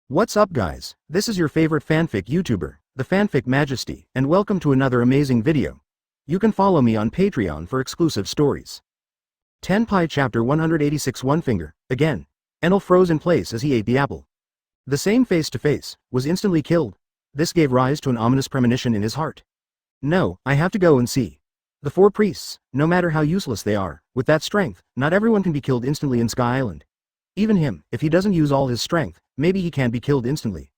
What's up guys, this is your favorite fanfic YouTuber, the Fanfic Majesty, and welcome to another amazing video. You can follow me on Patreon for exclusive stories. 10 Pi Chapter 186 One Finger, again. Enel froze in place as he ate the apple. The same face-to-face, was instantly killed. This gave rise to an ominous premonition in his heart. No, I have to go and see. The four priests, no matter how useless they are, with that strength, not everyone can be killed instantly in Sky Island. Even him, if he doesn't use all his strength, maybe he can't be killed instantly.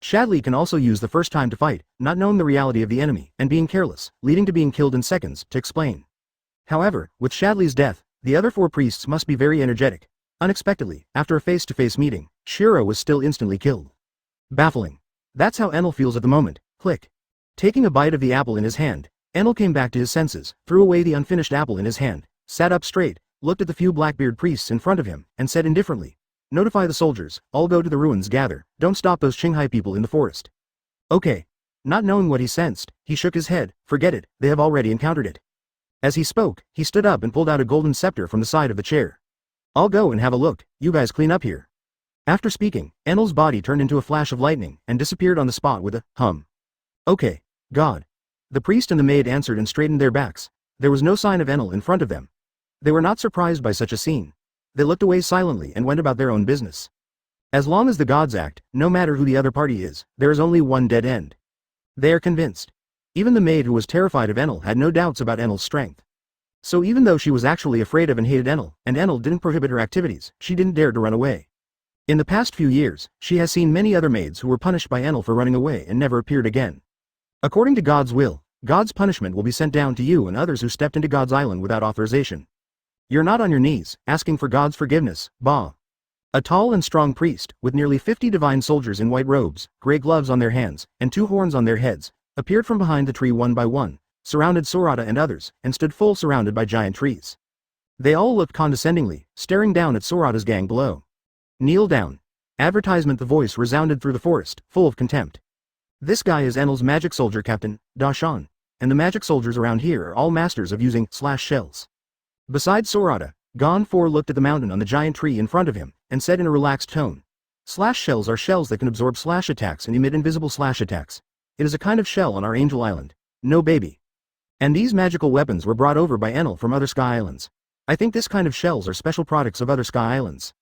Shadley can also use the first time to fight, not knowing the reality of the enemy, and being careless, leading to being killed in seconds, to explain. However, with Shadley's death, the other four priests must be very energetic. Unexpectedly, after a face-to-face meeting, Shiro was still instantly killed. Baffling. That's how Enel feels at the moment. Click. Taking a bite of the apple in his hand, Enel came back to his senses, threw away the unfinished apple in his hand, sat up straight, looked at the few Blackbeard priests in front of him, and said indifferently, "Notify the soldiers, all go to the ruins gather, don't stop those Qinghai people in the forest." Okay. Not knowing what he sensed, he shook his head, forget it, they have already encountered it. As he spoke, he stood up and pulled out a golden scepter from the side of the chair. "I'll go and have a look, you guys clean up here." After speaking, Enel's body turned into a flash of lightning, and disappeared on the spot with a hum. "Okay. God." The priest and the maid answered and straightened their backs. There was no sign of Enel in front of them. They were not surprised by such a scene. They looked away silently and went about their own business. As long as the gods act, no matter who the other party is, there is only one dead end. They are convinced. Even the maid who was terrified of Enel had no doubts about Enel's strength. So even though she was actually afraid of and hated Enel, and Enel didn't prohibit her activities, she didn't dare to run away. In the past few years, she has seen many other maids who were punished by Enel for running away and never appeared again. According to God's will, God's punishment will be sent down to you and others who stepped into God's island without authorization. You're not on your knees, asking for God's forgiveness, bah. A tall and strong priest, with nearly 50 divine soldiers in white robes, gray gloves on their hands, and 2 horns on their heads, appeared from behind the tree one by one, surrounded Sorata and others, and stood full surrounded by giant trees. They all looked condescendingly, staring down at Sorata's gang below. "Kneel down." Advertisement. The voice resounded through the forest, full of contempt. "This guy is Enel's magic soldier captain, Dashan, and the magic soldiers around here are all masters of using shells." Besides Sorata, Gon 4 looked at the mountain on the giant tree in front of him, and said in a relaxed tone, "Shells are shells that can absorb attacks and emit invisible attacks. It is a kind of shell on our Angel Island. No baby. And these magical weapons were brought over by Enel from other Sky Islands. I think this kind of shells are special products of other Sky Islands."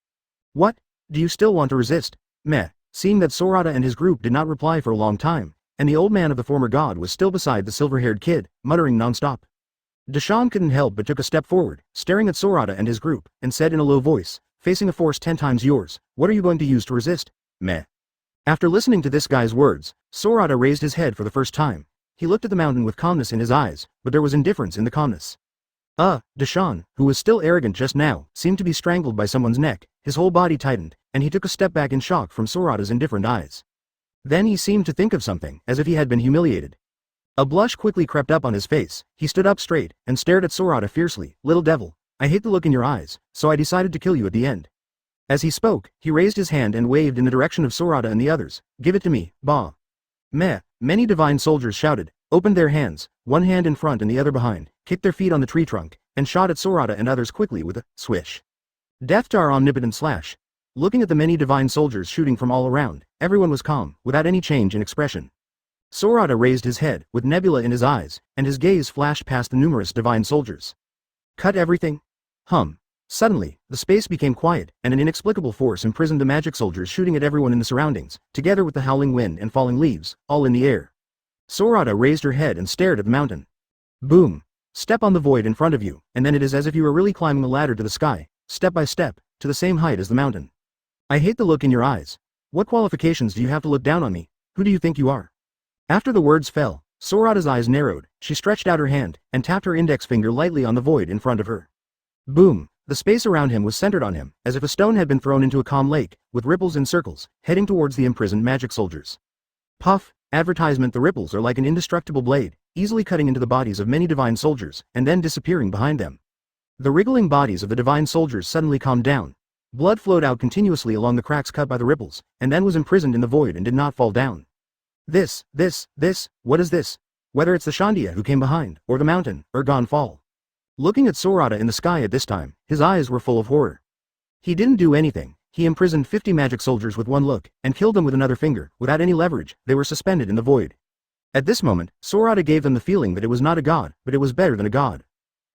"What? Do you still want to resist?" Meh. Seeing that Sorata and his group did not reply for a long time, and the old man of the former god was still beside the silver-haired kid, muttering non-stop. Dashan couldn't help but took a step forward, staring at Sorata and his group, and said in a low voice, "Facing a force 10 times yours, what are you going to use to resist?" Meh. After listening to this guy's words, Sorata raised his head for the first time. He looked at the mountain with calmness in his eyes, but there was indifference in the calmness. Dashan, who was still arrogant just now, seemed to be strangled by someone's neck, his whole body tightened, and he took a step back in shock from Sorata's indifferent eyes. Then he seemed to think of something, as if he had been humiliated. A blush quickly crept up on his face. He stood up straight, and stared at Sorata fiercely. "Little devil, I hate the look in your eyes, so I decided to kill you at the end." As he spoke, he raised his hand and waved in the direction of Sorata and the others. "Give it to me, bah." Meh. Many divine soldiers shouted, opened their hands, one hand in front and the other behind, kicked their feet on the tree trunk, and shot at Sorata and others quickly with a swish. Death to our omnipotent slash. Looking at the many divine soldiers shooting from all around, everyone was calm, without any change in expression. Sorata raised his head, with nebula in his eyes, and his gaze flashed past the numerous divine soldiers. "Cut everything?" Hum. Suddenly, the space became quiet, and an inexplicable force imprisoned the magic soldiers shooting at everyone in the surroundings, together with the howling wind and falling leaves, all in the air. Sorata raised her head and stared at the mountain. Boom. Step on the void in front of you, and then it is as if you were really climbing a ladder to the sky, step by step, to the same height as the mountain. "I hate the look in your eyes. What qualifications do you have to look down on me? Who do you think you are?" After the words fell, Sorata's eyes narrowed, she stretched out her hand, and tapped her index finger lightly on the void in front of her. Boom. The space around him was centered on him, as if a stone had been thrown into a calm lake, with ripples and circles, heading towards the imprisoned magic soldiers. Puff. Advertisement. The ripples are like an indestructible blade, easily cutting into the bodies of many divine soldiers, and then disappearing behind them. The wriggling bodies of the divine soldiers suddenly calmed down. Blood flowed out continuously along the cracks cut by the ripples, and then was imprisoned in the void and did not fall down. This, what is this? Whether it's the Shandia who came behind, or the mountain, or Gon Fall. Looking at Sorata in the sky at this time, his eyes were full of horror. He didn't do anything, he imprisoned 50 magic soldiers with one look, and killed them with another finger. Without any leverage, they were suspended in the void. At this moment, Sorata gave them the feeling that it was not a god, but it was better than a god.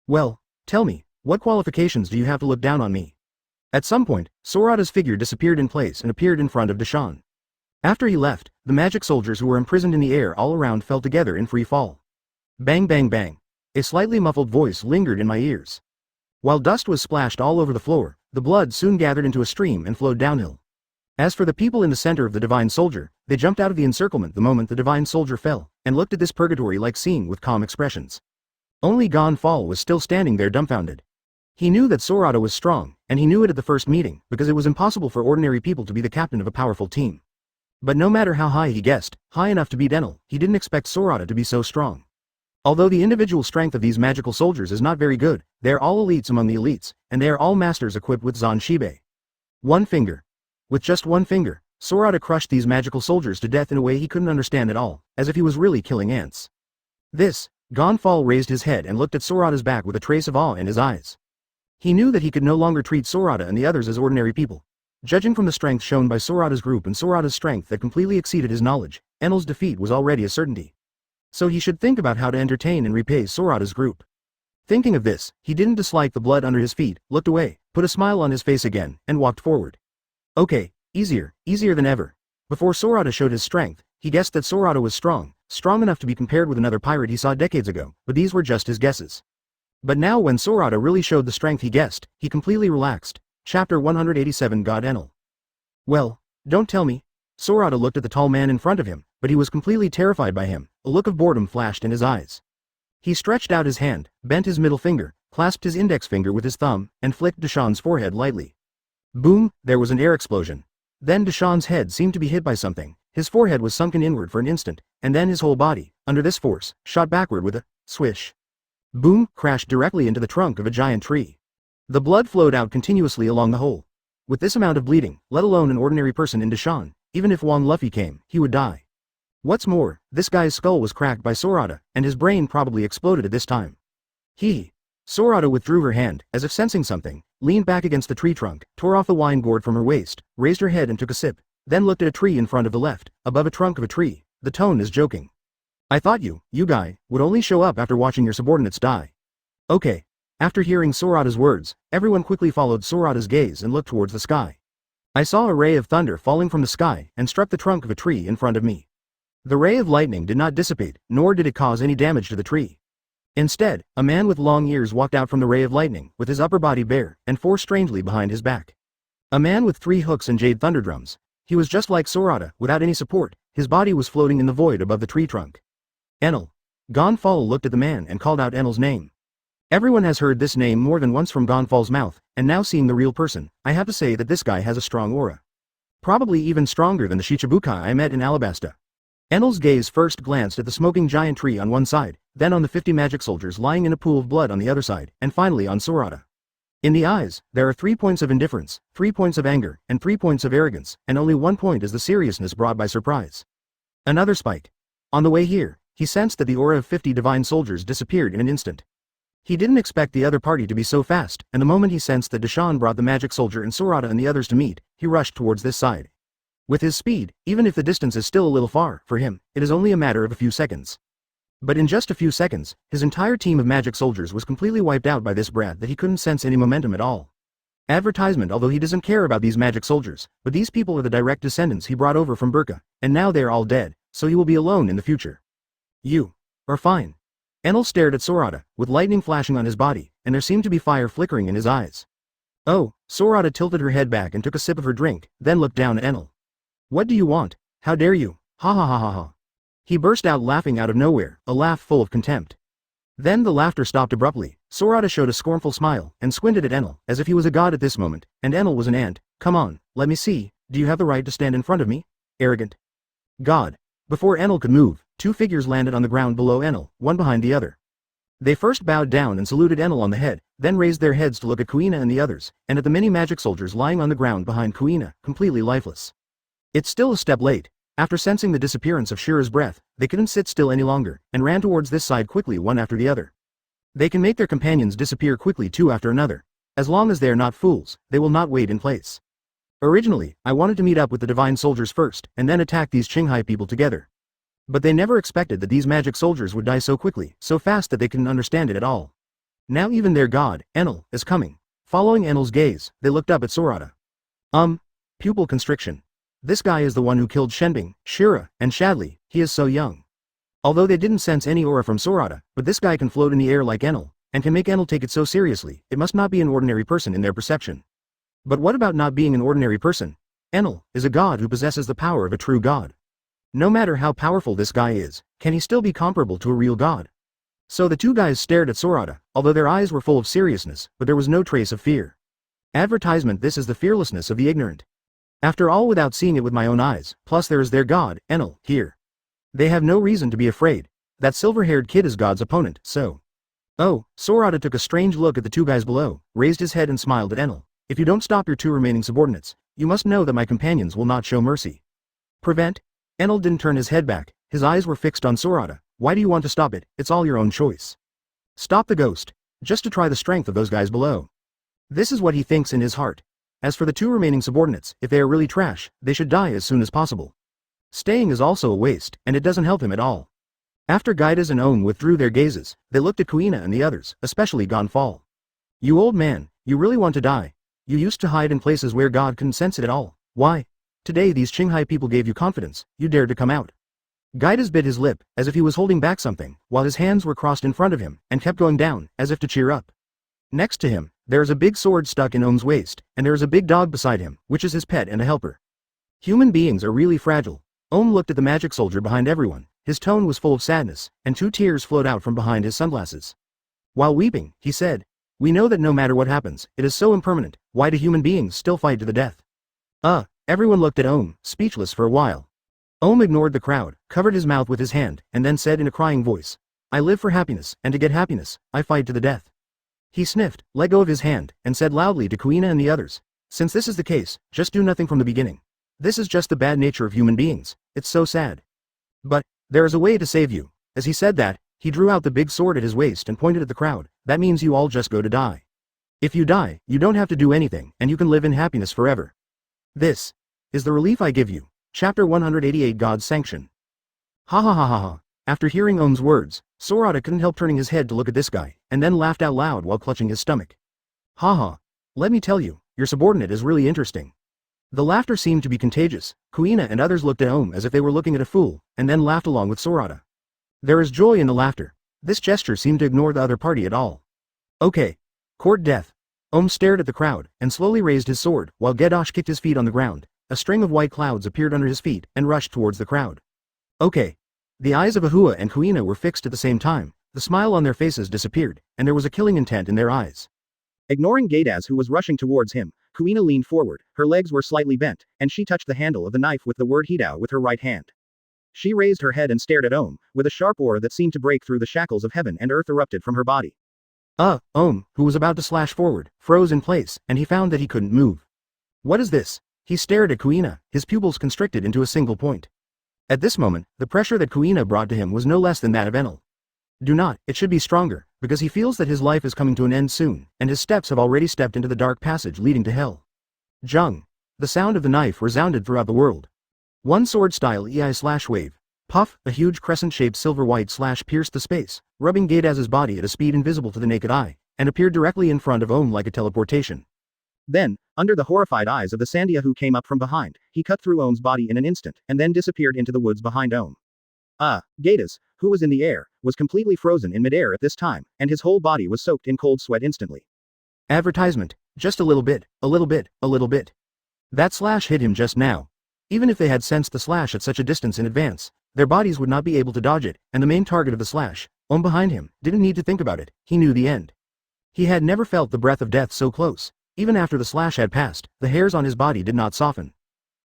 Well, tell me, what qualifications do you have to look down on me? At some point, Sorata's figure disappeared in place and appeared in front of Deshaun. After he left, the magic soldiers who were imprisoned in the air all around fell together in free fall. Bang bang bang. A slightly muffled voice lingered in my ears. While dust was splashed all over the floor, the blood soon gathered into a stream and flowed downhill. As for the people in the center of the divine soldier, they jumped out of the encirclement the moment the divine soldier fell, and looked at this purgatory-like scene with calm expressions. Only Gonfal was still standing there dumbfounded. He knew that Sorata was strong, and he knew it at the first meeting, because it was impossible for ordinary people to be the captain of a powerful team. But no matter how high he guessed, high enough to beat Enel, he didn't expect Sorata to be so strong. Although the individual strength of these magical soldiers is not very good, they are all elites among the elites, and they are all masters equipped with Zanshibe. One finger. With just one finger, Sorata crushed these magical soldiers to death in a way he couldn't understand at all, as if he was really killing ants. Gonfal raised his head and looked at Sorata's back with a trace of awe in his eyes. He knew that he could no longer treat Sorata and the others as ordinary people. Judging from the strength shown by Sorata's group and Sorata's strength that completely exceeded his knowledge, Enel's defeat was already a certainty. So he should think about how to entertain and repay Sorata's group. Thinking of this, he didn't dislike the blood under his feet, looked away, put a smile on his face again, and walked forward. Okay, easier than ever. Before Sorata showed his strength, he guessed that Sorata was strong enough to be compared with another pirate he saw decades ago, but these were just his guesses. But now when Sorata really showed the strength he guessed, he completely relaxed. Chapter 187 God Enel. Well, don't tell me. Sorata looked at the tall man in front of him, but he was completely terrified by him. A look of boredom flashed in his eyes. He stretched out his hand, bent his middle finger, clasped his index finger with his thumb, and flicked Deshaun's forehead lightly. Boom, there was an air explosion. Then Deshaun's head seemed to be hit by something. His forehead was sunken inward for an instant, and then his whole body, under this force, shot backward with a swish. Boom, crashed directly into the trunk of a giant tree. The blood flowed out continuously along the hole. With this amount of bleeding, let alone an ordinary person in Deshaun, even if Wang Luffy came, he would die. What's more, this guy's skull was cracked by Sorata, and his brain probably exploded at this time. Sorata withdrew her hand, as if sensing something, leaned back against the tree trunk, tore off the wine gourd from her waist, raised her head and took a sip, then looked at a tree in front of the left, above a trunk of a tree. The tone is joking. I thought you guy, would only show up after watching your subordinates die. Okay. After hearing Sorata's words, everyone quickly followed Sorata's gaze and looked towards the sky. I saw a ray of thunder falling from the sky and struck the trunk of a tree in front of me. The ray of lightning did not dissipate, nor did it cause any damage to the tree. Instead, a man with long ears walked out from the ray of lightning, with his upper body bare, and four strangely behind his back. A man with 3 hooks and jade thunder drums. He was just like Sorata, without any support, his body was floating in the void above the tree trunk. Enel. Gonfal looked at the man and called out Enel's name. Everyone has heard this name more than once from Gonfal's mouth, and now seeing the real person, I have to say that this guy has a strong aura. Probably even stronger than the Shichibukai I met in Alabasta. Enel's gaze first glanced at the smoking giant tree on one side, then on the 50 magic soldiers lying in a pool of blood on the other side, and finally on Sorata. In the eyes, there are 3 points of indifference, 3 points of anger, and 3 points of arrogance, and only 1 point is the seriousness brought by surprise. Another spike. On the way here, he sensed that the aura of 50 divine soldiers disappeared in an instant. He didn't expect the other party to be so fast, and the moment he sensed that Deshaun brought the magic soldier and Sorata and the others to meet, he rushed towards this side. With his speed, even if the distance is still a little far, for him, it is only a matter of a few seconds. But in just a few seconds, his entire team of magic soldiers was completely wiped out by this brat that he couldn't sense any momentum at all. Advertisement. Although he doesn't care about these magic soldiers, but these people are the direct descendants he brought over from Burka, and now they are all dead, so he will be alone in the future. You are fine. Enel stared at Sorata, with lightning flashing on his body, and there seemed to be fire flickering in his eyes. Oh, Sorata tilted her head back and took a sip of her drink, then looked down at Enel. What do you want? How dare you? Ha ha ha ha ha. He burst out laughing out of nowhere, a laugh full of contempt. Then the laughter stopped abruptly. Sorata showed a scornful smile, and squinted at Enel, as if he was a god at this moment, and Enel was an ant. Come on, let me see, do you have the right to stand in front of me? Arrogant. God. Before Enel could move, 2 figures landed on the ground below Enel, one behind the other. They first bowed down and saluted Enel on the head, then raised their heads to look at Kuina and the others, and at the many magic soldiers lying on the ground behind Kuina, completely lifeless. It's still a step late. After sensing the disappearance of Shira's breath, they couldn't sit still any longer, and ran towards this side quickly one after the other. They can make their companions disappear quickly two after another. As long as they are not fools, they will not wait in place. Originally, I wanted to meet up with the divine soldiers first, and then attack these Qinghai people together. But they never expected that these magic soldiers would die so quickly, so fast that they couldn't understand it at all. Now even their god, Enel, is coming. Following Enel's gaze, they looked up at Sorata. Pupil constriction. This guy is the one who killed Shenbing, Shira, and Shadley. He is so young. Although they didn't sense any aura from Sorata, but this guy can float in the air like Enel, and can make Enel take it so seriously, it must not be an ordinary person in their perception. But what about not being an ordinary person? Enel is a god who possesses the power of a true god. No matter how powerful this guy is, can he still be comparable to a real god? So the two guys stared at Sorata, although their eyes were full of seriousness, but there was no trace of fear. Advertisement. This is the fearlessness of the ignorant. After all, without seeing it with my own eyes, plus there is their god, Enel, here. They have no reason to be afraid. That silver-haired kid is God's opponent, so. Oh, Sorata took a strange look at the two guys below, raised his head and smiled at Enel. If you don't stop your two remaining subordinates, you must know that my companions will not show mercy. Prevent? Enel didn't turn his head back, his eyes were fixed on Sorata. Why do you want to stop it? It's all your own choice. Stop the ghost. Just to try the strength of those guys below. This is what he thinks in his heart. As for the two remaining subordinates, if they are really trash, they should die as soon as possible. Staying is also a waste, and it doesn't help him at all. After Gaidas and Ohm withdrew their gazes, they looked at Kuina and the others, especially Gonfal. You old man, you really want to die? You used to hide in places where God couldn't sense it at all. Why? Today these Qinghai people gave you confidence, you dared to come out. Gaidas bit his lip, as if he was holding back something, while his hands were crossed in front of him, and kept going down, as if to cheer up. Next to him, there is a big sword stuck in Ohm's waist, and there is a big dog beside him, which is his pet and a helper. Human beings are really fragile. Ohm looked at the magic soldier behind everyone, his tone was full of sadness, and 2 tears flowed out from behind his sunglasses. While weeping, he said, "We know that no matter what happens, it is so impermanent. Why do human beings still fight to the death?" Everyone looked at Ohm, speechless for a while. Ohm ignored the crowd, covered his mouth with his hand, and then said in a crying voice, "I live for happiness, and to get happiness, I fight to the death." He sniffed, let go of his hand, and said loudly to Kuina and the others, "Since this is the case, just do nothing from the beginning. This is just the bad nature of human beings. It's so sad. But there is a way to save you." As he said that, he drew out the big sword at his waist and pointed at the crowd. "That means you all just go to die. If you die, you don't have to do anything, and you can live in happiness forever. This is the relief I give you." Chapter 188. God's Sanction. Ha ha ha ha ha. After hearing Ohm's words, Sorata couldn't help turning his head to look at this guy, and then laughed out loud while clutching his stomach. Ha ha. Let me tell you, your subordinate is really interesting. The laughter seemed to be contagious. Kuina and others looked at Ohm as if they were looking at a fool, and then laughed along with Sorata. There is joy in the laughter. This gesture seemed to ignore the other party at all. Okay. Court death. Ohm stared at the crowd, and slowly raised his sword, while Gedosh kicked his feet on the ground. A string of white clouds appeared under his feet, and rushed towards the crowd. Okay. The eyes of Ahua and Kuina were fixed at the same time, the smile on their faces disappeared, and there was a killing intent in their eyes. Ignoring Gaidas, who was rushing towards him, Kuina leaned forward, her legs were slightly bent, and she touched the handle of the knife with the word Hidao with her right hand. She raised her head and stared at Ohm, with a sharp aura that seemed to break through the shackles of heaven and earth erupted from her body. Ohm, who was about to slash forward, froze in place, and he found that he couldn't move. What is this? He stared at Kuina, his pupils constricted into a single point. At this moment, the pressure that Kuina brought to him was no less than that of Enel. Do not, it should be stronger, because he feels that his life is coming to an end soon, and his steps have already stepped into the dark passage leading to hell. Jung. The sound of the knife resounded throughout the world. One sword-style EI/wave. Puff, a huge crescent-shaped silver-white slash pierced the space, rubbing Gaidaz's body at a speed invisible to the naked eye, and appeared directly in front of Ohm like a teleportation. Then, under the horrified eyes of the Sandhya who came up from behind, he cut through Ohm's body in an instant, and then disappeared into the woods behind Ohm. Gaidaz, who was in the air, was completely frozen in midair at this time, and his whole body was soaked in cold sweat instantly. Advertisement. Just a little bit, a little bit, a little bit. That slash hit him just now. Even if they had sensed the slash at such a distance in advance, their bodies would not be able to dodge it, and the main target of the slash, Ohm behind him, didn't need to think about it, he knew the end. He had never felt the breath of death so close. Even after the slash had passed, the hairs on his body did not soften.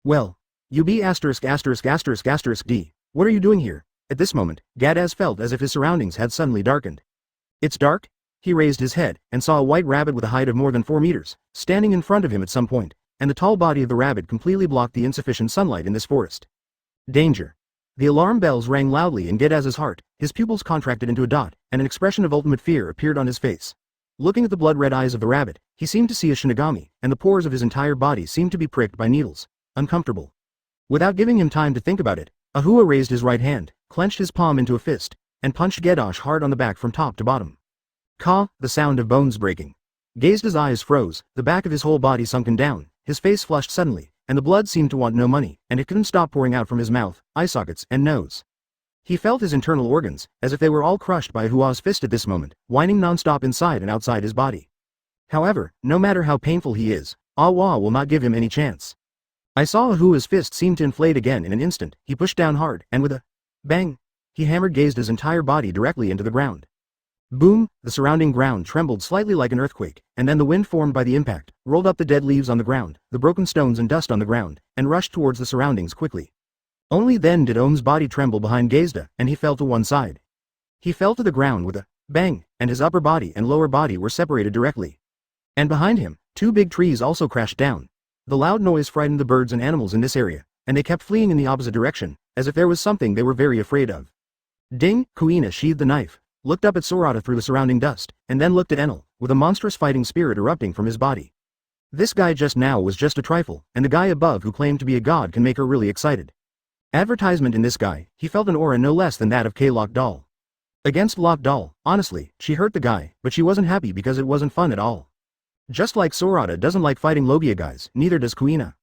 Well, you be **************** D. What are you doing here? At this moment, Gaidaz felt as if his surroundings had suddenly darkened. It's dark? He raised his head, and saw a white rabbit with a height of more than 4 meters, standing in front of him at some point, and the tall body of the rabbit completely blocked the insufficient sunlight in this forest. Danger. The alarm bells rang loudly in Gaidaz's heart, his pupils contracted into a dot, and an expression of ultimate fear appeared on his face. Looking at the blood-red eyes of the rabbit, he seemed to see a Shinigami, and the pores of his entire body seemed to be pricked by needles. Uncomfortable. Without giving him time to think about it, Ahua raised his right hand, clenched his palm into a fist, and punched Gedosh hard on the back from top to bottom. Ka, the sound of bones breaking. Gazed's eyes froze, the back of his whole body sunken down, his face flushed suddenly, and the blood seemed to want no money, and it couldn't stop pouring out from his mouth, eye sockets, and nose. He felt his internal organs, as if they were all crushed by Ahua's fist at this moment, whining non-stop inside and outside his body. However, no matter how painful he is, Ahua will not give him any chance. I saw Ahua's fist seem to inflate again in an instant. He pushed down hard, and with a bang, he hammered Gazed's entire body directly into the ground. Boom, the surrounding ground trembled slightly like an earthquake, and then the wind formed by the impact, rolled up the dead leaves on the ground, the broken stones and dust on the ground, and rushed towards the surroundings quickly. Only then did Ohm's body tremble behind Gazed, and he fell to one side. He fell to the ground with a bang, and his upper body and lower body were separated directly. And behind him, two big trees also crashed down. The loud noise frightened the birds and animals in this area, and they kept fleeing in the opposite direction, as if there was something they were very afraid of. Ding, Kuina sheathed the knife, looked up at Sorata through the surrounding dust, and then looked at Enel, with a monstrous fighting spirit erupting from his body. This guy just now was just a trifle, and the guy above who claimed to be a god can make her really excited. Advertisement in this guy, he felt an aura no less than that of K-Lock Doll. Against Lock Doll, honestly, she hurt the guy, but she wasn't happy because it wasn't fun at all. Just like Sorata doesn't like fighting Logia guys, neither does Kuina.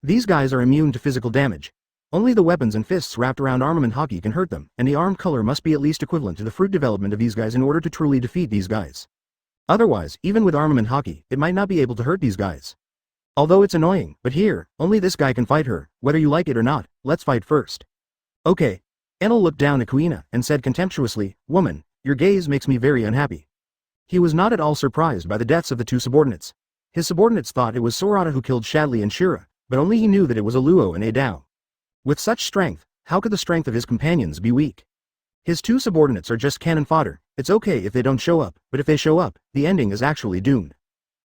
These guys are immune to physical damage. Only the weapons and fists wrapped around armament hockey can hurt them, and the arm color must be at least equivalent to the fruit development of these guys in order to truly defeat these guys. Otherwise, even with armament hockey, it might not be able to hurt these guys. Although it's annoying, but here, only this guy can fight her, whether you like it or not. Let's fight first. Okay. Enel looked down at Kuina and said contemptuously, "Woman, your gaze makes me very unhappy." He was not at all surprised by the deaths of the two subordinates. His subordinates thought it was Sorata who killed Shadley and Shira, but only he knew that it was Aluo and Adao. With such strength, how could the strength of his companions be weak? His two subordinates are just cannon fodder. It's okay if they don't show up, but if they show up, the ending is actually doomed.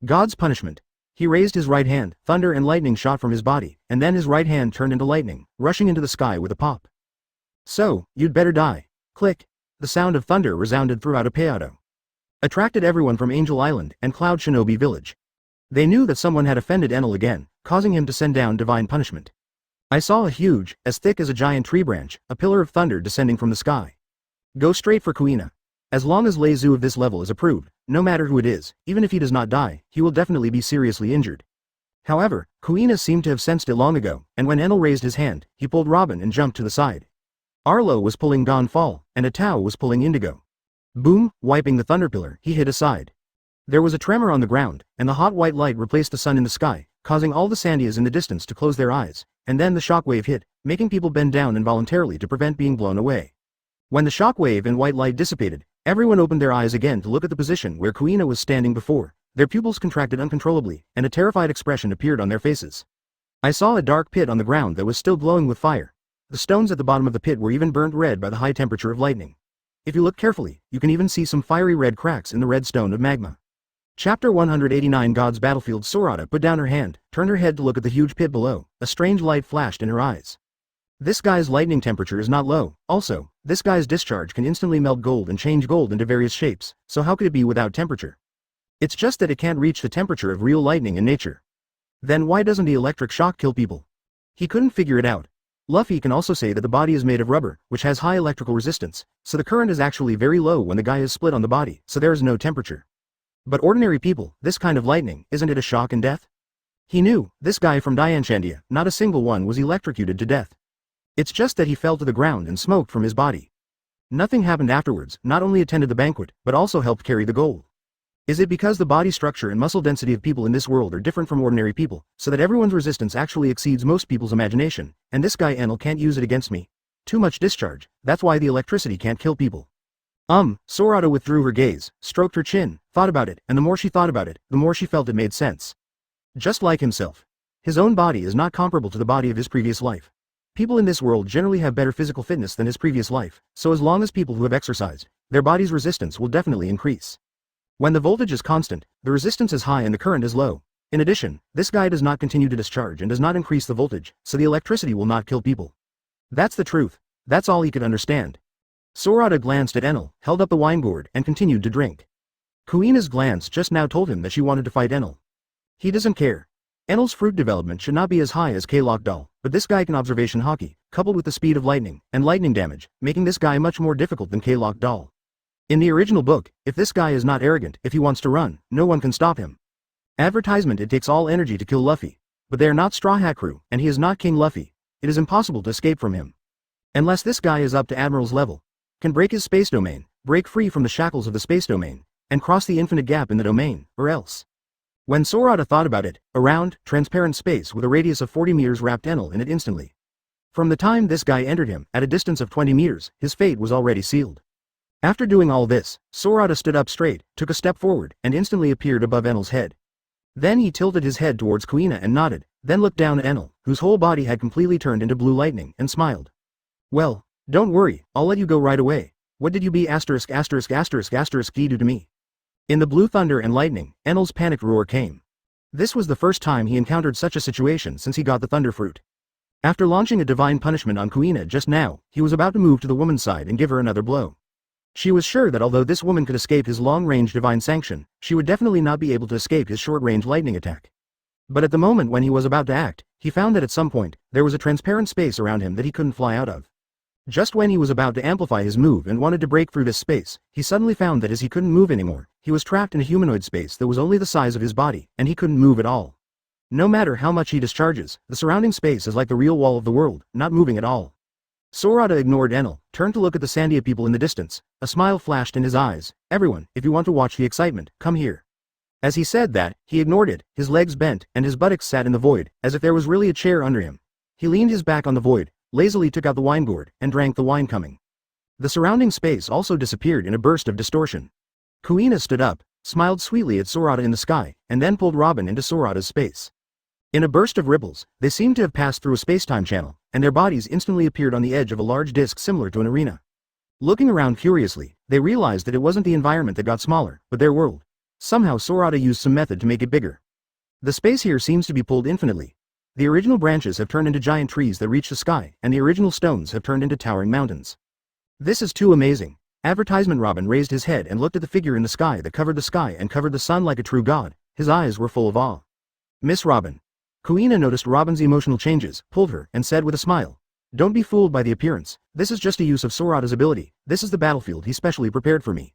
God's punishment. He raised his right hand, thunder and lightning shot from his body, and then his right hand turned into lightning, rushing into the sky with a pop. So, you'd better die. Click. The sound of thunder resounded throughout Apeado. Attracted everyone from Angel Island and Cloud Shinobi Village. They knew that someone had offended Enel again, causing him to send down divine punishment. I saw a huge, as thick as a giant tree branch, a pillar of thunder descending from the sky. Go straight for Kuina. As long as Leizu of this level is approved, no matter who it is, even if he does not die, he will definitely be seriously injured. However, Kuina seemed to have sensed it long ago, and when Enel raised his hand, he pulled Robin and jumped to the side. Arlo was pulling Gon Fall, and Atao was pulling Indigo. Boom, wiping the thunder pillar, he hid aside. There was a tremor on the ground, and the hot white light replaced the sun in the sky, causing all the Sandias in the distance to close their eyes, and then the shockwave hit, making people bend down involuntarily to prevent being blown away. When the shockwave and white light dissipated, everyone opened their eyes again to look at the position where Kuina was standing before. Their pupils contracted uncontrollably, and a terrified expression appeared on their faces. I saw a dark pit on the ground that was still glowing with fire. The stones at the bottom of the pit were even burnt red by the high temperature of lightning. If you look carefully, you can even see some fiery red cracks in the red stone of magma. Chapter 189 God's Battlefield. Sorata put down her hand, turned her head to look at the huge pit below. A strange light flashed in her eyes. This guy's lightning temperature is not low. Also, this guy's discharge can instantly melt gold and change gold into various shapes, so how could it be without temperature? It's just that it can't reach the temperature of real lightning in nature. Then why doesn't the electric shock kill people? He couldn't figure it out. Luffy can also say that the body is made of rubber, which has high electrical resistance, so the current is actually very low when the guy is split on the body, so there is no temperature. But ordinary people, this kind of lightning, isn't it a shock and death? He knew, this guy from Dianchandia, not a single one was electrocuted to death. It's just that he fell to the ground and smoked from his body. Nothing happened afterwards, not only attended the banquet, but also helped carry the gold. Is it because the body structure and muscle density of people in this world are different from ordinary people, so that everyone's resistance actually exceeds most people's imagination, and this guy Enel can't use it against me? Too much discharge, that's why the electricity can't kill people. Sorata withdrew her gaze, stroked her chin, thought about it, and the more she thought about it, the more she felt it made sense. Just like himself. His own body is not comparable to the body of his previous life. People in this world generally have better physical fitness than his previous life, so as long as people who have exercised, their body's resistance will definitely increase. When the voltage is constant, the resistance is high and the current is low. In addition, this guy does not continue to discharge and does not increase the voltage, so the electricity will not kill people. That's the truth. That's all he could understand. Sorata glanced at Enel, held up the wine gourd, and continued to drink. Kuina's glance just now told him that she wanted to fight Enel. He doesn't care. Enel's fruit development should not be as high as K-Lock Doll, but this guy can observation hockey, coupled with the speed of lightning, and lightning damage, making this guy much more difficult than K-Lock Doll. In the original book, if this guy is not arrogant, if he wants to run, no one can stop him. Advertisement: it takes all energy to kill Luffy. But they are not Straw Hat Crew, and he is not King Luffy. It is impossible to escape from him. Unless this guy is up to Admiral's level, can break his space domain, break free from the shackles of the space domain, and cross the infinite gap in the domain, or else. When Sorata thought about it, a round, transparent space with a radius of 40 meters wrapped Enel in it instantly. From the time this guy entered him, at a distance of 20 meters, his fate was already sealed. After doing all this, Sorata stood up straight, took a step forward, and instantly appeared above Enel's head. Then he tilted his head towards Kuina and nodded, then looked down at Enel, whose whole body had completely turned into blue lightning, and smiled. Well, don't worry, I'll let you go right away. What did you be ****** do to me? In the blue thunder and lightning, Enel's panicked roar came. This was the first time he encountered such a situation since he got the thunder fruit. After launching a divine punishment on Kuina just now, he was about to move to the woman's side and give her another blow. She was sure that although this woman could escape his long-range divine sanction, she would definitely not be able to escape his short-range lightning attack. But at the moment when he was about to act, he found that at some point, there was a transparent space around him that he couldn't fly out of. Just when he was about to amplify his move and wanted to break through this space, he suddenly found that as he couldn't move anymore, he was trapped in a humanoid space that was only the size of his body, and he couldn't move at all. No matter how much he discharges, the surrounding space is like the real wall of the world, not moving at all. Sorata ignored Enel, turned to look at the Sandia people in the distance. A smile flashed in his eyes. Everyone, if you want to watch the excitement, come here. As he said that, he ignored it, his legs bent, and his buttocks sat in the void, as if there was really a chair under him. He leaned his back on the void, lazily took out the wine gourd, and drank the wine coming. The surrounding space also disappeared in a burst of distortion. Kuina stood up, smiled sweetly at Sorata in the sky, and then pulled Robin into Sorata's space. In a burst of ripples, they seemed to have passed through a space-time channel, and their bodies instantly appeared on the edge of a large disc similar to an arena. Looking around curiously, they realized that it wasn't the environment that got smaller, but their world. Somehow Sorata used some method to make it bigger. The space here seems to be pulled infinitely. The original branches have turned into giant trees that reach the sky, and the original stones have turned into towering mountains. This is too amazing. Advertisement. Robin raised his head and looked at the figure in the sky that covered the sky and covered the sun like a true god. His eyes were full of awe. Miss Robin. Kuina noticed Robin's emotional changes, pulled her, and said with a smile. Don't be fooled by the appearance. This is just a use of Sorata's ability. This is the battlefield he specially prepared for me.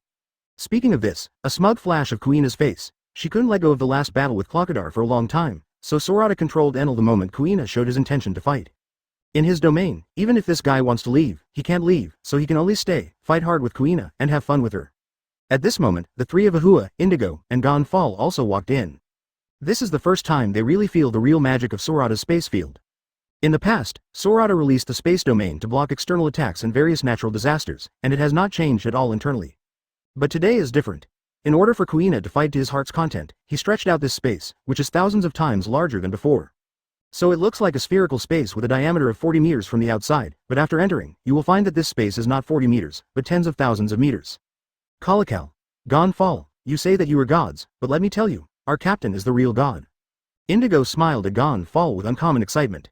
Speaking of this, a smug flash of Kuina's face. She couldn't let go of the last battle with Crocodile for a long time, so Sorata controlled Enel the moment Kuina showed his intention to fight. In his domain, even if this guy wants to leave, he can't leave, so he can only stay, fight hard with Kuina, and have fun with her. At this moment, the three of Ahua, Indigo, and Gon Fall also walked in. This is the first time they really feel the real magic of Sorata's space field. In the past, Sorata released the space domain to block external attacks and various natural disasters, and it has not changed at all internally. But today is different. In order for Kuina to fight to his heart's content, he stretched out this space, which is thousands of times larger than before. So it looks like a spherical space with a diameter of 40 meters from the outside, but after entering, you will find that this space is not 40 meters, but tens of thousands of meters. Colocal. Gon Fall, you say that you are gods, but let me tell you, our captain is the real god. Indigo smiled at Gon Fall with uncommon excitement.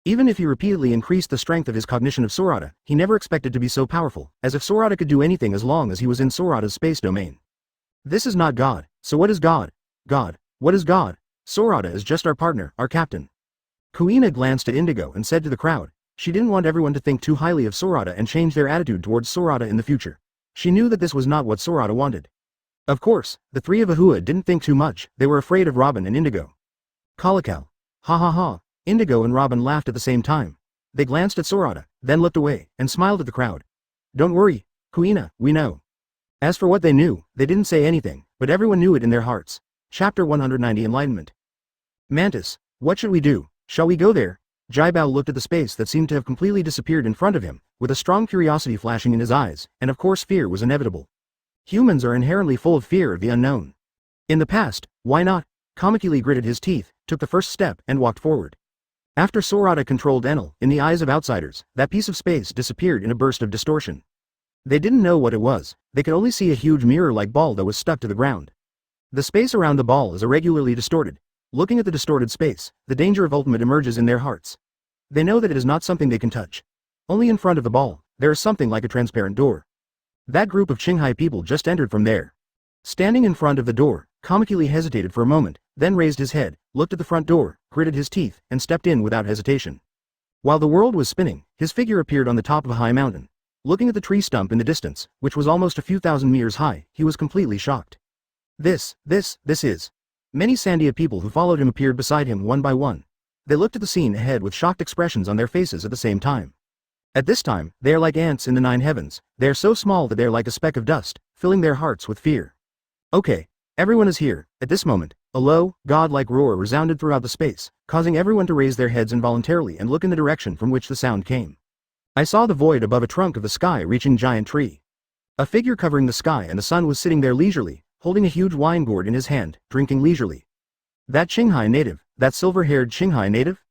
Even if he repeatedly increased the strength of his cognition of Sorata, he never expected to be so powerful, as if Sorata could do anything as long as he was in Sorata's space domain. This is not God, so what is God? God, what is God? Sorata is just our partner, our captain. Kuina glanced at Indigo and said to the crowd. She didn't want everyone to think too highly of Sorata and change their attitude towards Sorata in the future. She knew that this was not what Sorata wanted. Of course, the three of Ahua didn't think too much, they were afraid of Robin and Indigo. Colocal. Ha ha ha. Indigo and Robin laughed at the same time. They glanced at Sorata, then looked away, and smiled at the crowd. Don't worry, Kuina, we know. As for what they knew, they didn't say anything, but everyone knew it in their hearts. Chapter 190 Enlightenment. Mantis, what should we do? Shall we go there? Jaibao looked at the space that seemed to have completely disappeared in front of him, with a strong curiosity flashing in his eyes, and of course fear was inevitable. Humans are inherently full of fear of the unknown. In the past, why not? Kamikili gritted his teeth, took the first step, and walked forward. After Sorata controlled Enel, in the eyes of outsiders, that piece of space disappeared in a burst of distortion. They didn't know what it was, they could only see a huge mirror-like ball that was stuck to the ground. The space around the ball is irregularly distorted. Looking at the distorted space, the danger of ultimate emerges in their hearts. They know that it is not something they can touch. Only in front of the ball, there is something like a transparent door. That group of Qinghai people just entered from there. Standing in front of the door, Kamikili hesitated for a moment, then raised his head, looked at the front door, gritted his teeth, and stepped in without hesitation. While the world was spinning, his figure appeared on the top of a high mountain. Looking at the tree stump in the distance, which was almost a few thousand meters high, he was completely shocked. This is. Many Sandia people who followed him appeared beside him one by one. They looked at the scene ahead with shocked expressions on their faces at the same time. At this time, they are like ants in the 9 heavens. They are so small that they are like a speck of dust, filling their hearts with fear. Okay, everyone is here. At this moment, a low, god-like roar resounded throughout the space, causing everyone to raise their heads involuntarily and look in the direction from which the sound came. I saw the void above a trunk of the sky reaching giant tree. A figure covering the sky and the sun was sitting there leisurely, holding a huge wine gourd in his hand, drinking leisurely. That Qinghai native, that silver-haired Qinghai native?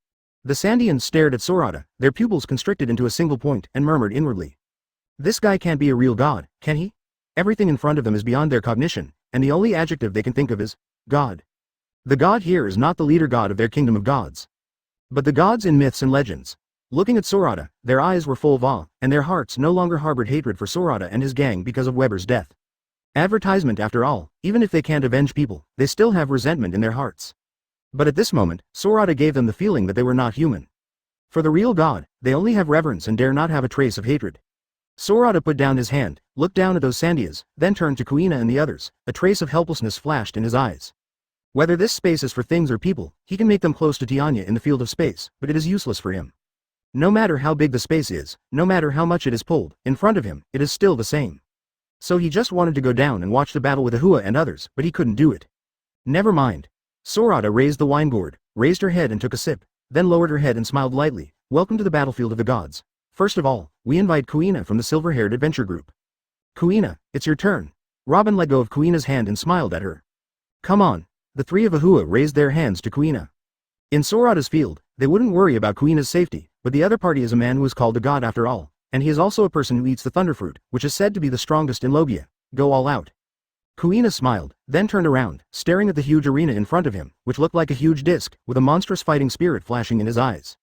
The Sandians stared at Sorata, their pupils constricted into a single point, and murmured inwardly. This guy can't be a real god, can he? Everything in front of them is beyond their cognition, and the only adjective they can think of is God. The god here is not the leader god of their kingdom of gods, but the gods in myths and legends. Looking at Sorata, their eyes were full of awe, and their hearts no longer harbored hatred for Sorata and his gang because of Weber's death. Advertisement after all, even if they can't avenge people, they still have resentment in their hearts. But at this moment, Sorata gave them the feeling that they were not human. For the real god, they only have reverence and dare not have a trace of hatred. Sorata put down his hand, looked down at those Sandias, then turned to Kuina and the others. A trace of helplessness flashed in his eyes. Whether this space is for things or people, he can make them close to Tianya in the field of space, but it is useless for him. No matter how big the space is, no matter how much it is pulled, in front of him, it is still the same. So he just wanted to go down and watch the battle with Ahua and others, but he couldn't do it. Never mind. Sorata raised the wine gourd, raised her head and took a sip, then lowered her head and smiled lightly. Welcome to the battlefield of the gods. First of all, we invite Kuina from the silver-haired adventure group. Kuina, it's your turn. Robin let go of Kuina's hand and smiled at her. Come on. The 3 of Ahua raised their hands to Kuina. In Sorata's field, they wouldn't worry about Kuina's safety, but the other party is a man who is called a god after all, and he is also a person who eats the thunderfruit, which is said to be the strongest in Logia. Go all out. Kuina smiled, then turned around, staring at the huge arena in front of him, which looked like a huge disc, with a monstrous fighting spirit flashing in his eyes.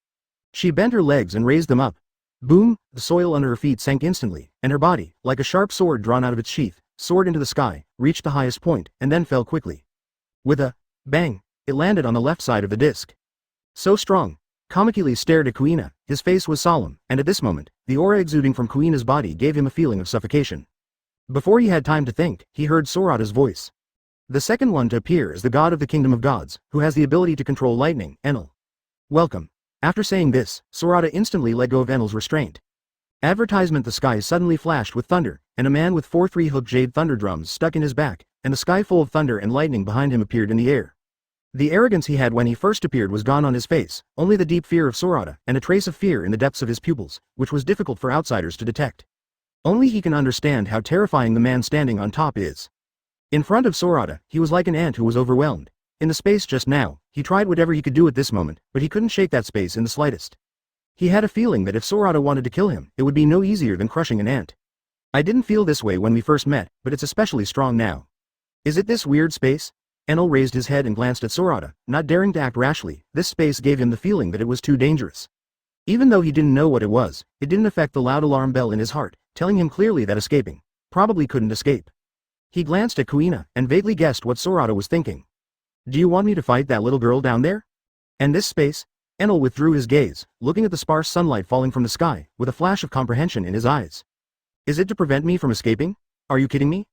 She bent her legs and raised them up. Boom, the soil under her feet sank instantly, and her body, like a sharp sword drawn out of its sheath, soared into the sky, reached the highest point, and then fell quickly. With a bang, it landed on the left side of the disc. So strong. Kamikili stared at Kuina, his face was solemn, and at this moment, the aura exuding from Kuina's body gave him a feeling of suffocation. Before he had time to think, he heard Sorata's voice. The second one to appear is the god of the kingdom of gods, who has the ability to control lightning, Enel. Welcome. After saying this, Sorata instantly let go of Enel's restraint. Advertisement: the sky suddenly flashed with thunder, and a man with 4 3-hooked jade thunder drums stuck in his back, and the sky full of thunder and lightning behind him appeared in the air. The arrogance he had when he first appeared was gone on his face, only the deep fear of Sorata, and a trace of fear in the depths of his pupils, which was difficult for outsiders to detect. Only he can understand how terrifying the man standing on top is. In front of Sorata, he was like an ant who was overwhelmed. In the space just now, he tried whatever he could do at this moment, but he couldn't shake that space in the slightest. He had a feeling that if Sorata wanted to kill him, it would be no easier than crushing an ant. I didn't feel this way when we first met, but it's especially strong now. Is it this weird space? Enel raised his head and glanced at Sorata, not daring to act rashly. This space gave him the feeling that it was too dangerous. Even though he didn't know what it was, it didn't affect the loud alarm bell in his heart, telling him clearly that escaping probably couldn't escape. He glanced at Kuina, and vaguely guessed what Sorata was thinking. Do you want me to fight that little girl down there? And this space? Enel withdrew his gaze, looking at the sparse sunlight falling from the sky, with a flash of comprehension in his eyes. Is it to prevent me from escaping? Are you kidding me?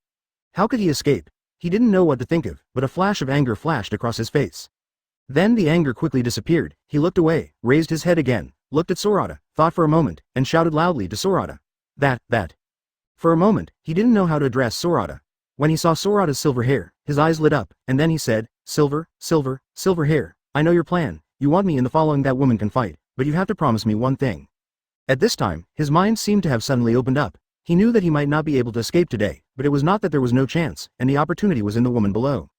How could he escape? He didn't know what to think of, but a flash of anger flashed across his face. Then the anger quickly disappeared. He looked away, raised his head again, looked at Sorata, thought for a moment, and shouted loudly to Sorata. That. For a moment, he didn't know how to address Sorata. When he saw Sorata's silver hair, his eyes lit up, and then he said, silver hair, I know your plan. You want me in the following that woman can fight, but you have to promise me one thing. At this time, his mind seemed to have suddenly opened up. He knew that he might not be able to escape today, but it was not that there was no chance, and the opportunity was in the woman below.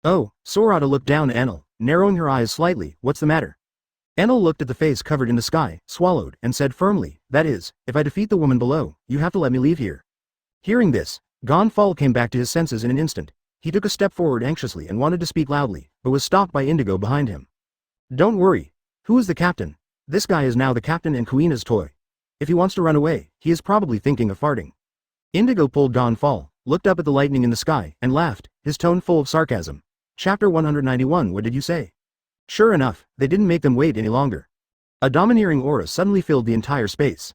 Oh, Sorata looked down at Enel, narrowing her eyes slightly. What's the matter? Enel looked at the face covered in the sky, swallowed, and said firmly, that is, if I defeat the woman below, you have to let me leave here. Hearing this, Gonfal came back to his senses in an instant. He took a step forward anxiously and wanted to speak loudly, but was stopped by Indigo behind him. Don't worry. Who is the captain? This guy is now the captain and Kuina's toy. If he wants to run away, he is probably thinking of farting. Indigo pulled Gonfal, looked up at the lightning in the sky, and laughed, his tone full of sarcasm. Chapter 191. What did you say? Sure enough, they didn't make them wait any longer. A domineering aura suddenly filled the entire space.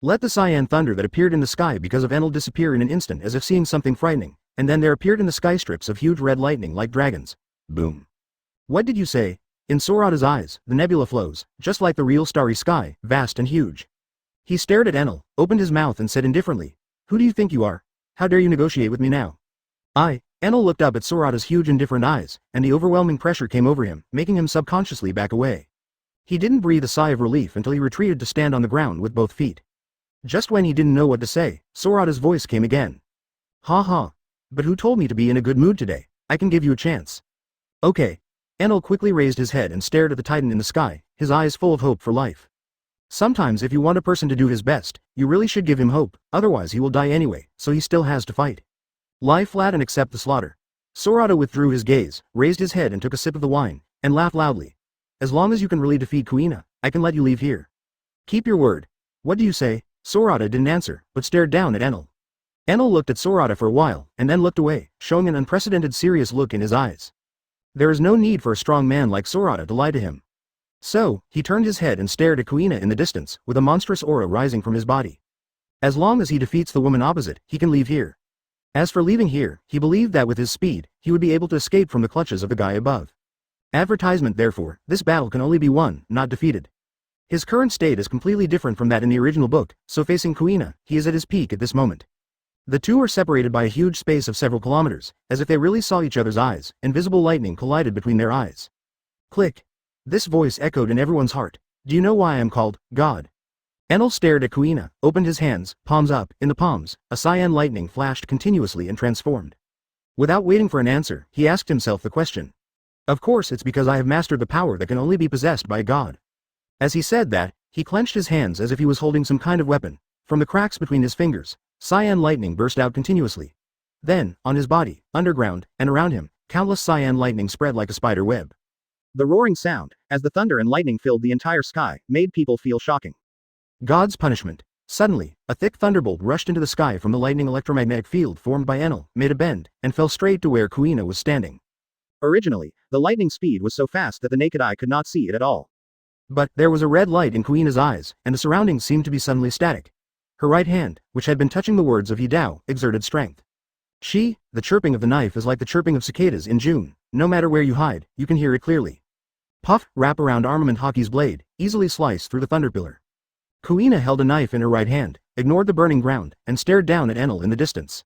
Let the cyan thunder that appeared in the sky because of Enel disappear in an instant as if seeing something frightening, and then there appeared in the sky strips of huge red lightning like dragons. Boom. What did you say? In Sorata's eyes, the nebula flows, just like the real starry sky, vast and huge. He stared at Enel, opened his mouth and said indifferently, "Who do you think you are? How dare you negotiate with me now?" Enel looked up at Sorata's huge indifferent eyes, and the overwhelming pressure came over him, making him subconsciously back away. He didn't breathe a sigh of relief until he retreated to stand on the ground with both feet. Just when he didn't know what to say, Sorata's voice came again. "Ha ha. But who told me to be in a good mood today? I can give you a chance." "Okay." Enel quickly raised his head and stared at the titan in the sky, his eyes full of hope for life. Sometimes if you want a person to do his best, you really should give him hope, otherwise he will die anyway, so he still has to fight. Lie flat and accept the slaughter. Sorata withdrew his gaze, raised his head and took a sip of the wine, and laughed loudly. "As long as you can really defeat Kuina, I can let you leave here. Keep your word. What do you say?" Sorata didn't answer, but stared down at Enel. Enel looked at Sorata for a while, and then looked away, showing an unprecedented serious look in his eyes. There is no need for a strong man like Sorata to lie to him. So, he turned his head and stared at Kuina in the distance, with a monstrous aura rising from his body. As long as he defeats the woman opposite, he can leave here. As for leaving here, he believed that with his speed, he would be able to escape from the clutches of the guy above. Advertisement therefore, this battle can only be won, not defeated. His current state is completely different from that in the original book, so facing Kuina, he is at his peak at this moment. The two are separated by a huge space of several kilometers, as if they really saw each other's eyes. Invisible lightning collided between their eyes. Click. This voice echoed in everyone's heart. "Do you know why I am called God?" Enel stared at Kuina, opened his hands, palms up. In the palms, a cyan lightning flashed continuously and transformed. Without waiting for an answer, he asked himself the question. Of course it's because I have mastered the power that can only be possessed by a god. As he said that, he clenched his hands as if he was holding some kind of weapon. From the cracks between his fingers, cyan lightning burst out continuously. Then, on his body, underground, and around him, countless cyan lightning spread like a spider web. The roaring sound, as the thunder and lightning filled the entire sky, made people feel shocking. God's punishment. Suddenly, a thick thunderbolt rushed into the sky from the lightning electromagnetic field formed by Enel, made a bend, and fell straight to where Kuina was standing. Originally, the lightning speed was so fast that the naked eye could not see it at all. But, there was a red light in Kuina's eyes, and the surroundings seemed to be suddenly static. Her right hand, which had been touching the words of Yidao, exerted strength. The chirping of the knife is like the chirping of cicadas in June. No matter where you hide, you can hear it clearly. Puff, wrap around armament hockey's blade, easily slice through the thunderpillar. Kuina held a knife in her right hand, ignored the burning ground, and stared down at Enel in the distance.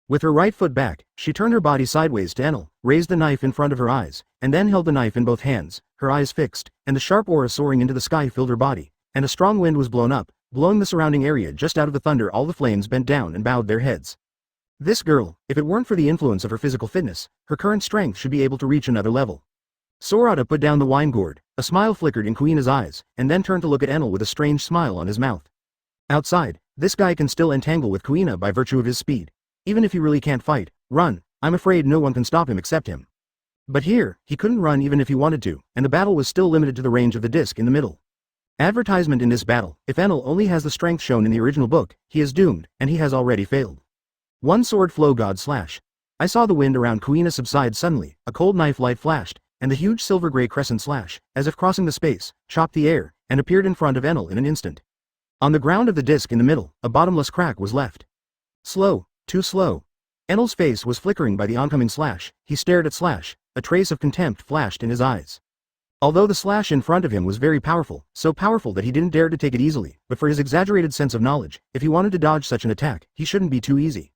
With her right foot back, she turned her body sideways to Enel, raised the knife in front of her eyes, and then held the knife in both hands, her eyes fixed, and the sharp aura soaring into the sky filled her body, and a strong wind was blown up, blowing the surrounding area just out of the thunder. All the flames bent down and bowed their heads. This girl, if it weren't for the influence of her physical fitness, her current strength should be able to reach another level. Sorata put down the wine gourd, a smile flickered in Kuina's eyes, and then turned to look at Enel with a strange smile on his mouth. Outside, this guy can still entangle with Kuina by virtue of his speed. Even if he really can't fight, run, I'm afraid no one can stop him except him. But here, he couldn't run even if he wanted to, and the battle was still limited to the range of the disc in the middle. Advertisement in this battle, if Enel only has the strength shown in the original book, he is doomed, and he has already failed. One sword flow god slash. I saw the wind around Kuina subside suddenly, a cold knife light flashed, and the huge silver-gray crescent slash, as if crossing the space, chopped the air, and appeared in front of Enel in an instant. On the ground of the disc in the middle, a bottomless crack was left. Slow, too slow. Enel's face was flickering by the oncoming slash. He stared at Slash, a trace of contempt flashed in his eyes. Although the slash in front of him was very powerful, so powerful that he didn't dare to take it easily, but for his exaggerated sense of knowledge, if he wanted to dodge such an attack, he shouldn't be too easy.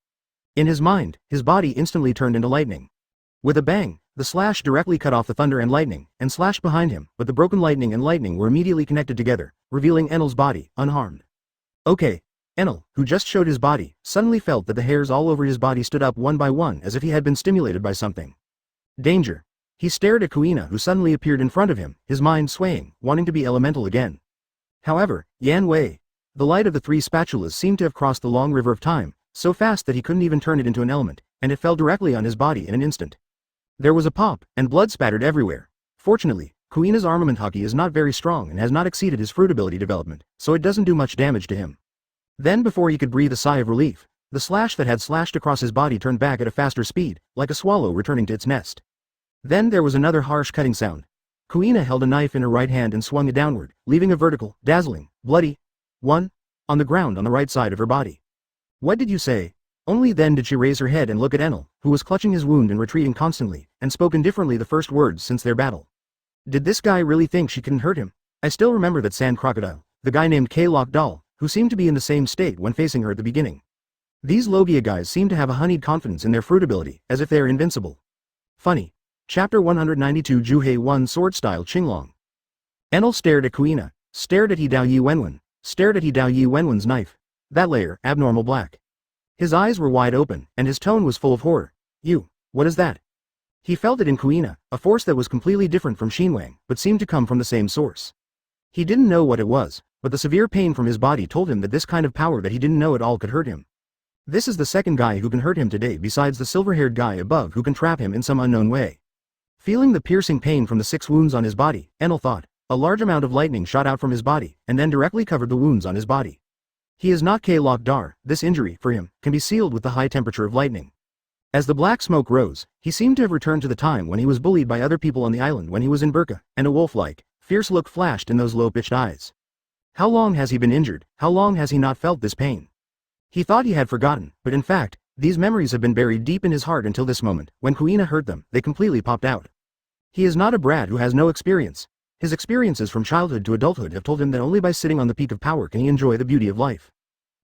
In his mind, his body instantly turned into lightning. With a bang, the slash directly cut off the thunder and lightning, and slashed behind him, but the broken lightning and lightning were immediately connected together, revealing Enel's body, unharmed. Okay. Enel, who just showed his body, suddenly felt that the hairs all over his body stood up one by one as if he had been stimulated by something. Danger. He stared at Kuina who suddenly appeared in front of him, his mind swaying, wanting to be elemental again. However, Yan Wei. The light of the three spatulas seemed to have crossed the long river of time, so fast that he couldn't even turn it into an element, and it fell directly on his body in an instant. There was a pop, and blood spattered everywhere. Fortunately, Kuina's armament hockey is not very strong and has not exceeded his fruit ability development, so it doesn't do much damage to him. Then before he could breathe a sigh of relief, The slash that had slashed across his body turned back at a faster speed, like a swallow returning to its nest. Then there was another harsh cutting sound. Kuina held a knife in her right hand and swung it downward, leaving a vertical, dazzling, bloody one on the ground on the right side of her body. "What did you say?" Only then did she raise her head and look at Enel, who was clutching his wound and retreating constantly, and spoke indifferently the first words since their battle. Did this guy really think she couldn't hurt him? I still remember that sand crocodile, the guy named K-Lock Doll, who seemed to be in the same state when facing her at the beginning. These Logia guys seem to have a honeyed confidence in their fruit ability, as if they are invincible. Funny. Chapter 192 Juhei 1 Sword Style Qinglong. Enel stared at Kuina, stared at He Dao Yi Wenwen, stared at He Dao Yi Wenwen's knife. That layer, abnormal black. His eyes were wide open, and his tone was full of horror. What is that? He felt it in Kuina, a force that was completely different from Xinwang, but seemed to come from the same source. He didn't know what it was, but the severe pain from his body told him that this kind of power that he didn't know at all could hurt him. This is the second guy who can hurt him today besides the silver-haired guy above who can trap him in some unknown way. Feeling the piercing pain from the 6 wounds on his body, Enel thought. A large amount of lightning shot out from his body, and then directly covered the wounds on his body. He is not K-Lock Dar, this injury, for him, can be sealed with the high temperature of lightning. As the black smoke rose, he seemed to have returned to the time when he was bullied by other people on the island when he was in burqa, and a wolf-like, fierce look flashed in those low-pitched eyes. How long has he been injured? How long has he not felt this pain? He thought he had forgotten, but in fact, these memories have been buried deep in his heart until this moment. When Kuina hurt them, they completely popped out. He is not a brat who has no experience. His experiences from childhood to adulthood have told him that only by sitting on the peak of power can he enjoy the beauty of life.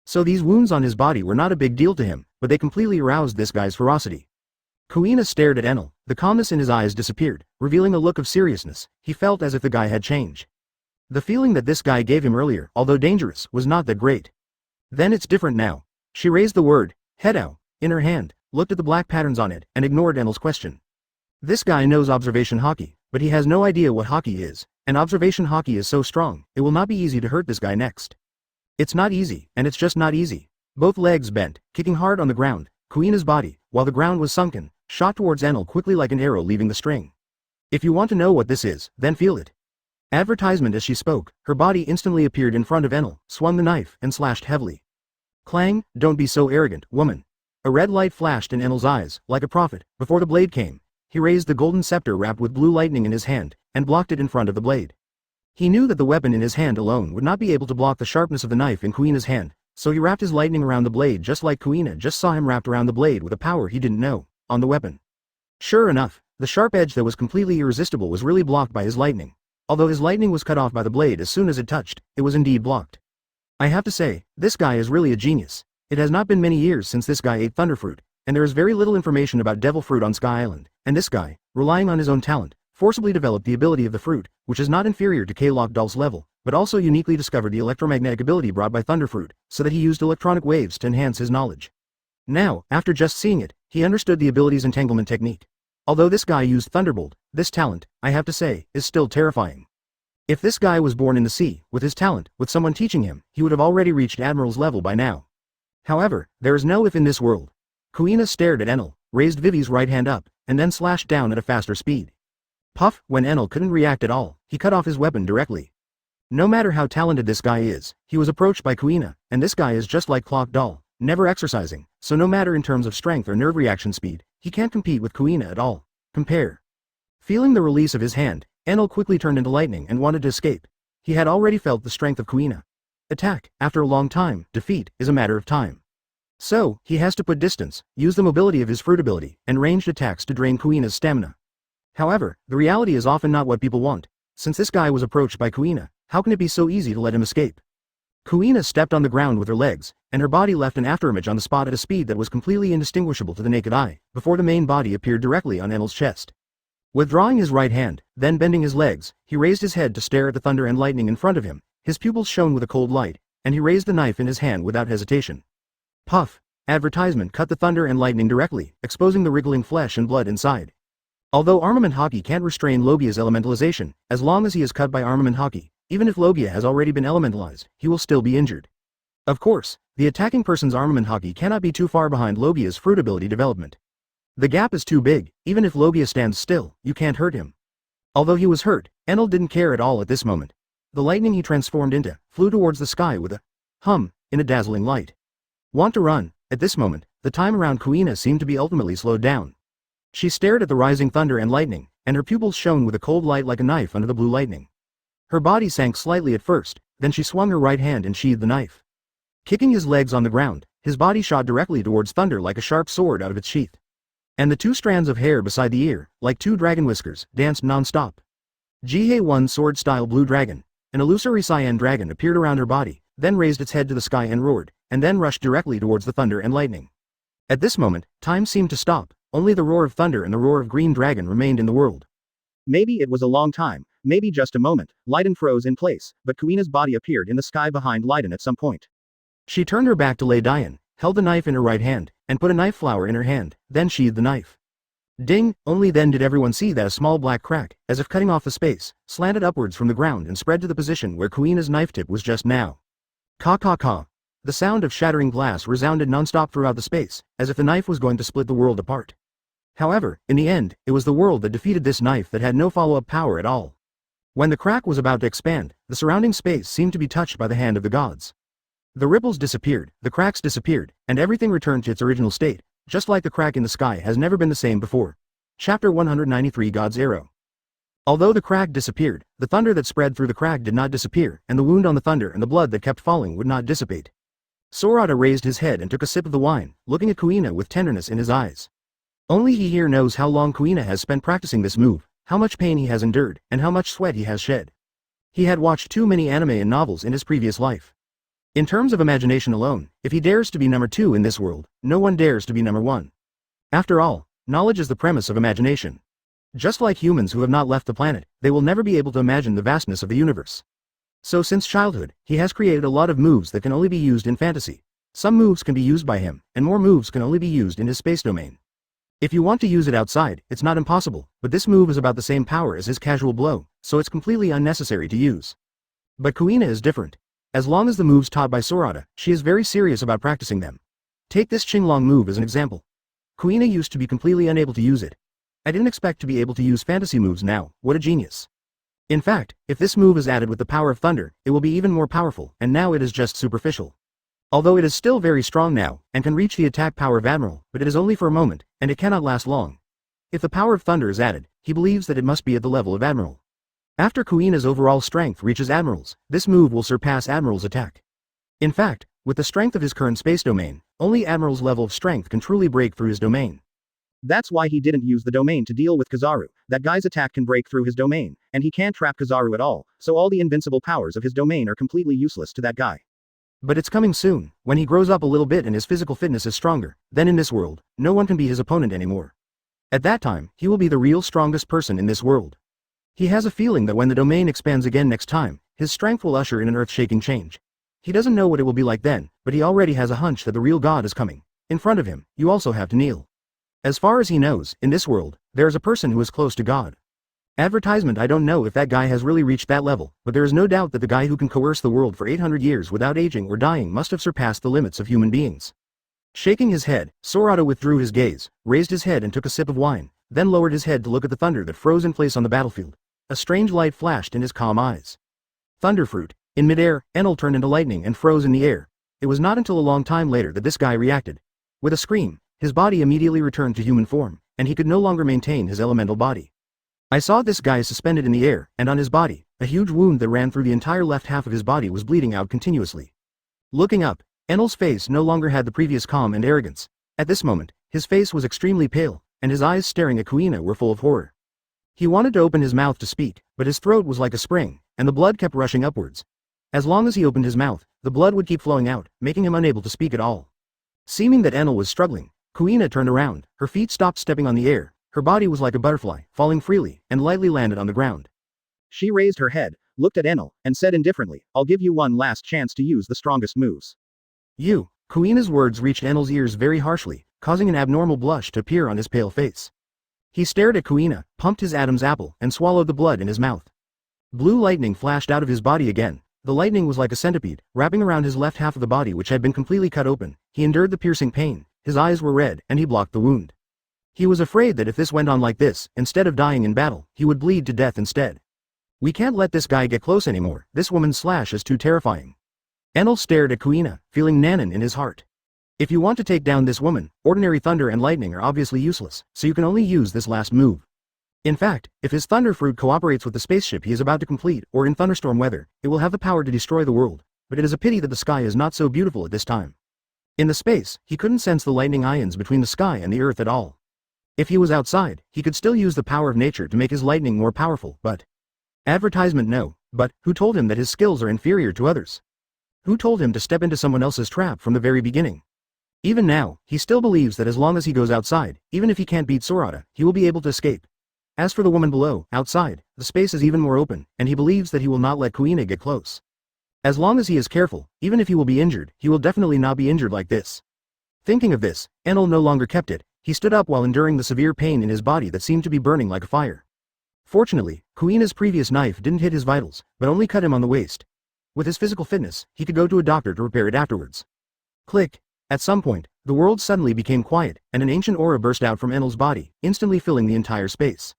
So these wounds on his body were not a big deal to him, but they completely aroused this guy's ferocity. Kuina stared at Enel. The calmness in his eyes disappeared, revealing a look of seriousness. He felt as if the guy had changed. The feeling that this guy gave him earlier, although dangerous, was not that great. Then it's different now. She raised the word, Hedao, in her hand, looked at the black patterns on it, and ignored Enel's question. This guy knows observation hockey, but he has no idea what hockey is, and observation hockey is so strong, it will not be easy to hurt this guy next. It's not easy, and it's just not easy. Both legs bent, kicking hard on the ground, Kuina's body, while the ground was sunken, shot towards Enel quickly like an arrow leaving the string. If you want to know what this is, then feel it. Advertisement. As she spoke, her body instantly appeared in front of Enel, swung the knife, and slashed heavily. Clang, don't be so arrogant, woman. A red light flashed in Enel's eyes, like a prophet. Before the blade came, he raised the golden scepter wrapped with blue lightning in his hand, and blocked it in front of the blade. He knew that the weapon in his hand alone would not be able to block the sharpness of the knife in Kuina's hand, so he wrapped his lightning around the blade just like Kuina just saw him wrapped around the blade with a power he didn't know, on the weapon. Sure enough, the sharp edge that was completely irresistible was really blocked by his lightning. Although his lightning was cut off by the blade as soon as it touched, it was indeed blocked. I have to say, this guy is really a genius. It has not been many years since this guy ate thunderfruit, and there is very little information about devil fruit on Sky Island, and this guy, relying on his own talent, forcibly developed the ability of the fruit, which is not inferior to K-Lock Doll's level, but also uniquely discovered the electromagnetic ability brought by thunderfruit, so that he used electronic waves to enhance his knowledge. Now, after just seeing it, he understood the ability's entanglement technique. Although this guy used Thunderbolt, this talent, I have to say, is still terrifying. If this guy was born in the sea, with his talent, with someone teaching him, he would have already reached Admiral's level by now. However, there is no if in this world. Kuina stared at Enel, raised Vivi's right hand up, and then slashed down at a faster speed. Puff, when Enel couldn't react at all, he cut off his weapon directly. No matter how talented this guy is, he was approached by Kuina, and this guy is just like Clock Doll, never exercising, so no matter in terms of strength or nerve reaction speed, he can't compete with Kuina at all. Compare. Feeling the release of his hand, Enel quickly turned into lightning and wanted to escape. He had already felt the strength of Kuina. Attack, after a long time, defeat, is a matter of time. So, he has to put distance, use the mobility of his fruit ability, and ranged attacks to drain Kuina's stamina. However, the reality is often not what people want. Since this guy was approached by Kuina, how can it be so easy to let him escape? Kuina stepped on the ground with her legs, and her body left an afterimage on the spot at a speed that was completely indistinguishable to the naked eye, before the main body appeared directly on Enel's chest. Withdrawing his right hand, then bending his legs, he raised his head to stare at the thunder and lightning in front of him. His pupils shone with a cold light, and he raised the knife in his hand without hesitation. Puff! Advertisement cut the thunder and lightning directly, exposing the wriggling flesh and blood inside. Although armament hockey can't restrain Logia's elementalization, as long as he is cut by armament hockey, even if Logia has already been elementalized, he will still be injured. Of course, the attacking person's armament hockey cannot be too far behind Logia's fruit ability development. The gap is too big. Even if Logia stands still, you can't hurt him. Although he was hurt, Enel didn't care at all at this moment. The lightning he transformed into flew towards the sky with a hum in a dazzling light. Want to run? At this moment, the time around Kuina seemed to be ultimately slowed down. She stared at the rising thunder and lightning, and her pupils shone with a cold light like a knife under the blue lightning. Her body sank slightly at first, then she swung her right hand and sheathed the knife. Kicking his legs on the ground, his body shot directly towards thunder like a sharp sword out of its sheath. And the two strands of hair beside the ear, like two dragon whiskers, danced non-stop. Jihei-1 sword-style blue dragon, an illusory cyan dragon appeared around her body, then raised its head to the sky and roared, and then rushed directly towards the thunder and lightning. At this moment, time seemed to stop, only the roar of thunder and the roar of green dragon remained in the world. Maybe it was a long time, maybe just a moment, Lydon froze in place, but Kuina's body appeared in the sky behind Lydon at some point. She turned her back to Lei Dian, held the knife in her right hand, and put a knife flower in her hand, then sheathed the knife. Ding! Only then did everyone see that a small black crack, as if cutting off the space, slanted upwards from the ground and spread to the position where Kuina's knife tip was just now. Ka. The sound of shattering glass resounded non-stop throughout the space, as if the knife was going to split the world apart. However, in the end, it was the world that defeated this knife that had no follow-up power at all. When the crack was about to expand, the surrounding space seemed to be touched by the hand of the gods. The ripples disappeared, the cracks disappeared, and everything returned to its original state, just like the crack in the sky has never been the same before. Chapter 193 God's Arrow. Although the crack disappeared, the thunder that spread through the crack did not disappear, and the wound on the thunder and the blood that kept falling would not dissipate. Sorata raised his head and took a sip of the wine, looking at Kuina with tenderness in his eyes. Only he here knows how long Kuina has spent practicing this move, how much pain he has endured, and how much sweat he has shed. He had watched too many anime and novels in his previous life. In terms of imagination alone, if he dares to be number 2 in this world, no one dares to be number 1. After all, knowledge is the premise of imagination. Just like humans who have not left the planet, they will never be able to imagine the vastness of the universe. So since childhood, he has created a lot of moves that can only be used in fantasy. Some moves can be used by him, and more moves can only be used in his space domain. If you want to use it outside, it's not impossible, but this move is about the same power as his casual blow, so it's completely unnecessary to use. But Kuina is different. As long as the moves taught by Sorata, she is very serious about practicing them. Take this Qinglong move as an example. Kuina used to be completely unable to use it. I didn't expect to be able to use fantasy moves now, what a genius. In fact, if this move is added with the power of thunder, it will be even more powerful, and now it is just superficial. Although it is still very strong now, and can reach the attack power of Admiral, but it is only for a moment, and it cannot last long. If the power of thunder is added, he believes that it must be at the level of Admiral. After Kuina's overall strength reaches Admiral's, this move will surpass Admiral's attack. In fact, with the strength of his current space domain, only Admiral's level of strength can truly break through his domain. That's why he didn't use the domain to deal with Kizaru. That guy's attack can break through his domain, and he can't trap Kizaru at all, so all the invincible powers of his domain are completely useless to that guy. But it's coming soon, when he grows up a little bit and his physical fitness is stronger, then in this world, no one can be his opponent anymore. At that time, he will be the real strongest person in this world. He has a feeling that when the domain expands again next time, his strength will usher in an earth-shaking change. He doesn't know what it will be like then, but he already has a hunch that the real God is coming. In front of him, you also have to kneel. As far as he knows, in this world, there is a person who is close to God. Advertisement I don't know if that guy has really reached that level, but there is no doubt that the guy who can coerce the world for 800 years without aging or dying must have surpassed the limits of human beings. Shaking his head, Sorata withdrew his gaze, raised his head and took a sip of wine, then lowered his head to look at the thunder that froze in place on the battlefield. A strange light flashed in his calm eyes. Thunderfruit. In midair, Enel turned into lightning and froze in the air. It was not until a long time later that this guy reacted. With a scream, his body immediately returned to human form, and he could no longer maintain his elemental body. I saw this guy suspended in the air, and on his body, a huge wound that ran through the entire left half of his body was bleeding out continuously. Looking up, Enel's face no longer had the previous calm and arrogance. At this moment, his face was extremely pale, and his eyes staring at Kuina were full of horror. He wanted to open his mouth to speak, but his throat was like a spring, and the blood kept rushing upwards. As long as he opened his mouth, the blood would keep flowing out, making him unable to speak at all. Seeming that Enel was struggling, Kuina turned around, her feet stopped stepping on the air, her body was like a butterfly, falling freely, and lightly landed on the ground. She raised her head, looked at Enel, and said indifferently, "I'll give you one last chance to use the strongest moves." You. Kuina's words reached Enel's ears very harshly, causing an abnormal blush to appear on his pale face. He stared at Kuina, pumped his Adam's apple, and swallowed the blood in his mouth. Blue lightning flashed out of his body again. The lightning was like a centipede, wrapping around his left half of the body which had been completely cut open. He endured the piercing pain, his eyes were red, and he blocked the wound. He was afraid that if this went on like this, instead of dying in battle, he would bleed to death instead. We can't let this guy get close anymore, this woman's slash is too terrifying. Enel stared at Kuina, feeling Nanan in his heart. If you want to take down this woman, ordinary thunder and lightning are obviously useless, so you can only use this last move. In fact, if his thunder fruit cooperates with the spaceship he is about to complete, or in thunderstorm weather, it will have the power to destroy the world, but it is a pity that the sky is not so beautiful at this time. In the space, he couldn't sense the lightning ions between the sky and the earth at all. If he was outside, he could still use the power of nature to make his lightning more powerful, but... Advertisement no, but who told him that his skills are inferior to others? Who told him to step into someone else's trap from the very beginning? Even now, he still believes that as long as he goes outside, even if he can't beat Sorata, he will be able to escape. As for the woman below, outside, the space is even more open, and he believes that he will not let Kuina get close. As long as he is careful, even if he will be injured, he will definitely not be injured like this. Thinking of this, Enel no longer kept it. He stood up while enduring the severe pain in his body that seemed to be burning like a fire. Fortunately, Kuina's previous knife didn't hit his vitals, but only cut him on the waist. With his physical fitness, he could go to a doctor to repair it afterwards. Click. At some point, the world suddenly became quiet, and an ancient aura burst out from Enel's body, instantly filling the entire space.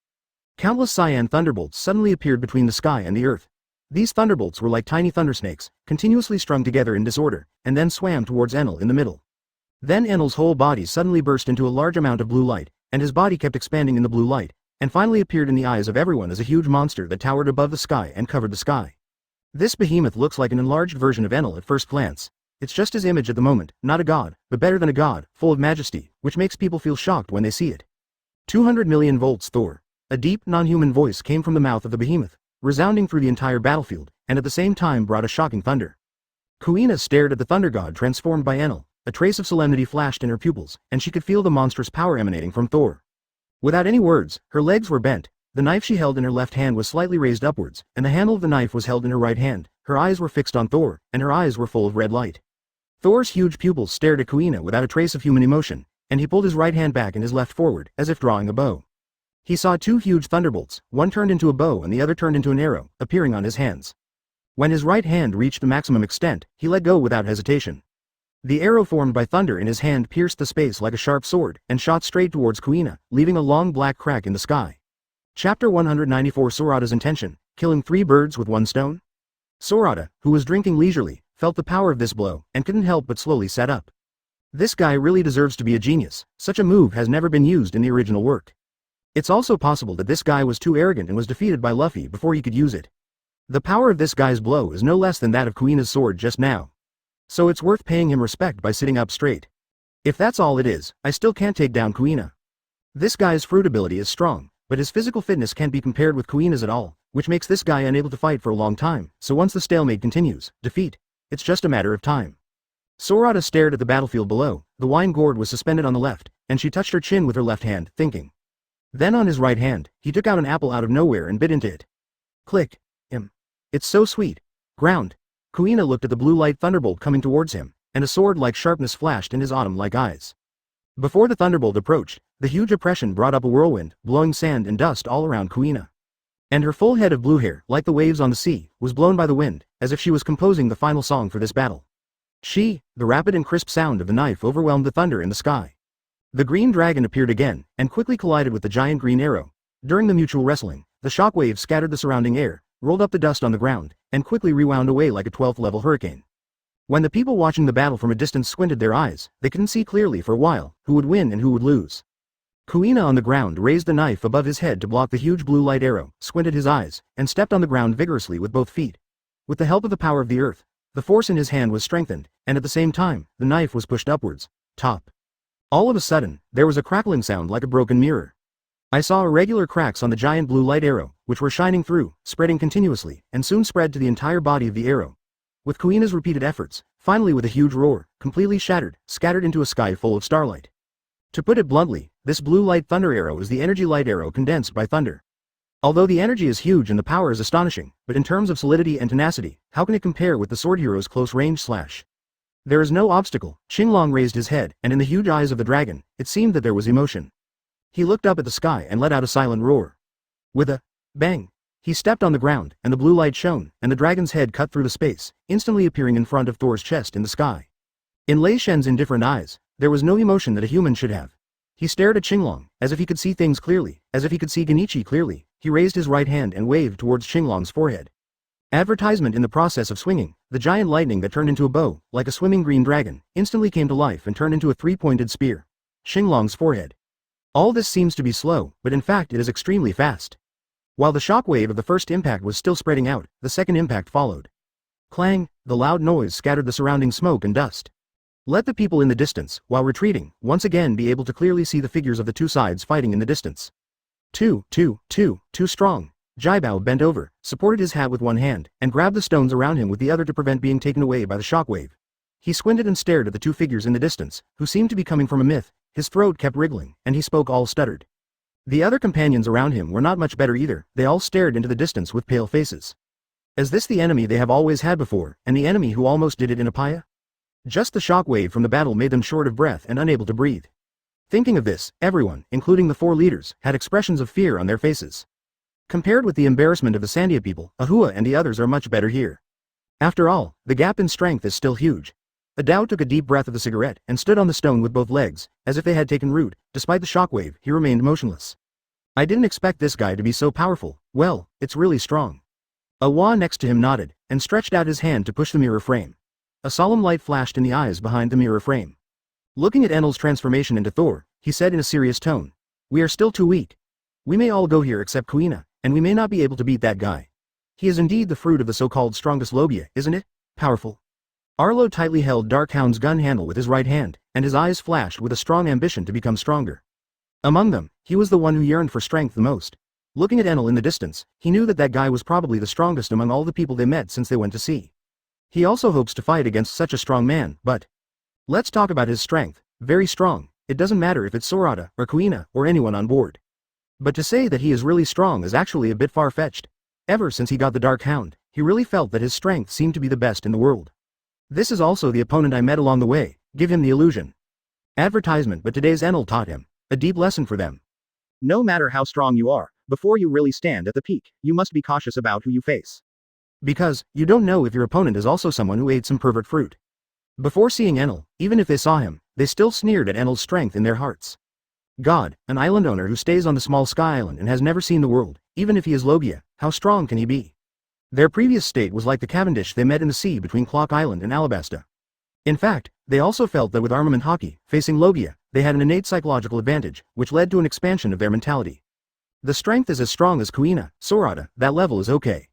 Countless cyan thunderbolts suddenly appeared between the sky and the earth. These thunderbolts were like tiny thundersnakes, continuously strung together in disorder, and then swam towards Enel in the middle. Then Enel's whole body suddenly burst into a large amount of blue light, and his body kept expanding in the blue light, and finally appeared in the eyes of everyone as a huge monster that towered above the sky and covered the sky. This behemoth looks like an enlarged version of Enel at first glance. It's just his image at the moment, not a god, but better than a god, full of majesty, which makes people feel shocked when they see it. 200 million volts Thor. A deep, non-human voice came from the mouth of the behemoth, resounding through the entire battlefield, and at the same time brought a shocking thunder. Kuina stared at the thunder god transformed by Enel. A trace of solemnity flashed in her pupils, and she could feel the monstrous power emanating from Thor. Without any words, her legs were bent, the knife she held in her left hand was slightly raised upwards, and the handle of the knife was held in her right hand. Her eyes were fixed on Thor, and her eyes were full of red light. Thor's huge pupils stared at Kuina without a trace of human emotion, and he pulled his right hand back and his left forward, as if drawing a bow. He saw two huge thunderbolts, one turned into a bow and the other turned into an arrow, appearing on his hands. When his right hand reached the maximum extent, he let go without hesitation. The arrow formed by thunder in his hand pierced the space like a sharp sword, and shot straight towards Kuina, leaving a long black crack in the sky. Chapter 194 Sorata's intention, killing 3 birds with 1 stone? Sorata, who was drinking leisurely, felt the power of this blow, and couldn't help but slowly sat up. This guy really deserves to be a genius. Such a move has never been used in the original work. It's also possible that this guy was too arrogant and was defeated by Luffy before he could use it. The power of this guy's blow is no less than that of Kuina's sword just now. So it's worth paying him respect by sitting up straight. If that's all it is, I still can't take down Kuina. This guy's fruit ability is strong, but his physical fitness can't be compared with Kuina's at all, which makes this guy unable to fight for a long time, so once the stalemate continues, defeat, it's just a matter of time. Sorata stared at the battlefield below. The wine gourd was suspended on the left, and she touched her chin with her left hand, thinking. Then on his right hand, he took out an apple out of nowhere and bit into it. Click. It's so sweet. Ground. Kuina looked at the blue light thunderbolt coming towards him, and a sword-like sharpness flashed in his autumn-like eyes. Before the thunderbolt approached, the huge oppression brought up a whirlwind, blowing sand and dust all around Kuina. And her full head of blue hair, like the waves on the sea, was blown by the wind, as if she was composing the final song for this battle. The rapid and crisp sound of the knife overwhelmed the thunder in the sky. The green dragon appeared again, and quickly collided with the giant green arrow. During the mutual wrestling, the shockwave scattered the surrounding air, rolled up the dust on the ground, and quickly rewound away like a 12th-level hurricane. When the people watching the battle from a distance squinted their eyes, they couldn't see clearly for a while who would win and who would lose. Kuina on the ground raised the knife above his head to block the huge blue light arrow, squinted his eyes, and stepped on the ground vigorously with both feet. With the help of the power of the earth, the force in his hand was strengthened, and at the same time, the knife was pushed upwards. Top. All of a sudden, there was a crackling sound like a broken mirror. I saw irregular cracks on the giant blue light arrow, which were shining through, spreading continuously, and soon spread to the entire body of the arrow. With Kuina's repeated efforts, finally with a huge roar, completely shattered, scattered into a sky full of starlight. To put it bluntly, this blue light thunder arrow is the energy light arrow condensed by thunder. Although the energy is huge and the power is astonishing, but in terms of solidity and tenacity, how can it compare with the sword hero's close-range slash? There is no obstacle. Qinglong raised his head, and in the huge eyes of the dragon, it seemed that there was emotion. He looked up at the sky and let out a silent roar. With a bang, he stepped on the ground, and the blue light shone, and the dragon's head cut through the space, instantly appearing in front of Thor's chest in the sky. In Lei Shen's indifferent eyes, there was no emotion that a human should have. He stared at Qinglong, as if he could see things clearly, as if he could see Genichi clearly. He raised his right hand and waved towards Qinglong's forehead. Advertisement. In the process of swinging, the giant lightning that turned into a bow, like a swimming green dragon, instantly came to life and turned into a three-pointed spear. Xinglong's forehead. All this seems to be slow, but in fact it is extremely fast. While the shockwave of the first impact was still spreading out, the second impact followed. Clang, the loud noise scattered the surrounding smoke and dust. Let the people in the distance, while retreating, once again be able to clearly see the figures of the two sides fighting in the distance. Too strong. Jiabao bent over, supported his hat with one hand, and grabbed the stones around him with the other to prevent being taken away by the shockwave. He squinted and stared at the two figures in the distance, who seemed to be coming from a myth. His throat kept wriggling, and he spoke all stuttered. The other companions around him were not much better either. They all stared into the distance with pale faces. Is this the enemy they have always had before, and the enemy who almost did it in Apaya? Just the shockwave from the battle made them short of breath and unable to breathe. Thinking of this, everyone, including the four leaders, had expressions of fear on their faces. Compared with the embarrassment of the Sandia people, Ahua and the others are much better here. After all, the gap in strength is still huge. Adao took a deep breath of the cigarette and stood on the stone with both legs, as if they had taken root. Despite the shockwave, he remained motionless. I didn't expect this guy to be so powerful. Well, it's really strong. Awa next to him nodded, and stretched out his hand to push the mirror frame. A solemn light flashed in the eyes behind the mirror frame. Looking at Enel's transformation into Thor, he said in a serious tone. We are still too weak. We may all go here except Kuina, and we may not be able to beat that guy. He is indeed the fruit of the so-called strongest Lobia, isn't it? Powerful. Arlo tightly held Darkhound's gun handle with his right hand, and his eyes flashed with a strong ambition to become stronger. Among them, he was the one who yearned for strength the most. Looking at Enel in the distance, he knew that that guy was probably the strongest among all the people they met since they went to sea. He also hopes to fight against such a strong man, but... Let's talk about his strength. Very strong. It doesn't matter if it's Sorata, or Kuina, or anyone on board. But to say that he is really strong is actually a bit far-fetched. Ever since he got the Dark Hound, he really felt that his strength seemed to be the best in the world. This is also the opponent I met along the way. Give him the illusion. Advertisement. But today's Enel taught him a deep lesson for them. No matter how strong you are, before you really stand at the peak, you must be cautious about who you face. Because, you don't know if your opponent is also someone who ate some pervert fruit. Before seeing Enel, even if they saw him, they still sneered at Enel's strength in their hearts. God, an island owner who stays on the small sky island and has never seen the world, even if he is Lobia, how strong can he be? Their previous state was like the Cavendish they met in the sea between Clock Island and Alabasta. In fact, they also felt that with armament hockey, facing Lobia, they had an innate psychological advantage, which led to an expansion of their mentality. The strength is as strong as Kuina, Sorata, that level is okay.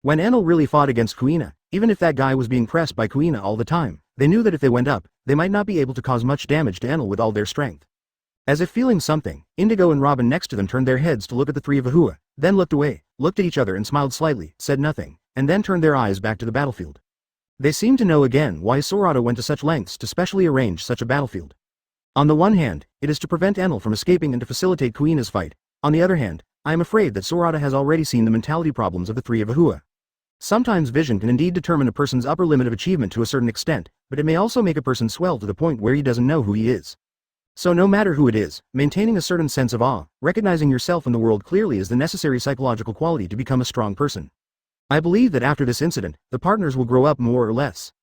When Enel really fought against Kuina, even if that guy was being pressed by Kuina all the time, they knew that if they went up, they might not be able to cause much damage to Enel with all their strength. As if feeling something, Indigo and Robin next to them turned their heads to look at the three of Ahua, then looked away, looked at each other and smiled slightly, said nothing, and then turned their eyes back to the battlefield. They seemed to know again why Sorata went to such lengths to specially arrange such a battlefield. On the one hand, it is to prevent Enel from escaping and to facilitate Kuina's fight. On the other hand, I am afraid that Sorata has already seen the mentality problems of the three of Ahua. Sometimes vision can indeed determine a person's upper limit of achievement to a certain extent, but it may also make a person swell to the point where he doesn't know who he is. So no matter who it is, maintaining a certain sense of awe, recognizing yourself in the world clearly is the necessary psychological quality to become a strong person. I believe that after this incident, the partners will grow up more or less.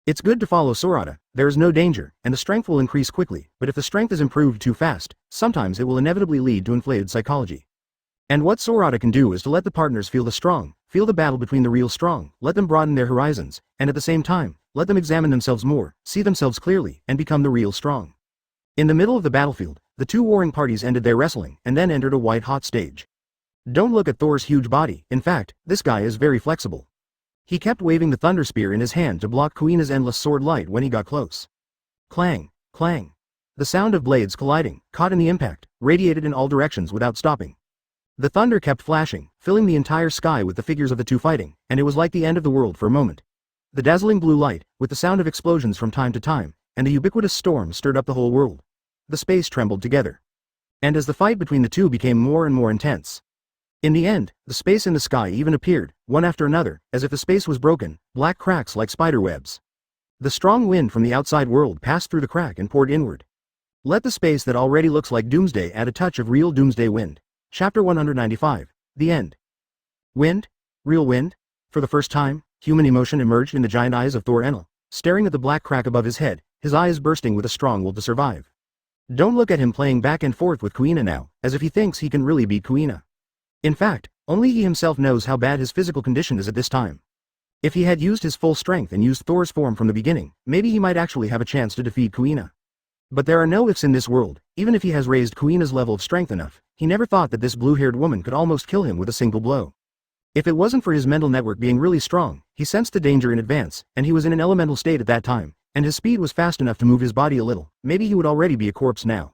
It's good to follow Sorata, there is no danger, and the strength will increase quickly, but if the strength is improved too fast, sometimes it will inevitably lead to inflated psychology. And what Sorata can do is to let the partners feel the battle between the real strong, let them broaden their horizons, and at the same time, let them examine themselves more, see themselves clearly, and become the real strong. In the middle of the battlefield, the two warring parties ended their wrestling, and then entered a white-hot stage. Don't look at Thor's huge body, in fact, this guy is very flexible. He kept waving the thunder spear in his hand to block Kuina's endless sword light when he got close. Clang, clang. The sound of blades colliding, caught in the impact, radiated in all directions without stopping. The thunder kept flashing, filling the entire sky with the figures of the two fighting, and it was like the end of the world for a moment. The dazzling blue light, with the sound of explosions from time to time, and the ubiquitous storm stirred up the whole world. The space trembled together. And as the fight between the two became more and more intense, in the end, the space in the sky even appeared, one after another, as if the space was broken, black cracks like spider webs. The strong wind from the outside world passed through the crack and poured inward. Let the space that already looks like doomsday add a touch of real doomsday wind. Chapter 195. The End. Wind? Real wind? For the first time, human emotion emerged in the giant eyes of Thor Enel, staring at the black crack above his head, his eyes bursting with a strong will to survive. Don't look at him playing back and forth with Kuina now, as if he thinks he can really beat Kuina. In fact, only he himself knows how bad his physical condition is at this time. If he had used his full strength and used Thor's form from the beginning, maybe he might actually have a chance to defeat Kuina. But there are no ifs in this world. Even if he has raised Kuina's level of strength enough, he never thought that this blue-haired woman could almost kill him with a single blow. If it wasn't for his mental network being really strong, he sensed the danger in advance, and he was in an elemental state at that time, and his speed was fast enough to move his body a little. Maybe he would already be a corpse now.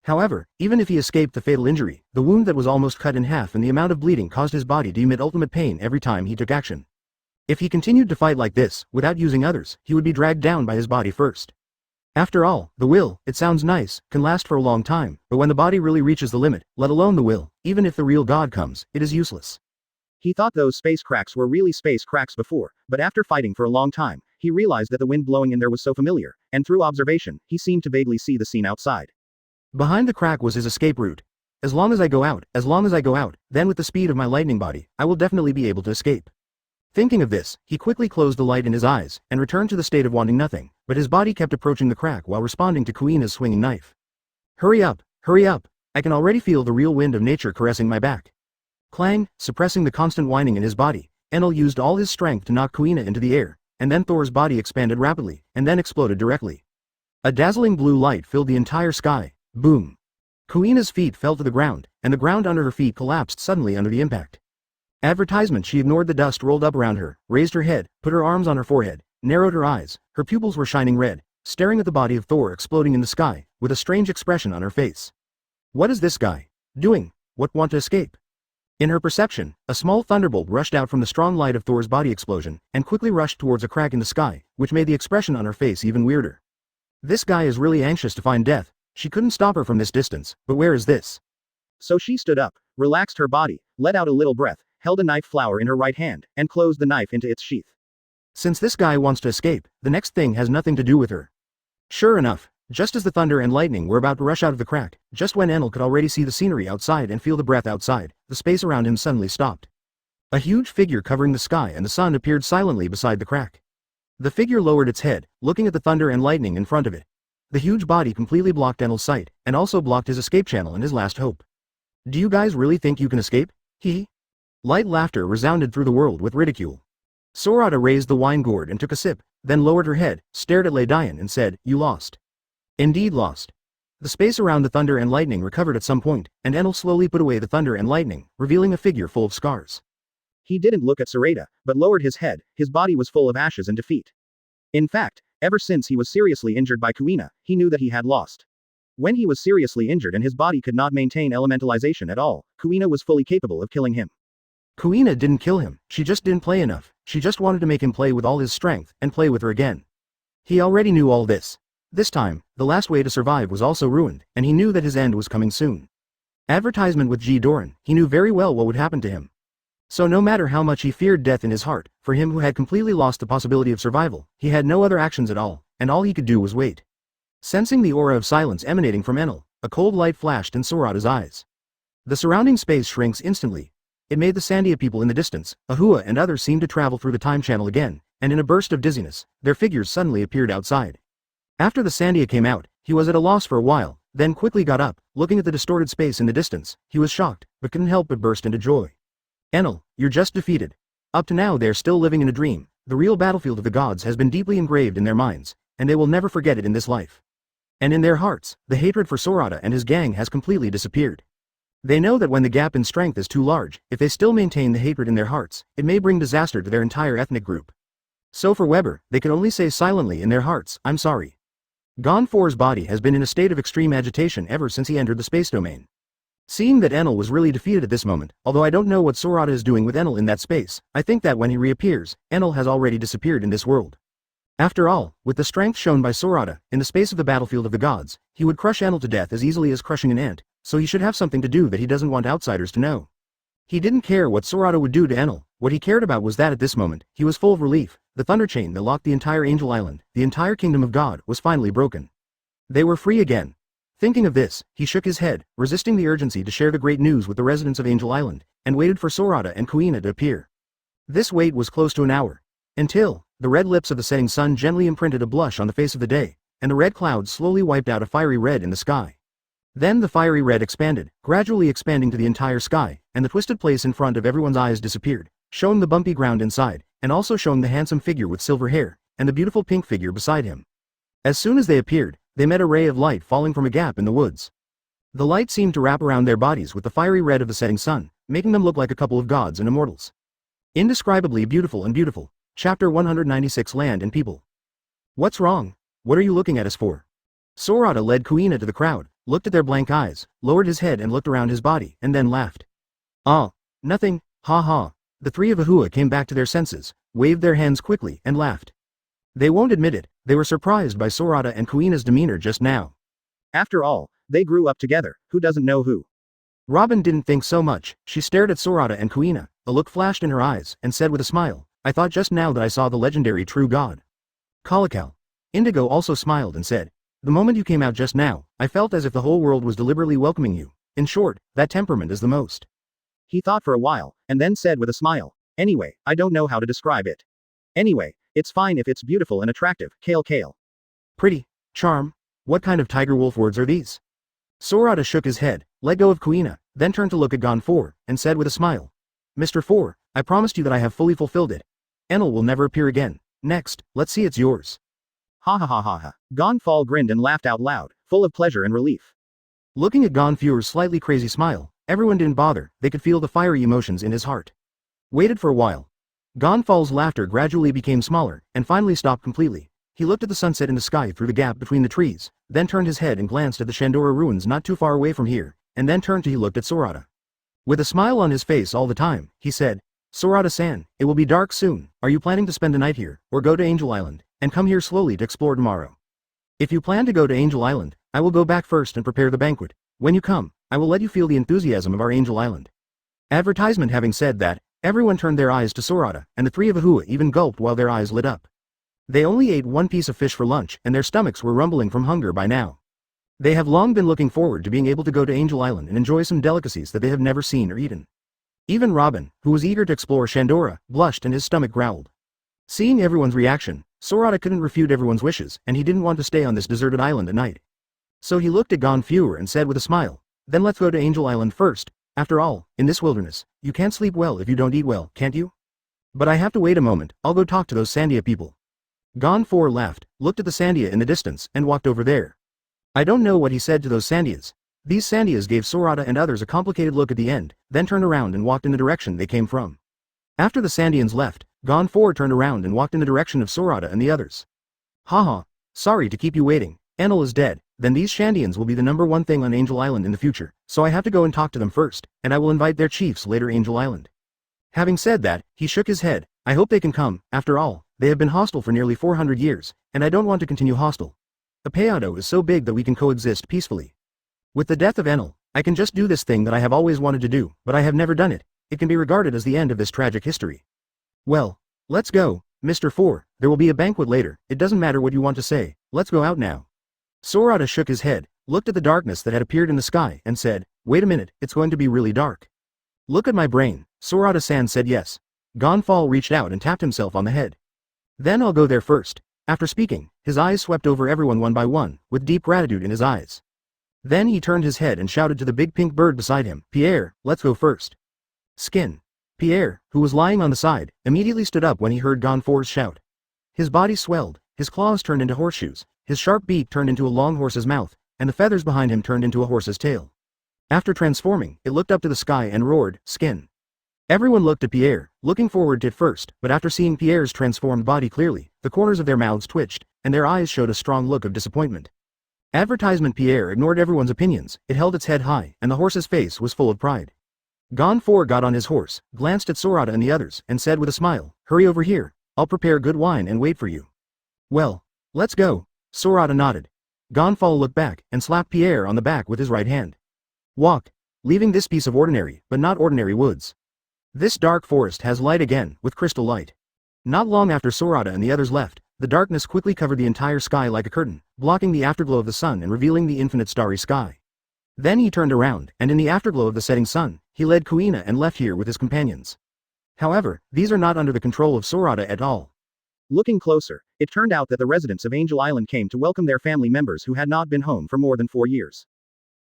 However, even if he escaped the fatal injury, the wound that was almost cut in half and the amount of bleeding caused his body to emit ultimate pain every time he took action. If he continued to fight like this, without using others, he would be dragged down by his body first. After all, the will, it sounds nice, can last for a long time, but when the body really reaches the limit, let alone the will, even if the real God comes, it is useless. He thought those space cracks were really space cracks before, but after fighting for a long time, he realized that the wind blowing in there was so familiar, and through observation, he seemed to vaguely see the scene outside. Behind the crack was his escape route. As long as I go out, then with the speed of my lightning body, I will definitely be able to escape. Thinking of this, he quickly closed the light in his eyes, and returned to the state of wanting nothing, but his body kept approaching the crack while responding to Kuina's swinging knife. Hurry up, I can already feel the real wind of nature caressing my back. Clang, suppressing the constant whining in his body, Enel used all his strength to knock Kuina into the air, and then Thor's body expanded rapidly, and then exploded directly. A dazzling blue light filled the entire sky. Boom. Kuina's feet fell to the ground, and the ground under her feet collapsed suddenly under the impact. Advertisement. She ignored the dust rolled up around her, raised her head, put her arms on her forehead, narrowed her eyes, her pupils were shining red, staring at the body of Thor exploding in the sky, with a strange expression on her face. What is this guy doing? Want to escape? In her perception, a small thunderbolt rushed out from the strong light of Thor's body explosion, and quickly rushed towards a crack in the sky, which made the expression on her face even weirder. This guy is really anxious to find death. She couldn't stop her from this distance, but where is this? So she stood up, relaxed her body, let out a little breath, held a knife flower in her right hand, and closed the knife into its sheath. Since this guy wants to escape, the next thing has nothing to do with her. Sure enough, just as the thunder and lightning were about to rush out of the crack, just when Enel could already see the scenery outside and feel the breath outside, the space around him suddenly stopped. A huge figure covering the sky and the sun appeared silently beside the crack. The figure lowered its head, looking at the thunder and lightning in front of it. The huge body completely blocked Enel's sight, and also blocked his escape channel and his last hope. Do you guys really think you can escape? Light laughter resounded through the world with ridicule. Sorata raised the wine gourd and took a sip, then lowered her head, stared at Ladian and said, "You lost." Indeed lost. The space around the thunder and lightning recovered at some point, and Enel slowly put away the thunder and lightning, revealing a figure full of scars. He didn't look at Sorata, but lowered his head. His body was full of ashes and defeat. In fact, ever since he was seriously injured by Kuina, he knew that he had lost. When he was seriously injured and his body could not maintain elementalization at all, Kuina was fully capable of killing him. Kuina didn't kill him, she just didn't play enough. She just wanted to make him play with all his strength, and play with her again. He already knew all this. This time, the last way to survive was also ruined, and he knew that his end was coming soon. Advertisement with G. Doran, he knew very well what would happen to him. So no matter how much he feared death in his heart, for him who had completely lost the possibility of survival, he had no other actions at all, and all he could do was wait. Sensing the aura of silence emanating from Enel, a cold light flashed in Sorata's eyes. The surrounding space shrinks instantly. It made the Sandia people in the distance, Ahua and others seem to travel through the time channel again, and in a burst of dizziness, their figures suddenly appeared outside. After the Sandia came out, he was at a loss for a while, then quickly got up, looking at the distorted space in the distance. He was shocked, but couldn't help but burst into joy. Enel, you're just defeated. Up to now they're still living in a dream. The real battlefield of the gods has been deeply engraved in their minds, and they will never forget it in this life. And in their hearts, the hatred for Sorata and his gang has completely disappeared. They know that when the gap in strength is too large, if they still maintain the hatred in their hearts, it may bring disaster to their entire ethnic group. So for Weber, they can only say silently in their hearts, "I'm sorry." Gonfor's body has been in a state of extreme agitation ever since he entered the space domain. Seeing that Enel was really defeated at this moment, although I don't know what Sorata is doing with Enel in that space, I think that when he reappears, Enel has already disappeared in this world. After all, with the strength shown by Sorata, in the space of the battlefield of the gods, he would crush Enel to death as easily as crushing an ant, so he should have something to do that he doesn't want outsiders to know. He didn't care what Sorata would do to Enel. What he cared about was that at this moment, he was full of relief. The thunder chain that locked the entire Angel Island, the entire kingdom of God, was finally broken. They were free again. Thinking of this, he shook his head, resisting the urgency to share the great news with the residents of Angel Island, and waited for Sorata and Kuina to appear. This wait was close to an hour. Until, the red lips of the setting sun gently imprinted a blush on the face of the day, and the red clouds slowly wiped out a fiery red in the sky. Then the fiery red expanded, gradually expanding to the entire sky, and the twisted place in front of everyone's eyes disappeared, showing the bumpy ground inside, and also showing the handsome figure with silver hair, and the beautiful pink figure beside him. As soon as they appeared, they met a ray of light falling from a gap in the woods. The light seemed to wrap around their bodies with the fiery red of the setting sun, making them look like a couple of gods and immortals. Indescribably beautiful and beautiful. Chapter 196 Land and People. What's wrong? What are you looking at us for? Sorata led Kuina to the crowd, looked at their blank eyes, lowered his head and looked around his body, and then laughed. Ah, nothing, ha ha. The three of Ahua came back to their senses, waved their hands quickly, and laughed. They won't admit it, they were surprised by Sorata and Kuina's demeanor just now. After all, they grew up together, who doesn't know who? Robin didn't think so much, she stared at Sorata and Kuina, a look flashed in her eyes, and said with a smile, I thought just now that I saw the legendary true god. Calical. Indigo also smiled and said, the moment you came out just now, I felt as if the whole world was deliberately welcoming you. In short, that temperament is the most. He thought for a while, and then said with a smile, anyway, I don't know how to describe it. Anyway, it's fine if it's beautiful and attractive, Kale. Pretty, charm, what kind of tiger wolf words are these? Sorata shook his head, let go of Kuina, then turned to look at Gon 4, and said with a smile. Mr. 4, I promised you that I have fully fulfilled it. Enel will never appear again. Next, let's see it's yours. Ha ha ha ha ha. Gon Fall grinned and laughed out loud, full of pleasure and relief. Looking at Gon Fuhr's slightly crazy smile, everyone didn't bother, they could feel the fiery emotions in his heart. Waited for a while. Gon Fall's laughter gradually became smaller, and finally stopped completely. He looked at the sunset in the sky through the gap between the trees, then turned his head and glanced at the Shandora ruins not too far away from here, and then turned to he looked at Sorata. With a smile on his face all the time, he said, Sorata-san, it will be dark soon, are you planning to spend the night here, or go to Angel Island, and come here slowly to explore tomorrow? If you plan to go to Angel Island, I will go back first and prepare the banquet. When you come, I will let you feel the enthusiasm of our Angel Island. Advertisement. Having said that, everyone turned their eyes to Sorata, and the three of Ahua even gulped while their eyes lit up. They only ate one piece of fish for lunch, and their stomachs were rumbling from hunger by now. They have long been looking forward to being able to go to Angel Island and enjoy some delicacies that they have never seen or eaten. Even Robin, who was eager to explore Shandora, blushed and his stomach growled. Seeing everyone's reaction, Sorata couldn't refute everyone's wishes, and he didn't want to stay on this deserted island at night. So he looked at Gon Fuhr and said with a smile, then let's go to Angel Island first. After all, in this wilderness, you can't sleep well if you don't eat well, can't you? But I have to wait a moment, I'll go talk to those Sandia people. Gon 4 laughed, looked at the Sandia in the distance, and walked over there. I don't know what he said to those Sandias. These Sandias gave Sorata and others a complicated look at the end, then turned around and walked in the direction they came from. After the Sandians left, Gon 4 turned around and walked in the direction of Sorata and the others. Haha, sorry to keep you waiting, Enel is dead, then these Shandians will be the number one thing on Angel Island in the future, so I have to go and talk to them first, and I will invite their chiefs later Angel Island. Having said that, he shook his head, I hope they can come, after all, they have been hostile for nearly 400 years, and I don't want to continue hostile. The Payado is so big that we can coexist peacefully. With the death of Enel, I can just do this thing that I have always wanted to do, but I have never done it. It can be regarded as the end of this tragic history. Well, let's go, Mr. 4, there will be a banquet later, it doesn't matter what you want to say, let's go out now. Sorata shook his head, looked at the darkness that had appeared in the sky, and said, wait a minute, it's going to be really dark. Look at my brain, Sorata-san said yes. Gon Fall reached out and tapped himself on the head. Then I'll go there first. After speaking, his eyes swept over everyone one by one, with deep gratitude in his eyes. Then he turned his head and shouted to the big pink bird beside him, Pierre, let's go first. Skin. Pierre, who was lying on the side, immediately stood up when he heard Gon 4's shout. His body swelled, his claws turned into horseshoes, his sharp beak turned into a long horse's mouth, and the feathers behind him turned into a horse's tail. After transforming, it looked up to the sky and roared, Skin. Everyone looked at Pierre, looking forward to it first, but after seeing Pierre's transformed body clearly, the corners of their mouths twitched, and their eyes showed a strong look of disappointment. Advertisement. Pierre ignored everyone's opinions, it held its head high, and the horse's face was full of pride. Gon 4 got on his horse, glanced at Sorata and the others, and said with a smile, hurry over here, I'll prepare good wine and wait for you. Well, let's go. Sorata nodded. Gon Fall looked back, and slapped Pierre on the back with his right hand. Walk, leaving this piece of ordinary, but not ordinary woods. This dark forest has light again, with crystal light. Not long after Sorata and the others left, the darkness quickly covered the entire sky like a curtain, blocking the afterglow of the sun and revealing the infinite starry sky. Then he turned around, and in the afterglow of the setting sun, he led Kuina and left here with his companions. However, these are not under the control of Sorata at all. Looking closer, it turned out that the residents of Angel Island came to welcome their family members who had not been home for more than 4 years.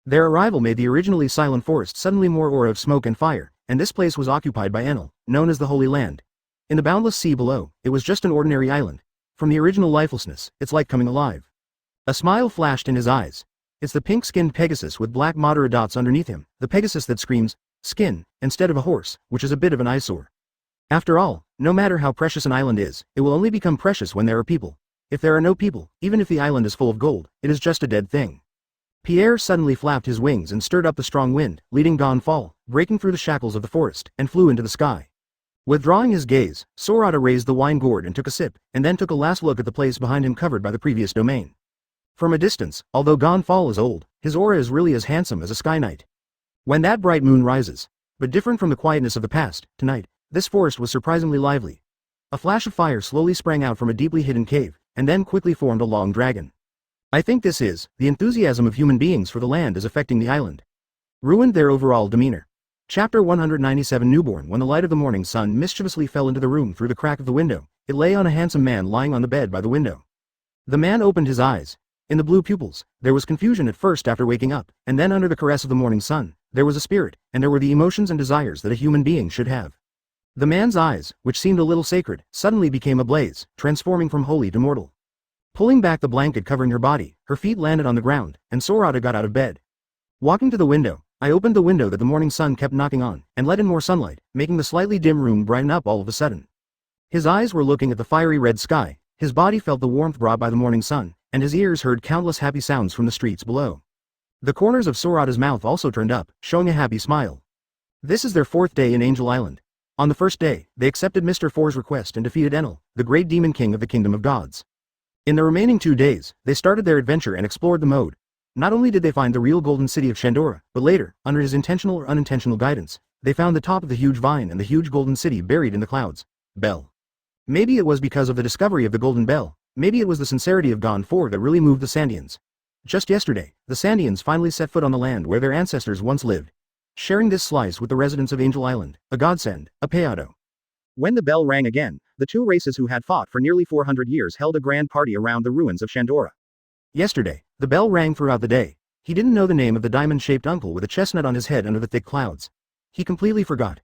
Their arrival made the originally silent forest suddenly more aura of smoke and fire, and this place was occupied by Enel, known as the Holy Land. In the boundless sea below, it was just an ordinary island. From the original lifelessness, it's like coming alive. A smile flashed in his eyes. It's the pink-skinned Pegasus with black moderate dots underneath him, the Pegasus that screams, skin, instead of a horse, which is a bit of an eyesore. After all, no matter how precious an island is, it will only become precious when there are people. If there are no people, even if the island is full of gold, it is just a dead thing. Pierre suddenly flapped his wings and stirred up the strong wind, leading Gonfall, breaking through the shackles of the forest, and flew into the sky. Withdrawing his gaze, Sorata raised the wine gourd and took a sip, and then took a last look at the place behind him covered by the previous domain. From a distance, although Gonfall is old, his aura is really as handsome as a sky knight. When that bright moon rises, but different from the quietness of the past, tonight, this forest was surprisingly lively. A flash of fire slowly sprang out from a deeply hidden cave, and then quickly formed a long dragon. I think this is, the enthusiasm of human beings for the land is affecting the island. Ruined their overall demeanor. Chapter 197 Newborn. When the light of the morning sun mischievously fell into the room through the crack of the window, it lay on a handsome man lying on the bed by the window. The man opened his eyes. In the blue pupils, there was confusion at first after waking up, and then under the caress of the morning sun, there was a spirit, and there were the emotions and desires that a human being should have. The man's eyes, which seemed a little sacred, suddenly became ablaze, transforming from holy to mortal. Pulling back the blanket covering her body, her feet landed on the ground, and Sorata got out of bed. Walking to the window, I opened the window that the morning sun kept knocking on, and let in more sunlight, making the slightly dim room brighten up all of a sudden. His eyes were looking at the fiery red sky, his body felt the warmth brought by the morning sun, and his ears heard countless happy sounds from the streets below. The corners of Sorata's mouth also turned up, showing a happy smile. This is their 4th day in Angel Island. On the first day, they accepted Mr. Four's request and defeated Enel, the great demon king of the Kingdom of Gods. In the remaining 2 days, they started their adventure and explored the mode. Not only did they find the real golden city of Shandora, but later, under his intentional or unintentional guidance, they found the top of the huge vine and the huge golden city buried in the clouds. Bell. Maybe it was because of the discovery of the golden bell, maybe it was the sincerity of Gonfall that really moved the Sandians. Just yesterday, the Sandians finally set foot on the land where their ancestors once lived. Sharing this slice with the residents of Angel Island, a godsend, a payout. When the bell rang again, the two races who had fought for nearly 400 years held a grand party around the ruins of Shandora. Yesterday, the bell rang throughout the day. He didn't know the name of the diamond-shaped uncle with a chestnut on his head under the thick clouds. He completely forgot.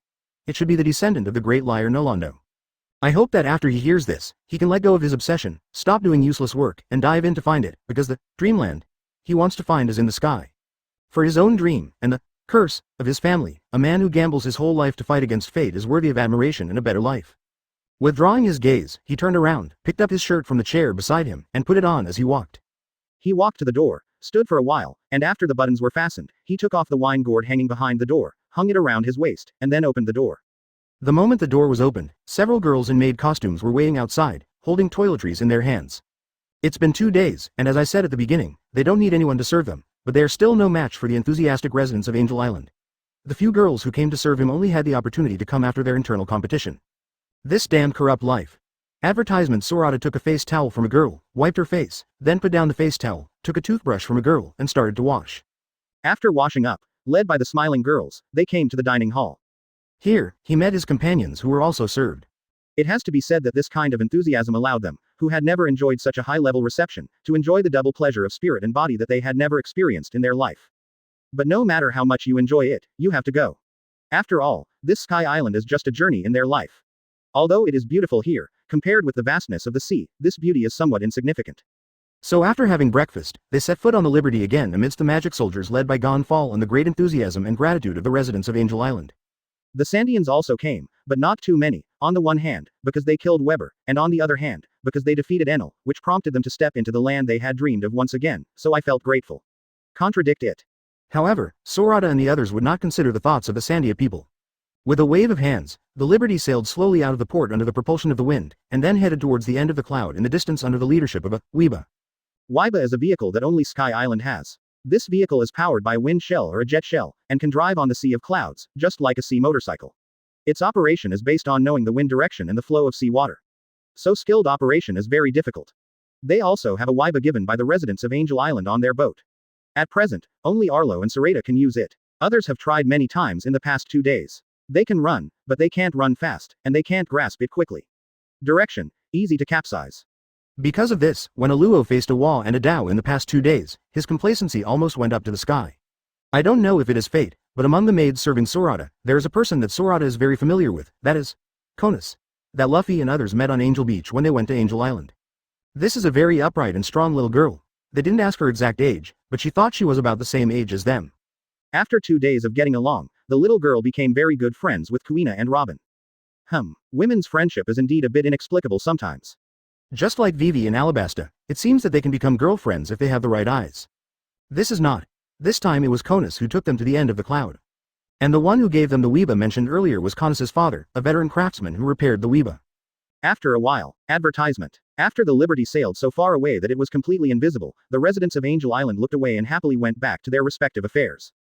It should be the descendant of the great liar Nolondo. I hope that after he hears this, he can let go of his obsession, stop doing useless work, and dive in to find it, because the dreamland he wants to find is in the sky. For his own dream, and the curse of his family, a man who gambles his whole life to fight against fate is worthy of admiration and a better life. Withdrawing his gaze, he turned around, picked up his shirt from the chair beside him, and put it on as he walked. He walked to the door, stood for a while, and after the buttons were fastened, he took off the wine gourd hanging behind the door, hung it around his waist, and then opened the door. The moment the door was opened, several girls in maid costumes were waiting outside, holding toiletries in their hands. It's been 2 days, and as I said at the beginning, they don't need anyone to serve them, but they are still no match for the enthusiastic residents of Angel Island. The few girls who came to serve him only had the opportunity to come after their internal competition. This damned corrupt life. Advertisement. Sorata took a face towel from a girl, wiped her face, then put down the face towel, took a toothbrush from a girl, and started to wash. After washing up, led by the smiling girls, they came to the dining hall. Here, he met his companions who were also served. It has to be said that this kind of enthusiasm allowed them, who had never enjoyed such a high-level reception, to enjoy the double pleasure of spirit and body that they had never experienced in their life. But no matter how much you enjoy it, you have to go. After all, this sky island is just a journey in their life. Although it is beautiful here, compared with the vastness of the sea, this beauty is somewhat insignificant. So after having breakfast, they set foot on the Liberty again amidst the magic soldiers led by Gonfall and the great enthusiasm and gratitude of the residents of Angel Island. The Sandians also came, but not too many, on the one hand, because they killed Weber, and on the other hand, because they defeated Enel, which prompted them to step into the land they had dreamed of once again, so I felt grateful. Contradict it. However, Sorata and the others would not consider the thoughts of the Sandia people. With a wave of hands, the Liberty sailed slowly out of the port under the propulsion of the wind, and then headed towards the end of the cloud in the distance under the leadership of a Weiba. Weiba is a vehicle that only Sky Island has. This vehicle is powered by a wind shell or a jet shell, and can drive on the sea of clouds, just like a sea motorcycle. Its operation is based on knowing the wind direction and the flow of sea water. So skilled operation is very difficult. They also have a Weiba given by the residents of Angel Island on their boat. At present, only Arlo and Sorata can use it. Others have tried many times in the past 2 days. They can run, but they can't run fast, and they can't grasp it quickly. Direction, easy to capsize. Because of this, when Aluo faced a Wa and a Dao in the past 2 days, his complacency almost went up to the sky. I don't know if it is fate, but among the maids serving Sorata, there is a person that Sorata is very familiar with, that is, Konus. that Luffy and others met on Angel Beach when they went to Angel Island. This is a very upright and strong little girl. They didn't ask her exact age, but she thought she was about the same age as them. After 2 days of getting along, the little girl became very good friends with Kuina and Robin. Women's friendship is indeed a bit inexplicable sometimes. Just like Vivi and Alabasta, it seems that they can become girlfriends if they have the right eyes. This is not. This time it was Conus who took them to the end of the cloud. And the one who gave them the Weeba mentioned earlier was Conus's father, a veteran craftsman who repaired the Weeba. After a while, advertisement. After the Liberty sailed so far away that it was completely invisible, the residents of Angel Island looked away and happily went back to their respective affairs.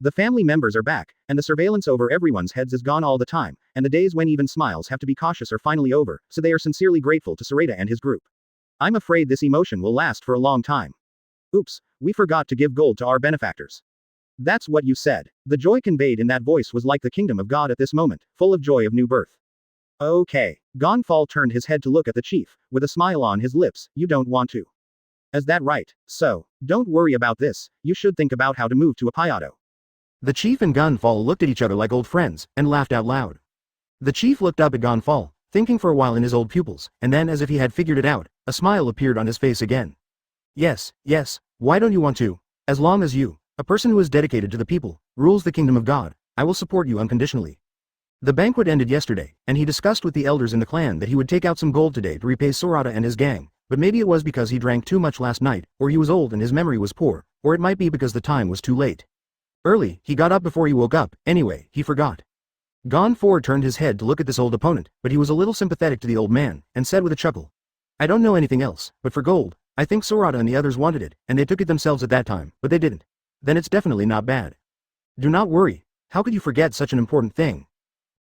The family members are back, and the surveillance over everyone's heads is gone all the time, and the days when even smiles have to be cautious are finally over, so they are sincerely grateful to Sorata and his group. I'm afraid this emotion will last for a long time. Oops, we forgot to give gold to our benefactors. That's what you said. The joy conveyed in that voice was like the kingdom of God at this moment, full of joy of new birth. Okay. Gonfall turned his head to look at the chief, with a smile on his lips. You don't want to. Is that right? So, don't worry about this, you should think about how to move to a Payato. The chief and Gunfall looked at each other like old friends, and laughed out loud. The chief looked up at Gonfall, thinking for a while in his old pupils, and then as if he had figured it out, a smile appeared on his face again. Yes, why don't you want to? As long as you, a person who is dedicated to the people, rules the kingdom of God, I will support you unconditionally. The banquet ended yesterday, and he discussed with the elders in the clan that he would take out some gold today to repay Sorata and his gang, but maybe it was because he drank too much last night, or he was old and his memory was poor, or it might be because the time was too late. Early, he got up before he woke up, anyway, he forgot. Gonfall turned his head to look at this old opponent, but he was a little sympathetic to the old man, and said with a chuckle. I don't know anything else, but for gold, I think Sorata and the others wanted it, and they took it themselves at that time, but they didn't. Then it's definitely not bad. Do not worry, how could you forget such an important thing?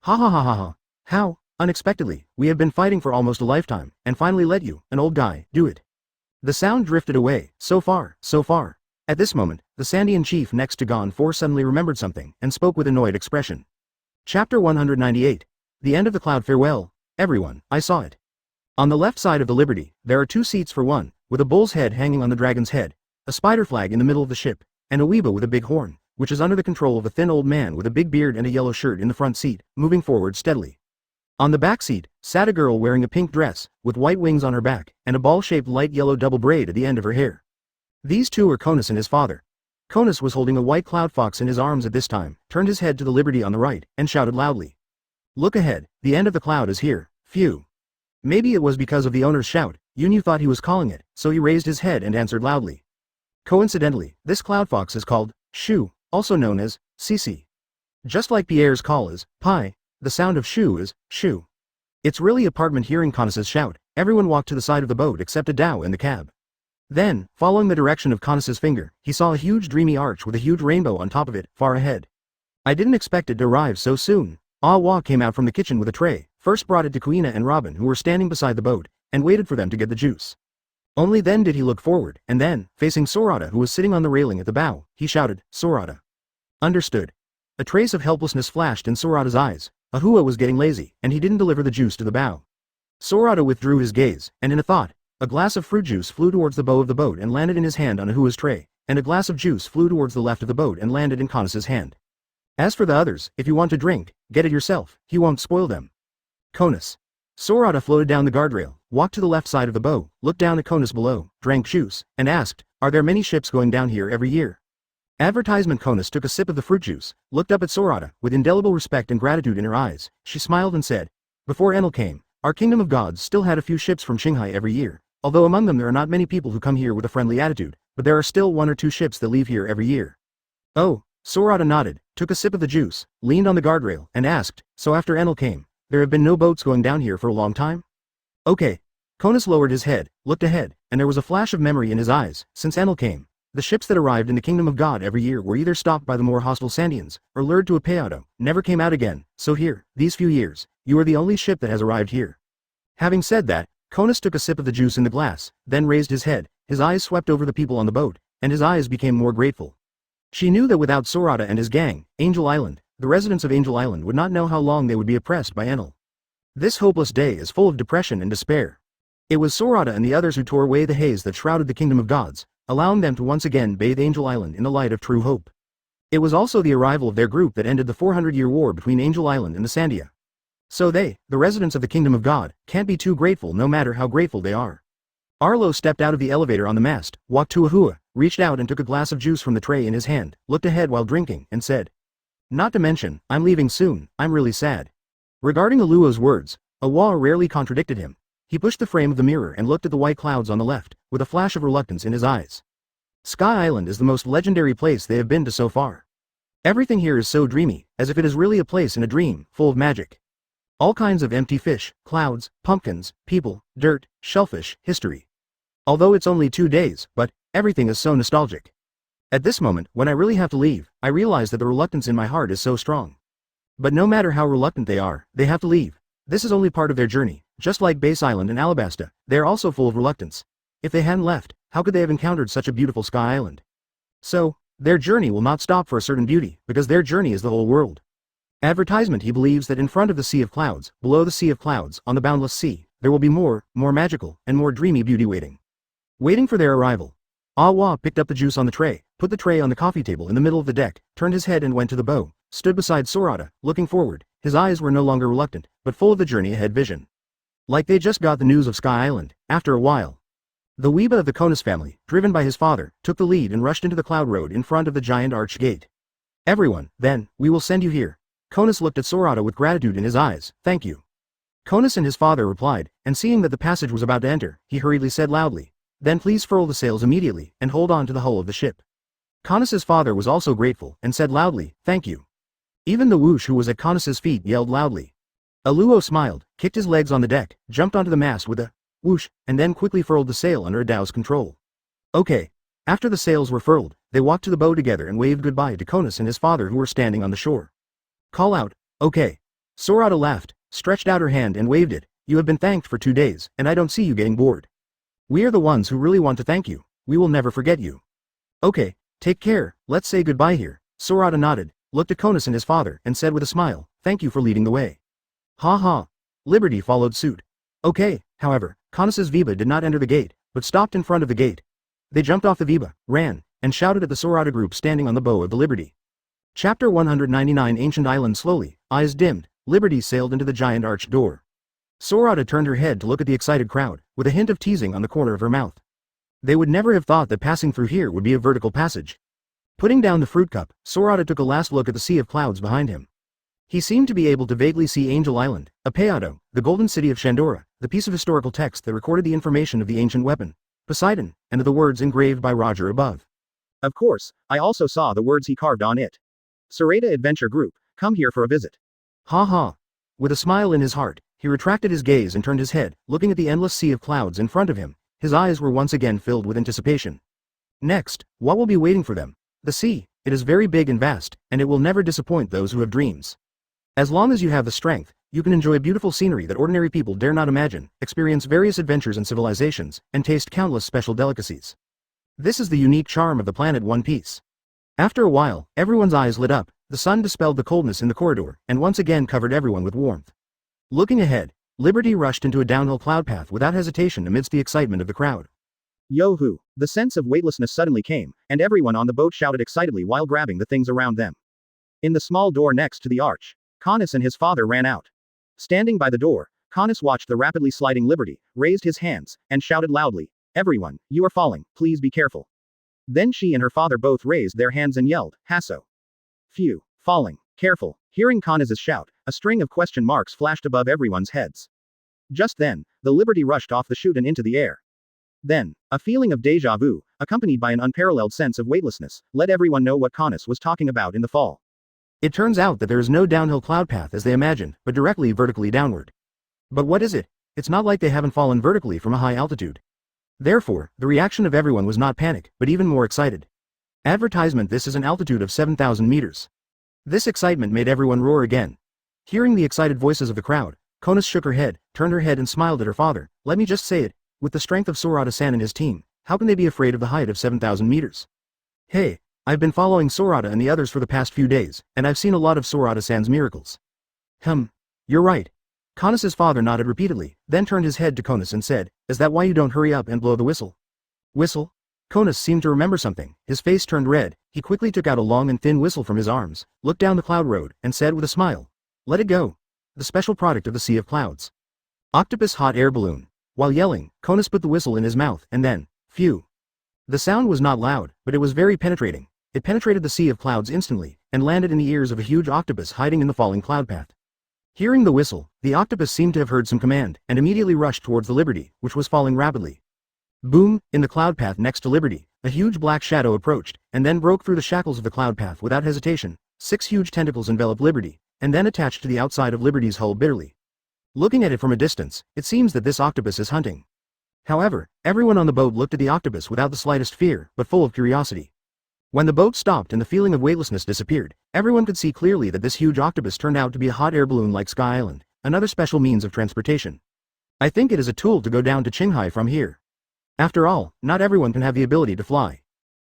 Ha ha ha ha ha. How, unexpectedly, we have been fighting for almost a lifetime, and finally let you, an old guy, do it. The sound drifted away, so far. At this moment, the Sandian chief next to Gonfall suddenly remembered something, and spoke with annoyed expression. Chapter 198. The End of the Cloud. Farewell, everyone, I saw it. On the left side of the Liberty, there are 2 seats for one, with a bull's head hanging on the dragon's head, a spider flag in the middle of the ship, and a Weeba with a big horn, which is under the control of a thin old man with a big beard and a yellow shirt in the front seat, moving forward steadily. On the back seat, sat a girl wearing a pink dress, with white wings on her back, and a ball-shaped light yellow double braid at the end of her hair. These two are Conus and his father. Conus was holding a white cloud fox in his arms at this time, turned his head to the Liberty on the right, and shouted loudly. Look ahead, the end of the cloud is here, phew. Maybe it was because of the owner's shout, Yunyu thought he was calling it, so he raised his head and answered loudly. Coincidentally, this cloud fox is called Shu, also known as Cici. Just like Pierre's call is Pi, the sound of Shu is Shu. It's really apartment. Hearing Conus's shout, everyone walked to the side of the boat except Adao in the cab. Then, following the direction of Conus's finger, he saw a huge dreamy arch with a huge rainbow on top of it, far ahead. I didn't expect it to arrive so soon. Awa came out from the kitchen with a tray, first brought it to Kuina and Robin who were standing beside the boat, and waited for them to get the juice. Only then did he look forward, and then, facing Sorata who was sitting on the railing at the bow, he shouted, Sorata. Understood. A trace of helplessness flashed in Sorata's eyes. Ahua was getting lazy, and he didn't deliver the juice to the bow. Sorata withdrew his gaze, and in a thought, a glass of fruit juice flew towards the bow of the boat and landed in his hand on Ahua's tray, and a glass of juice flew towards the left of the boat and landed in Conus's hand. As for the others, if you want to drink, get it yourself, he won't spoil them. Conus. Sorata floated down the guardrail, walked to the left side of the bow, looked down at Conus below, drank juice, and asked, are there many ships going down here every year? Advertisement. Conus took a sip of the fruit juice, looked up at Sorata, with indelible respect and gratitude in her eyes. She smiled and said, before Enel came, our kingdom of gods still had a few ships from Shanghai every year, although among them there are not many people who come here with a friendly attitude, but there are still 1 or 2 ships that leave here every year. Oh, Sorata nodded, took a sip of the juice, leaned on the guardrail, and asked, so after Enel came, there have been no boats going down here for a long time? Okay. Conus lowered his head, looked ahead, and there was a flash of memory in his eyes. Since Enel came, the ships that arrived in the kingdom of God every year were either stopped by the more hostile Sandians, or lured to a Payato, never came out again, so here, these few years, you are the only ship that has arrived here. Having said that, Conus took a sip of the juice in the glass, then raised his head, his eyes swept over the people on the boat, and his eyes became more grateful. She knew that without Sorata and his gang, Angel Island, the residents of Angel Island would not know how long they would be oppressed by Enel. This hopeless day is full of depression and despair. It was Sorata and the others who tore away the haze that shrouded the kingdom of gods, allowing them to once again bathe Angel Island in the light of true hope. It was also the arrival of their group that ended the 400-year war between Angel Island and the Sandia. So they, the residents of the kingdom of God, can't be too grateful no matter how grateful they are. Arlo stepped out of the elevator on the mast, walked to Ahua, reached out and took a glass of juice from the tray in his hand, looked ahead while drinking, and said, "Not to mention, I'm leaving soon, I'm really sad." Regarding Aluo's words, Awa rarely contradicted him. He pushed the frame of the mirror and looked at the white clouds on the left, with a flash of reluctance in his eyes. Sky Island is the most legendary place they have been to so far. Everything here is so dreamy, as if it is really a place in a dream, full of magic. All kinds of empty fish, clouds, pumpkins, people, dirt, shellfish, history. Although it's only 2 days, but everything is so nostalgic. At this moment, when I really have to leave, I realize that the reluctance in my heart is so strong. But no matter how reluctant they are, they have to leave. This is only part of their journey, just like Base Island and Alabasta, they are also full of reluctance. If they hadn't left, how could they have encountered such a beautiful Sky Island? So, their journey will not stop for a certain beauty, because their journey is the whole world. Advertisement. He believes that in front of the sea of clouds, below the sea of clouds, on the boundless sea, there will be more magical, and more dreamy beauty waiting. Waiting for their arrival. Awa picked up the juice on the tray, put the tray on the coffee table in the middle of the deck, turned his head and went to the bow, stood beside Sorata, looking forward. His eyes were no longer reluctant, but full of the journey ahead vision. Like they just got the news of Sky Island, after a while. The Weeba of the Konos family, driven by his father, took the lead and rushed into the cloud road in front of the giant arch gate. "Everyone, then, we will send you here." Konos looked at Sorata with gratitude in his eyes. "Thank you." Konos and his father replied, and seeing that the passage was about to enter, he hurriedly said loudly, "Then please furl the sails immediately, and hold on to the hull of the ship." Konos's father was also grateful, and said loudly, "Thank you." Even the whoosh who was at Konos's feet yelled loudly. Aluo smiled, kicked his legs on the deck, jumped onto the mast with a whoosh, and then quickly furled the sail under Adao's control. Okay. After the sails were furled, they walked to the bow together and waved goodbye to Konos and his father who were standing on the shore. "Call out, okay." Sorata laughed, stretched out her hand and waved it. "You have been thanked for 2 days, and I don't see you getting bored. We are the ones who really want to thank you. We will never forget you." "Okay, take care, let's say goodbye here." Sorata nodded, looked at Konos and his father, and said with a smile, "Thank you for leading the way." Ha ha. Liberty followed suit. Okay, however, Konos's Viba did not enter the gate, but stopped in front of the gate. They jumped off the Viba, ran, and shouted at the Sorata group standing on the bow of the Liberty. Chapter 199. Ancient Island. Slowly, eyes dimmed, Liberty sailed into the giant arched door. Sorata turned her head to look at the excited crowd, with a hint of teasing on the corner of her mouth. They would never have thought that passing through here would be a vertical passage. Putting down the fruit cup, Sorata took a last look at the sea of clouds behind him. He seemed to be able to vaguely see Angel Island, Apeado, the golden city of Shandora, the piece of historical text that recorded the information of the ancient weapon, Poseidon, and of the words engraved by Roger above. Of course, I also saw the words he carved on it. Sorata Adventure Group, come here for a visit. Ha ha. With a smile in his heart, he retracted his gaze and turned his head, looking at the endless sea of clouds in front of him. His eyes were once again filled with anticipation. Next, what will be waiting for them? The sea. It is very big and vast, and it will never disappoint those who have dreams. As long as you have the strength, you can enjoy beautiful scenery that ordinary people dare not imagine, experience various adventures and civilizations, and taste countless special delicacies. This is the unique charm of the planet One Piece. After a while, everyone's eyes lit up, the sun dispelled the coldness in the corridor, and once again covered everyone with warmth. Looking ahead, Liberty rushed into a downhill cloud path without hesitation amidst the excitement of the crowd. Yo-hoo! The sense of weightlessness suddenly came, and everyone on the boat shouted excitedly while grabbing the things around them. In the small door next to the arch, Konos and his father ran out. Standing by the door, Konos watched the rapidly sliding Liberty, raised his hands, and shouted loudly, "Everyone, you are falling, please be careful." Then she and her father both raised their hands and yelled, "Hasso." Phew, falling, careful. Hearing Konos's shout, a string of question marks flashed above everyone's heads. Just then, the Liberty rushed off the chute and into the air. Then, a feeling of déjà vu, accompanied by an unparalleled sense of weightlessness, let everyone know what Konos was talking about in the fall. It turns out that there is no downhill cloud path as they imagined, but directly vertically downward. But what is it? It's not like they haven't fallen vertically from a high altitude. Therefore, the reaction of everyone was not panic, but even more excited. Advertisement. This is an altitude of 7,000 meters. This excitement made everyone roar again. Hearing the excited voices of the crowd, Konos shook her head, turned her head and smiled at her father. Let me just say it, with the strength of Sorata-san and his team, how can they be afraid of the height of 7,000 meters? Hey, I've been following Sorata and the others for the past few days, and I've seen a lot of Sorata-san's miracles. You're right. Konos's father nodded repeatedly, then turned his head to Konos and said, "Is that why you don't hurry up and blow the whistle?" Whistle? Konos seemed to remember something, his face turned red, he quickly took out a long and thin whistle from his arms, looked down the cloud road, and said with a smile, "Let it go." the special product of the Sea of Clouds. Octopus hot air balloon. While yelling, Conus put the whistle in his mouth and then, phew. The sound was not loud, but it was very penetrating. It penetrated the Sea of Clouds instantly, and landed in the ears of a huge octopus hiding in the falling cloud path. Hearing the whistle, the octopus seemed to have heard some command, and immediately rushed towards the Liberty, which was falling rapidly. Boom, in the cloud path next to Liberty, a huge black shadow approached, and then broke through the shackles of the cloud path without hesitation. 6 huge tentacles enveloped Liberty, and then attached to the outside of Liberty's hull bitterly. Looking at it from a distance, it seems that this octopus is hunting. However, everyone on the boat looked at the octopus without the slightest fear, but full of curiosity. When the boat stopped and the feeling of weightlessness disappeared, everyone could see clearly that this huge octopus turned out to be a hot air balloon like Sky Island, another special means of transportation. I think it is a tool to go down to Qinghai from here. After all, not everyone can have the ability to fly.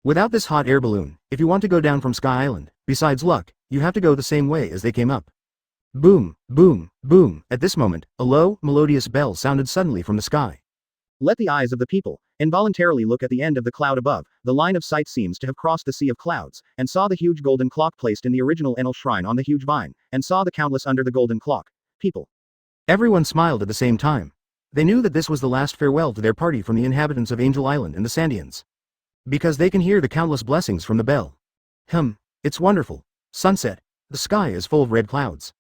Without this hot air balloon, if you want to go down from Sky Island, besides luck, you have to go the same way as they came up. Boom, boom, boom. At this moment, a low, melodious bell sounded suddenly from the sky. Let the eyes of the people involuntarily look at the end of the cloud above. The line of sight seems to have crossed the Sea of Clouds, and saw the huge golden clock placed in the original Enel shrine on the huge vine, and saw the countless under the golden clock people. Everyone smiled at the same time. They knew that this was the last farewell to their party from the inhabitants of Angel Island and the Sandians. Because they can hear the countless blessings from the bell. It's wonderful. Sunset. The sky is full of red clouds.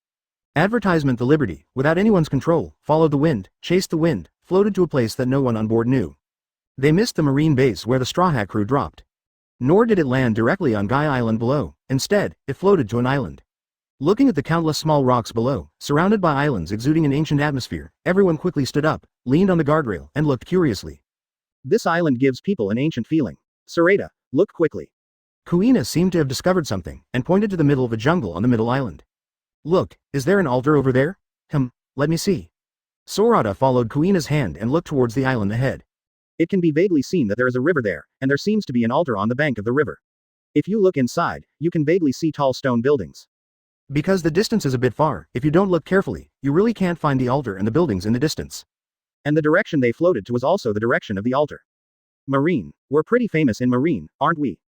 Advertisement: the Liberty, without anyone's control, followed the wind, chased the wind, floated to a place that no one on board knew. They missed the marine base where the Straw Hat crew dropped. Nor did it land directly on Guy Island below. Instead, it floated to an island. Looking at the countless small rocks below, surrounded by islands exuding an ancient atmosphere, everyone quickly stood up, leaned on the guardrail, and looked curiously. This island gives people an ancient feeling. Sorata, look quickly. Kuina seemed to have discovered something, and pointed to the middle of a jungle on the middle island. Look, is there an altar over there? Let me see. Sorata followed Kuina's hand and looked towards the island ahead. It can be vaguely seen that there is a river there, and there seems to be an altar on the bank of the river. If you look inside, you can vaguely see tall stone buildings. Because the distance is a bit far, if you don't look carefully, you really can't find the altar and the buildings in the distance. And the direction they floated to was also the direction of the altar. Marine. We're pretty famous in Marine, aren't we?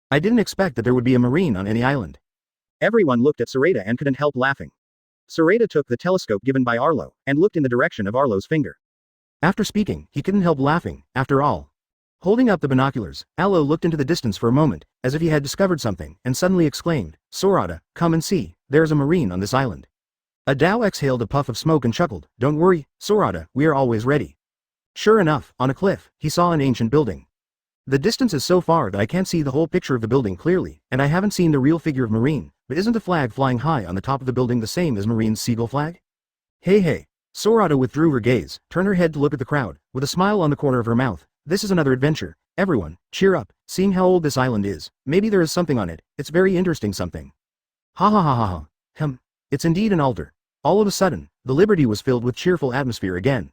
I didn't expect that there would be a Marine on any island. Everyone looked at Sorata and couldn't help laughing. Sorata took the telescope given by Arlo, and looked in the direction of Arlo's finger. After speaking, he couldn't help laughing, after all. Holding up the binoculars, Arlo looked into the distance for a moment, as if he had discovered something, and suddenly exclaimed, Sorata, come and see, there is a Marine on this island. Adao exhaled a puff of smoke and chuckled, don't worry, Sorata, we are always ready. Sure enough, on a cliff, he saw an ancient building. The distance is so far that I can't see the whole picture of the building clearly, and I haven't seen the real figure of Marine, but isn't the flag flying high on the top of the building the same as Marine's seagull flag? Hey. Sorata withdrew her gaze, turned her head to look at the crowd, with a smile on the corner of her mouth. This is another adventure. Everyone, cheer up, seeing how old this island is, maybe there is something on it, it's very interesting something. Ha. It's indeed an altar. All of a sudden, the Liberty was filled with cheerful atmosphere again.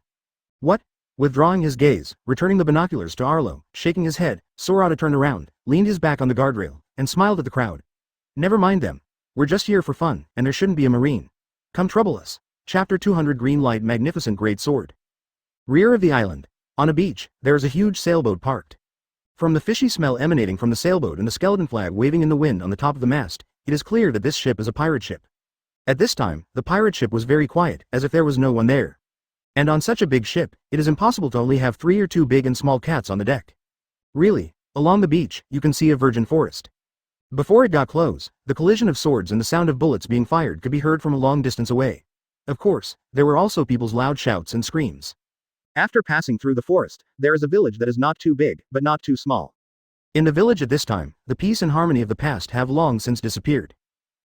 What? Withdrawing his gaze, returning the binoculars to Arlo, shaking his head, Sorata turned around, leaned his back on the guardrail, and smiled at the crowd. Never mind them. We're just here for fun, and there shouldn't be a Marine. Come trouble us. Chapter 200 Green Light Magnificent Great Sword. Rear of the island. On a beach, there is a huge sailboat parked. From the fishy smell emanating from the sailboat and the skeleton flag waving in the wind on the top of the mast, it is clear that this ship is a pirate ship. At this time, the pirate ship was very quiet, as if there was no one there. And on such a big ship, it is impossible to only have 3 or 2 big and small cats on the deck. Really, along the beach, you can see a virgin forest. Before it got close, the collision of swords and the sound of bullets being fired could be heard from a long distance away. Of course, there were also people's loud shouts and screams. After passing through the forest, there is a village that is not too big, but not too small. In the village at this time, the peace and harmony of the past have long since disappeared.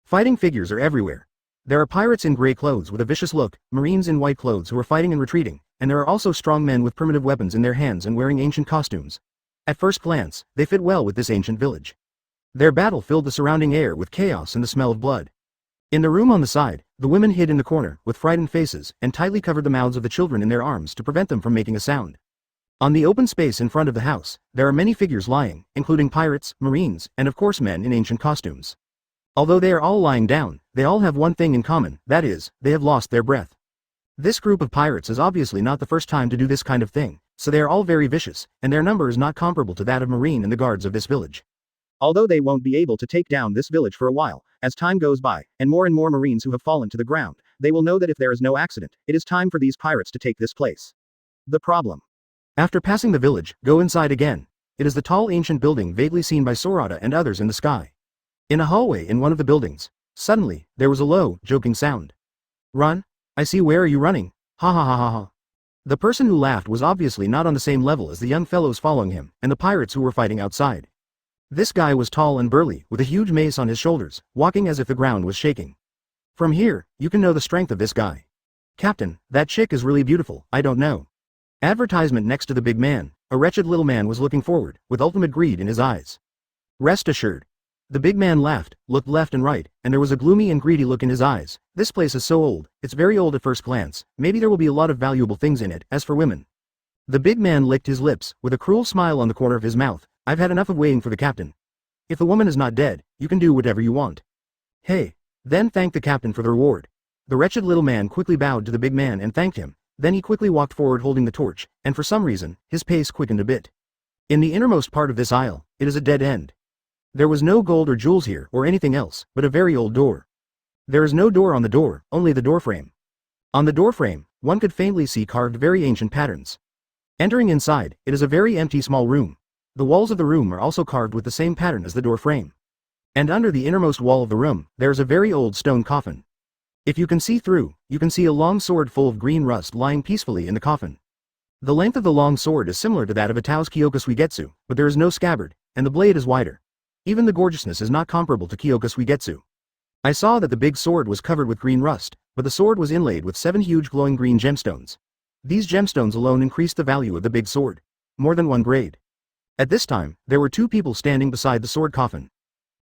Fighting figures are everywhere. There are pirates in gray clothes with a vicious look, Marines in white clothes who are fighting and retreating, and there are also strong men with primitive weapons in their hands and wearing ancient costumes. At first glance, they fit well with this ancient village. Their battle filled the surrounding air with chaos and the smell of blood. In the room on the side, the women hid in the corner, with frightened faces, and tightly covered the mouths of the children in their arms to prevent them from making a sound. On the open space in front of the house, there are many figures lying, including pirates, Marines, and of course men in ancient costumes. Although they are all lying down, they all have one thing in common, that is, they have lost their breath. This group of pirates is obviously not the first time to do this kind of thing, so they are all very vicious, and their number is not comparable to that of Marine and the guards of this village. Although they won't be able to take down this village for a while, as time goes by, and more Marines who have fallen to the ground, they will know that if there is no accident, it is time for these pirates to take this place. The problem. After passing the village, go inside again. It is the tall ancient building vaguely seen by Sorata and others in the sky. In a hallway in one of the buildings, suddenly, there was a low, joking sound. Run? I see, where are you running? Ha ha ha ha ha. The person who laughed was obviously not on the same level as the young fellows following him, and the pirates who were fighting outside. This guy was tall and burly, with a huge mace on his shoulders, walking as if the ground was shaking. From here, you can know the strength of this guy. Captain, that chick is really beautiful, I don't know. Advertisement next to the big man, a wretched little man was looking forward, with ultimate greed in his eyes. Rest assured. The big man laughed, looked left and right, and there was a gloomy and greedy look in his eyes. This place is so old, it's very old at first glance, maybe there will be a lot of valuable things in it. As for women. The big man licked his lips, with a cruel smile on the corner of his mouth. I've had enough of waiting for the captain. If the woman is not dead, you can do whatever you want. Hey. Then thank the captain for the reward. The wretched little man quickly bowed to the big man and thanked him. Then he quickly walked forward holding the torch, and for some reason, his pace quickened a bit. In the innermost part of this aisle, it is a dead end. There was no gold or jewels here or anything else, but a very old door. There is no door on the door, only the door frame. On the door frame, one could faintly see carved very ancient patterns. Entering inside, it is a very empty small room. The walls of the room are also carved with the same pattern as the door frame. And under the innermost wall of the room, there is a very old stone coffin. If you can see through, you can see a long sword full of green rust lying peacefully in the coffin. The length of the long sword is similar to that of a Tao's Kyoka Suigetsu, but there is no scabbard, and the blade is wider. Even the gorgeousness is not comparable to Kyoka Suigetsu. I saw that the big sword was covered with green rust, but the sword was inlaid with 7 huge glowing green gemstones. These gemstones alone increased the value of the big sword. More than 1 grade. At this time, there were 2 people standing beside the sword coffin.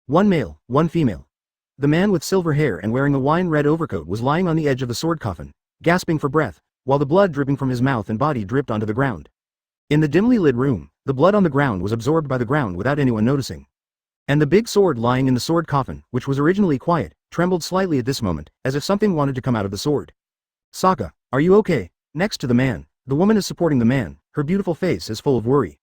1 male, 1 female. The man with silver hair and wearing a wine-red overcoat was lying on the edge of the sword coffin, gasping for breath, while the blood dripping from his mouth and body dripped onto the ground. In the dimly lit room, the blood on the ground was absorbed by the ground without anyone noticing. And the big sword lying in the sword coffin, which was originally quiet, trembled slightly at this moment, as if something wanted to come out of the sword. Sokka, are you okay? Next to the man, the woman is supporting the man, her beautiful face is full of worry.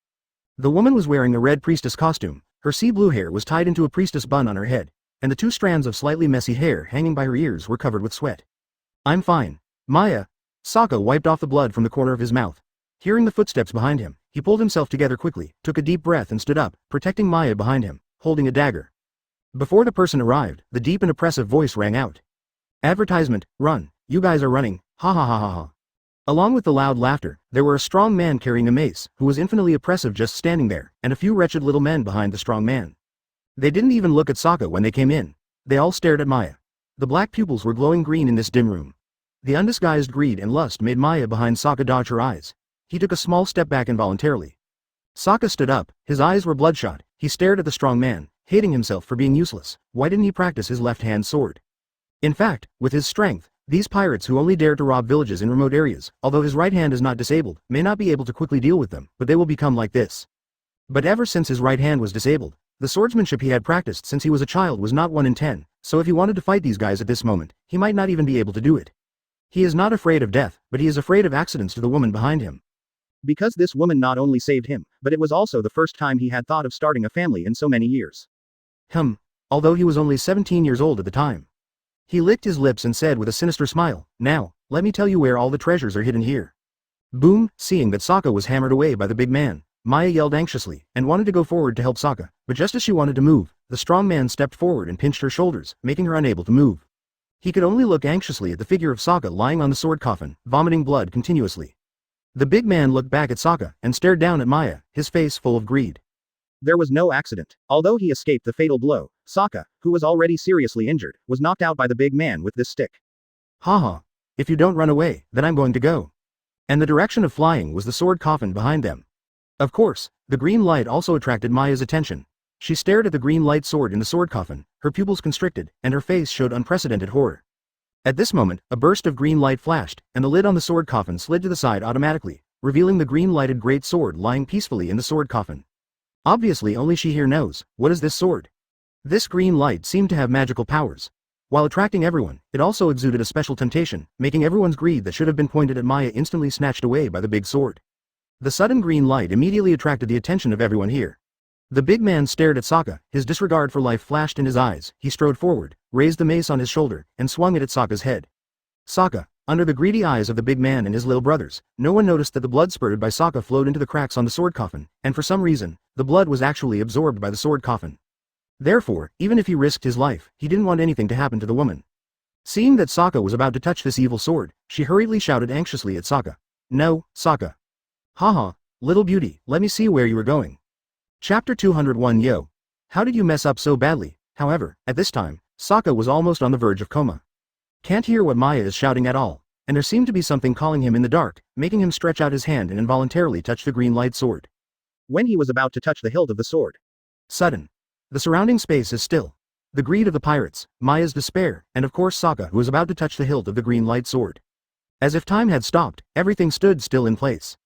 The woman was wearing a red priestess costume, her sea blue hair was tied into a priestess bun on her head, and the 2 strands of slightly messy hair hanging by her ears were covered with sweat. I'm fine. Maya. Sokka wiped off the blood from the corner of his mouth. Hearing the footsteps behind him, he pulled himself together quickly, took a deep breath and stood up, protecting Maya behind him, holding a dagger. Before the person arrived, the deep and oppressive voice rang out. Advertisement, run, you guys are running, ha ha ha ha ha. Along with the loud laughter, there were a strong man carrying a mace, who was infinitely oppressive just standing there, and a few wretched little men behind the strong man. They didn't even look at Sokka when they came in. They all stared at Maya. The black pupils were glowing green in this dim room. The undisguised greed and lust made Maya behind Sokka dodge her eyes. He took a small step back involuntarily. Sokka stood up, his eyes were bloodshot, he stared at the strong man, hating himself for being useless. Why didn't he practice his left-hand sword? In fact, with his strength, these pirates who only dare to rob villages in remote areas, although his right hand is not disabled, may not be able to quickly deal with them, but they will become like this. But ever since his right hand was disabled, the swordsmanship he had practiced since he was a child was not 1 in 10, so if he wanted to fight these guys at this moment, he might not even be able to do it. He is not afraid of death, but he is afraid of accidents to the woman behind him. Because this woman not only saved him, but it was also the first time he had thought of starting a family in so many years. Although he was only 17 years old at the time. He licked his lips and said with a sinister smile, now, let me tell you where all the treasures are hidden here. Boom, seeing that Sokka was hammered away by the big man, Maya yelled anxiously, and wanted to go forward to help Sokka, but just as she wanted to move, the strong man stepped forward and pinched her shoulders, making her unable to move. He could only look anxiously at the figure of Sokka lying on the sword coffin, vomiting blood continuously. The big man looked back at Sokka, and stared down at Maya, his face full of greed. There was no accident. Although he escaped the fatal blow, Sokka, who was already seriously injured, was knocked out by the big man with this stick. Haha. If you don't run away, then I'm going to go. And the direction of flying was the sword coffin behind them. Of course, the green light also attracted Maya's attention. She stared at the green light sword in the sword coffin, her pupils constricted, and her face showed unprecedented horror. At this moment, a burst of green light flashed, and the lid on the sword coffin slid to the side automatically, revealing the green-lighted great sword lying peacefully in the sword coffin. Obviously only she here knows, what is this sword? This green light seemed to have magical powers. While attracting everyone, it also exuded a special temptation, making everyone's greed that should have been pointed at Maya instantly snatched away by the big sword. The sudden green light immediately attracted the attention of everyone here. The big man stared at Sokka, his disregard for life flashed in his eyes, he strode forward, raised the mace on his shoulder, and swung it at Sokka's head. Sokka. Under the greedy eyes of the big man and his little brothers, no one noticed that the blood spurted by Sokka flowed into the cracks on the sword coffin, and for some reason, the blood was actually absorbed by the sword coffin. Therefore, even if he risked his life, he didn't want anything to happen to the woman. Seeing that Sokka was about to touch this evil sword, she hurriedly shouted anxiously at Sokka. No, Sokka. Haha, little beauty, let me see where you are going. Chapter 201 Yo. How did you mess up so badly? However, at this time, Sokka was almost on the verge of coma. Can't hear what Maya is shouting at all, and there seemed to be something calling him in the dark, making him stretch out his hand and involuntarily touch the green light sword. When he was about to touch the hilt of the sword, Sudden. The surrounding space is still. The greed of the pirates, Maya's despair, and of course Sokka who was about to touch the hilt of the green light sword. As if time had stopped, everything stood still in place.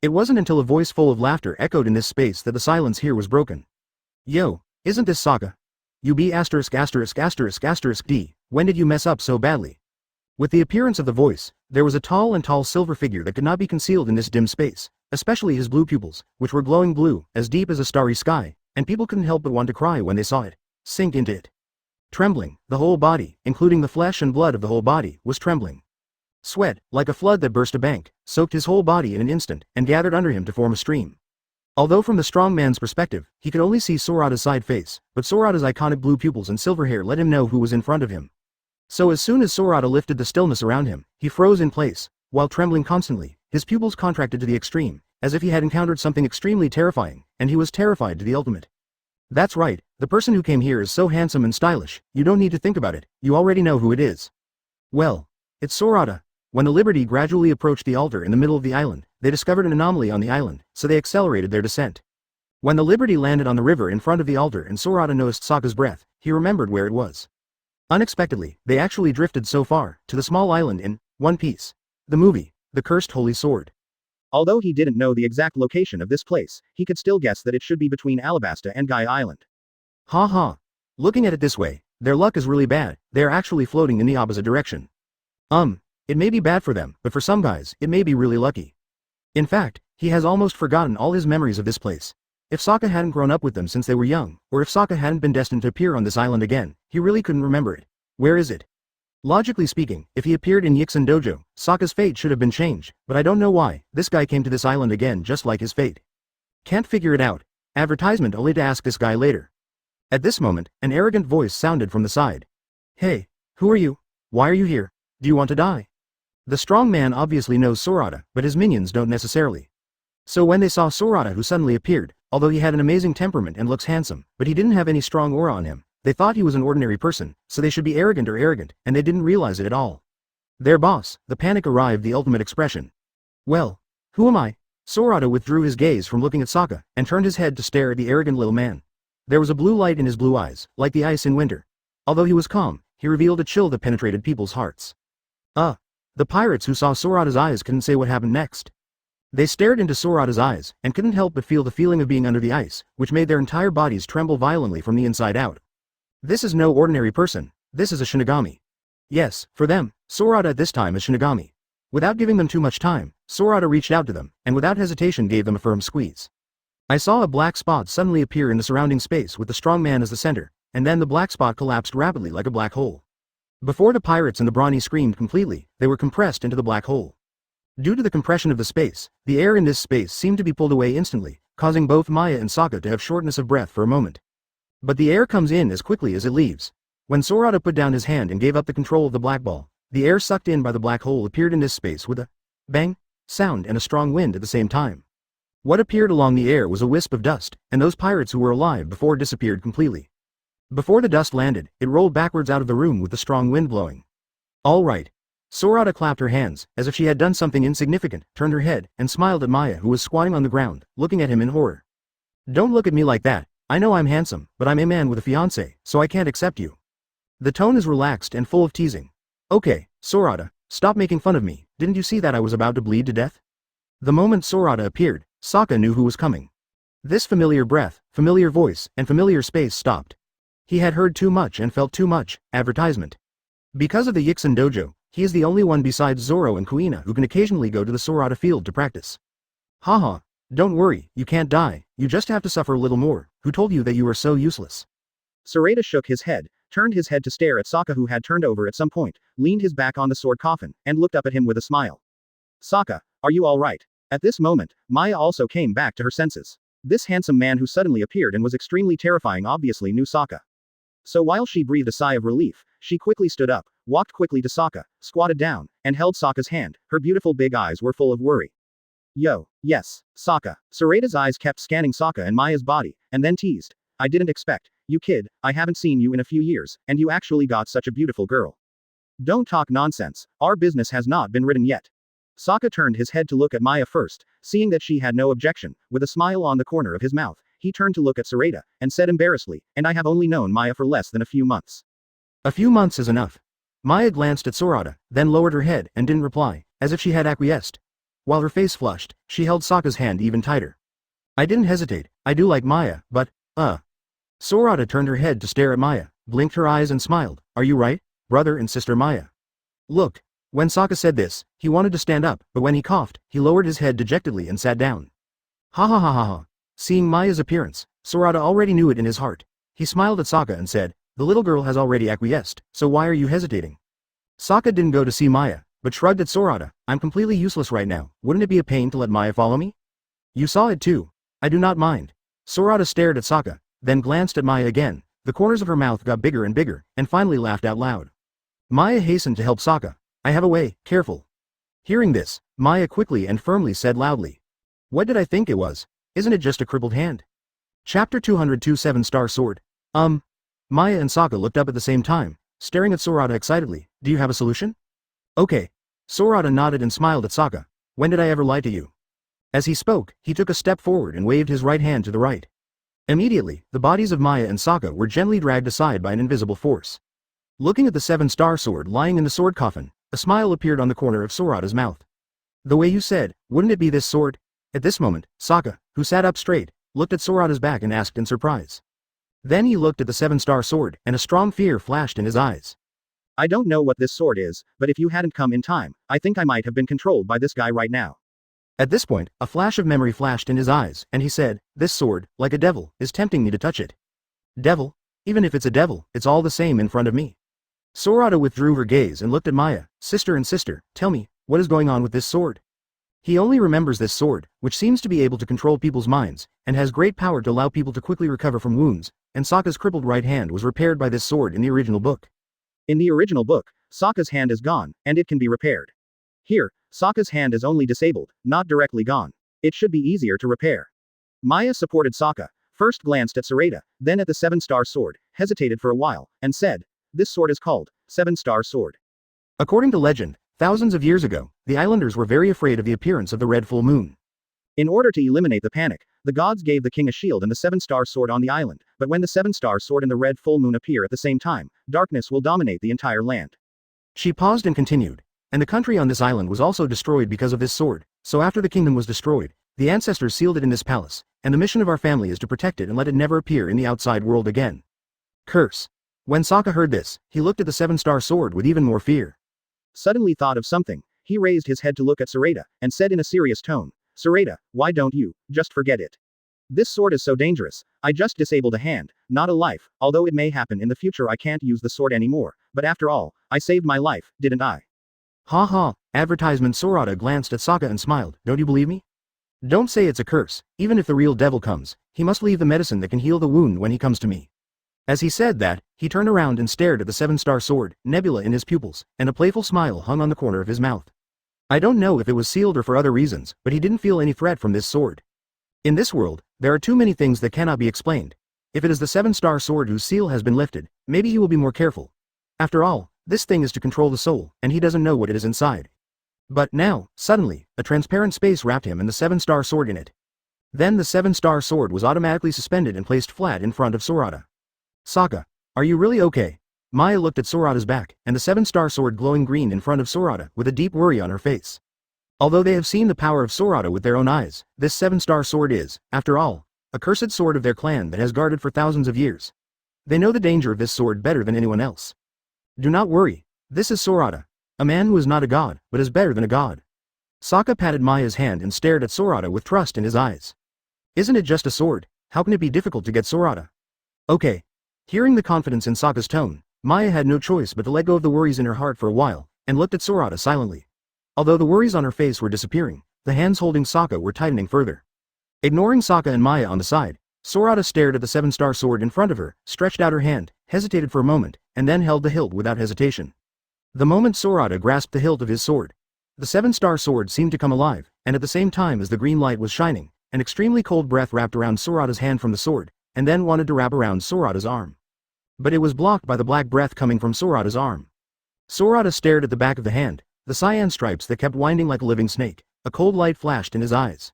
It wasn't until a voice full of laughter echoed in this space that the silence here was broken. Yo, isn't this Sokka? You be asterisk asterisk asterisk asterisk D, when did you mess up so badly? With the appearance of the voice, there was a tall silver figure that could not be concealed in this dim space, especially his blue pupils, which were glowing blue, as deep as a starry sky, and people couldn't help but want to cry when they saw it, sink into it. Trembling, the whole body, including the flesh and blood of the whole body, was trembling. Sweat, like a flood that burst a bank, soaked his whole body in an instant, and gathered under him to form a stream. Although from the strong man's perspective, he could only see Sorata's side face, but Sorata's iconic blue pupils and silver hair let him know who was in front of him. So as soon as Sorata lifted the stillness around him, he froze in place, while trembling constantly, his pupils contracted to the extreme, as if he had encountered something extremely terrifying, and he was terrified to the ultimate. That's right, the person who came here is so handsome and stylish, you don't need to think about it, you already know who it is. Well, it's Sorata. When the Liberty gradually approached the altar in the middle of the island, they discovered an anomaly on the island, so they accelerated their descent. When the Liberty landed on the river in front of the altar and Sorata noticed Sokka's breath, he remembered where it was. Unexpectedly, they actually drifted so far, to the small island in One Piece. The movie, The Cursed Holy Sword. Although he didn't know the exact location of this place, he could still guess that it should be between Alabasta and Gaia Island. Ha ha. Looking at it this way, their luck is really bad, they are actually floating in the opposite direction. It may be bad for them, but for some guys, it may be really lucky. In fact, he has almost forgotten all his memories of this place. If Sokka hadn't grown up with them since they were young, or if Sokka hadn't been destined to appear on this island again, he really couldn't remember it. Where is it? Logically speaking, if he appeared in Yixin Dojo, Sokka's fate should have been changed, but I don't know why, this guy came to this island again just like his fate. Can't figure it out. Advertisement only to ask this guy later. At this moment, an arrogant voice sounded from the side. Hey, who are you? Why are you here? Do you want to die? The strong man obviously knows Sorata, but his minions don't necessarily. So when they saw Sorata who suddenly appeared, although he had an amazing temperament and looks handsome, but he didn't have any strong aura on him, they thought he was an ordinary person, so they should be arrogant, and they didn't realize it at all. Their boss, the panic arrived the ultimate expression. Well, who am I? Sorata withdrew his gaze from looking at Sokka, and turned his head to stare at the arrogant little man. There was a blue light in his blue eyes, like the ice in winter. Although he was calm, he revealed a chill that penetrated people's hearts. The pirates who saw Sorata's eyes couldn't say what happened next. They stared into Sorata's eyes, and couldn't help but feel the feeling of being under the ice, which made their entire bodies tremble violently from the inside out. This is no ordinary person, this is a Shinigami. Yes, for them, Sorata at this time is Shinigami. Without giving them too much time, Sorata reached out to them, and without hesitation gave them a firm squeeze. I saw a black spot suddenly appear in the surrounding space with the strong man as the center, and then the black spot collapsed rapidly like a black hole. Before the pirates and the brawny screamed completely, they were compressed into the black hole. Due to the compression of the space, the air in this space seemed to be pulled away instantly, causing both Maya and Sokka to have shortness of breath for a moment. But the air comes in as quickly as it leaves. When Sorata put down his hand and gave up the control of the black ball, the air sucked in by the black hole appeared in this space with a bang sound and a strong wind at the same time. What appeared along the air was a wisp of dust, and those pirates who were alive before disappeared completely. Before the dust landed, it rolled backwards out of the room with the strong wind blowing. All right. Sorata clapped her hands, as if she had done something insignificant, turned her head, and smiled at Maya who was squatting on the ground, looking at him in horror. Don't look at me like that, I know I'm handsome, but I'm a man with a fiancé, so I can't accept you. The tone is relaxed and full of teasing. Okay, Sorata, stop making fun of me, didn't you see that I was about to bleed to death? The moment Sorata appeared, Sokka knew who was coming. This familiar breath, familiar voice, and familiar space stopped. He had heard too much and felt too much, advertisement. Because of the Yixin Dojo, he is the only one besides Zoro and Kuina who can occasionally go to the Sorata field to practice. Haha, don't worry, you can't die, you just have to suffer a little more, who told you that you are so useless? Sorata shook his head, turned his head to stare at Sokka, who had turned over at some point, leaned his back on the sword coffin, and looked up at him with a smile. Sokka, are you alright? At this moment, Maya also came back to her senses. This handsome man who suddenly appeared and was extremely terrifying obviously knew Sokka. So while she breathed a sigh of relief, she quickly stood up, walked quickly to Sokka, squatted down, and held Sokka's hand. Her beautiful big eyes were full of worry. Yo, yes, Sokka. Sorata's eyes kept scanning Sokka and Maya's body, and then teased. I didn't expect, you kid, I haven't seen you in a few years, and you actually got such a beautiful girl. Don't talk nonsense, our business has not been written yet. Sokka turned his head to look at Maya first, seeing that she had no objection, with a smile on the corner of his mouth, he turned to look at Sorata, and said embarrassedly, and I have only known Maya for less than a few months. A few months is enough. Maya glanced at Sorata, then lowered her head and didn't reply, as if she had acquiesced. While her face flushed, she held Sokka's hand even tighter. I didn't hesitate, I do like Maya, but, Sorata turned her head to stare at Maya, blinked her eyes and smiled, are you right, brother and sister Maya? Look. When Sokka said this, he wanted to stand up, but when he coughed, he lowered his head dejectedly and sat down. Ha ha ha ha ha. Seeing Maya's appearance, Sorata already knew it in his heart. He smiled at Sokka and said, the little girl has already acquiesced, so why are you hesitating? Sokka didn't go to see Maya, but shrugged at Sorata, I'm completely useless right now, wouldn't it be a pain to let Maya follow me? You saw it too. I do not mind. Sorata stared at Sokka, then glanced at Maya again, the corners of her mouth got bigger and bigger, and finally laughed out loud. Maya hastened to help Sokka. I have a way, careful. Hearing this, Maya quickly and firmly said loudly. What did I think it was? Isn't it just a crippled hand? Chapter 202 7-Star Sword. Maya and Sokka looked up at the same time, staring at Sorata excitedly, do you have a solution? Okay. Sorata nodded and smiled at Sokka. When did I ever lie to you? As he spoke, he took a step forward and waved his right hand to the right. Immediately, the bodies of Maya and Sokka were gently dragged aside by an invisible force. Looking at the 7-Star Sword lying in the sword coffin, a smile appeared on the corner of Sorata's mouth. The way you said, wouldn't it be this sword? At this moment, Sokka, who sat up straight, looked at Sorata's back and asked in surprise. Then he looked at the 7-Star Sword, and a strong fear flashed in his eyes. I don't know what this sword is, but if you hadn't come in time, I think I might have been controlled by this guy right now. At this point, a flash of memory flashed in his eyes, and he said, this sword, like a devil, is tempting me to touch it. Devil? Even if it's a devil, it's all the same in front of me. Sorata withdrew her gaze and looked at Maya, sister, tell me, what is going on with this sword? He only remembers this sword, which seems to be able to control people's minds, and has great power to allow people to quickly recover from wounds, and Sokka's crippled right hand was repaired by this sword in the original book. In the original book, Sokka's hand is gone, and it can be repaired. Here, Sokka's hand is only disabled, not directly gone. It should be easier to repair. Maya supported Sokka, first glanced at Sorata, then at the 7-Star Sword, hesitated for a while, and said, this sword is called 7-Star Sword. According to legend, thousands of years ago, the islanders were very afraid of the appearance of the red full moon. In order to eliminate the panic, the gods gave the king a shield and the 7-Star Sword on the island, but when the 7-Star Sword and the red full moon appear at the same time, darkness will dominate the entire land. She paused and continued, and the country on this island was also destroyed because of this sword, so after the kingdom was destroyed, the ancestors sealed it in this palace, and the mission of our family is to protect it and let it never appear in the outside world again. Curse. When Sokka heard this, he looked at the 7-Star Sword with even more fear. Suddenly thought of something, he raised his head to look at Sorata, and said in a serious tone, Sorata, why don't you just forget it? This sword is so dangerous, I just disabled a hand, not a life, although it may happen in the future I can't use the sword anymore, but after all, I saved my life, didn't I? Ha ha, advertisement. Sorata glanced at Sokka and smiled, don't you believe me? Don't say it's a curse, even if the real devil comes, he must leave the medicine that can heal the wound when he comes to me. As he said that, he turned around and stared at the 7-Star Sword, nebula in his pupils, and a playful smile hung on the corner of his mouth. I don't know if it was sealed or for other reasons, but he didn't feel any threat from this sword. In this world, there are too many things that cannot be explained. If it is the 7-Star Sword whose seal has been lifted, maybe he will be more careful. After all, this thing is to control the soul, and he doesn't know what it is inside. But now, suddenly, a transparent space wrapped him and the 7-Star Sword in it. Then the 7-Star Sword was automatically suspended and placed flat in front of Sorata. Sokka, are you really okay? Maya looked at Sorata's back, and the 7-Star Sword glowing green in front of Sorata, with a deep worry on her face. Although they have seen the power of Sorata with their own eyes, this 7-Star Sword is, after all, a cursed sword of their clan that has guarded for thousands of years. They know the danger of this sword better than anyone else. Do not worry, this is Sorata, a man who is not a god, but is better than a god. Sokka patted Maya's hand and stared at Sorata with trust in his eyes. Isn't it just a sword? How can it be difficult to get Sorata? Okay. Hearing the confidence in Sokka's tone, Maya had no choice but to let go of the worries in her heart for a while, and looked at Sorata silently. Although the worries on her face were disappearing, the hands holding Sokka were tightening further. Ignoring Sokka and Maya on the side, Sorata stared at the seven-star sword in front of her, stretched out her hand, hesitated for a moment, and then held the hilt without hesitation. The moment Sorata grasped the hilt of his sword, the seven-star sword seemed to come alive, and at the same time as the green light was shining, an extremely cold breath wrapped around Sorata's hand from the sword, and then wanted to wrap around Sorata's arm. But it was blocked by the black breath coming from Sorata's arm. Sorata stared at the back of the hand, the cyan stripes that kept winding like a living snake. A cold light flashed in his eyes.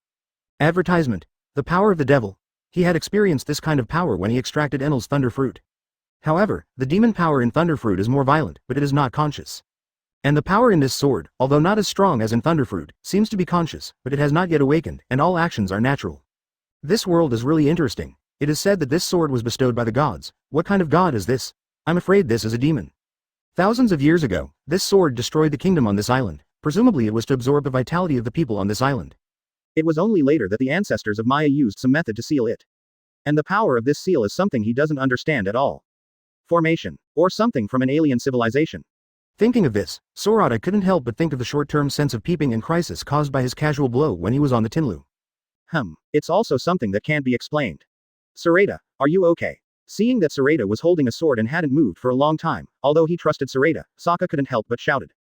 Advertisement. The power of the devil. He had experienced this kind of power when he extracted Enel's thunder fruit. However, the demon power in thunder fruit is more violent, but it is not conscious. And the power in this sword, although not as strong as in thunder fruit, seems to be conscious, but it has not yet awakened, and all actions are natural. This world is really interesting. It is said that this sword was bestowed by the gods. What kind of god is this? I'm afraid this is a demon. Thousands of years ago, this sword destroyed the kingdom on this island. Presumably it was to absorb the vitality of the people on this island. It was only later that the ancestors of Maya used some method to seal it. And the power of this seal is something he doesn't understand at all. Formation. Or something from an alien civilization. Thinking of this, Sorata couldn't help but think of the short-term sense of peeping and crisis caused by his casual blow when he was on the Tinlu. It's also something that can't be explained. Sorata, are you okay? Seeing that Sorata was holding a sword and hadn't moved for a long time, although he trusted Sorata, Sokka couldn't help but shouted.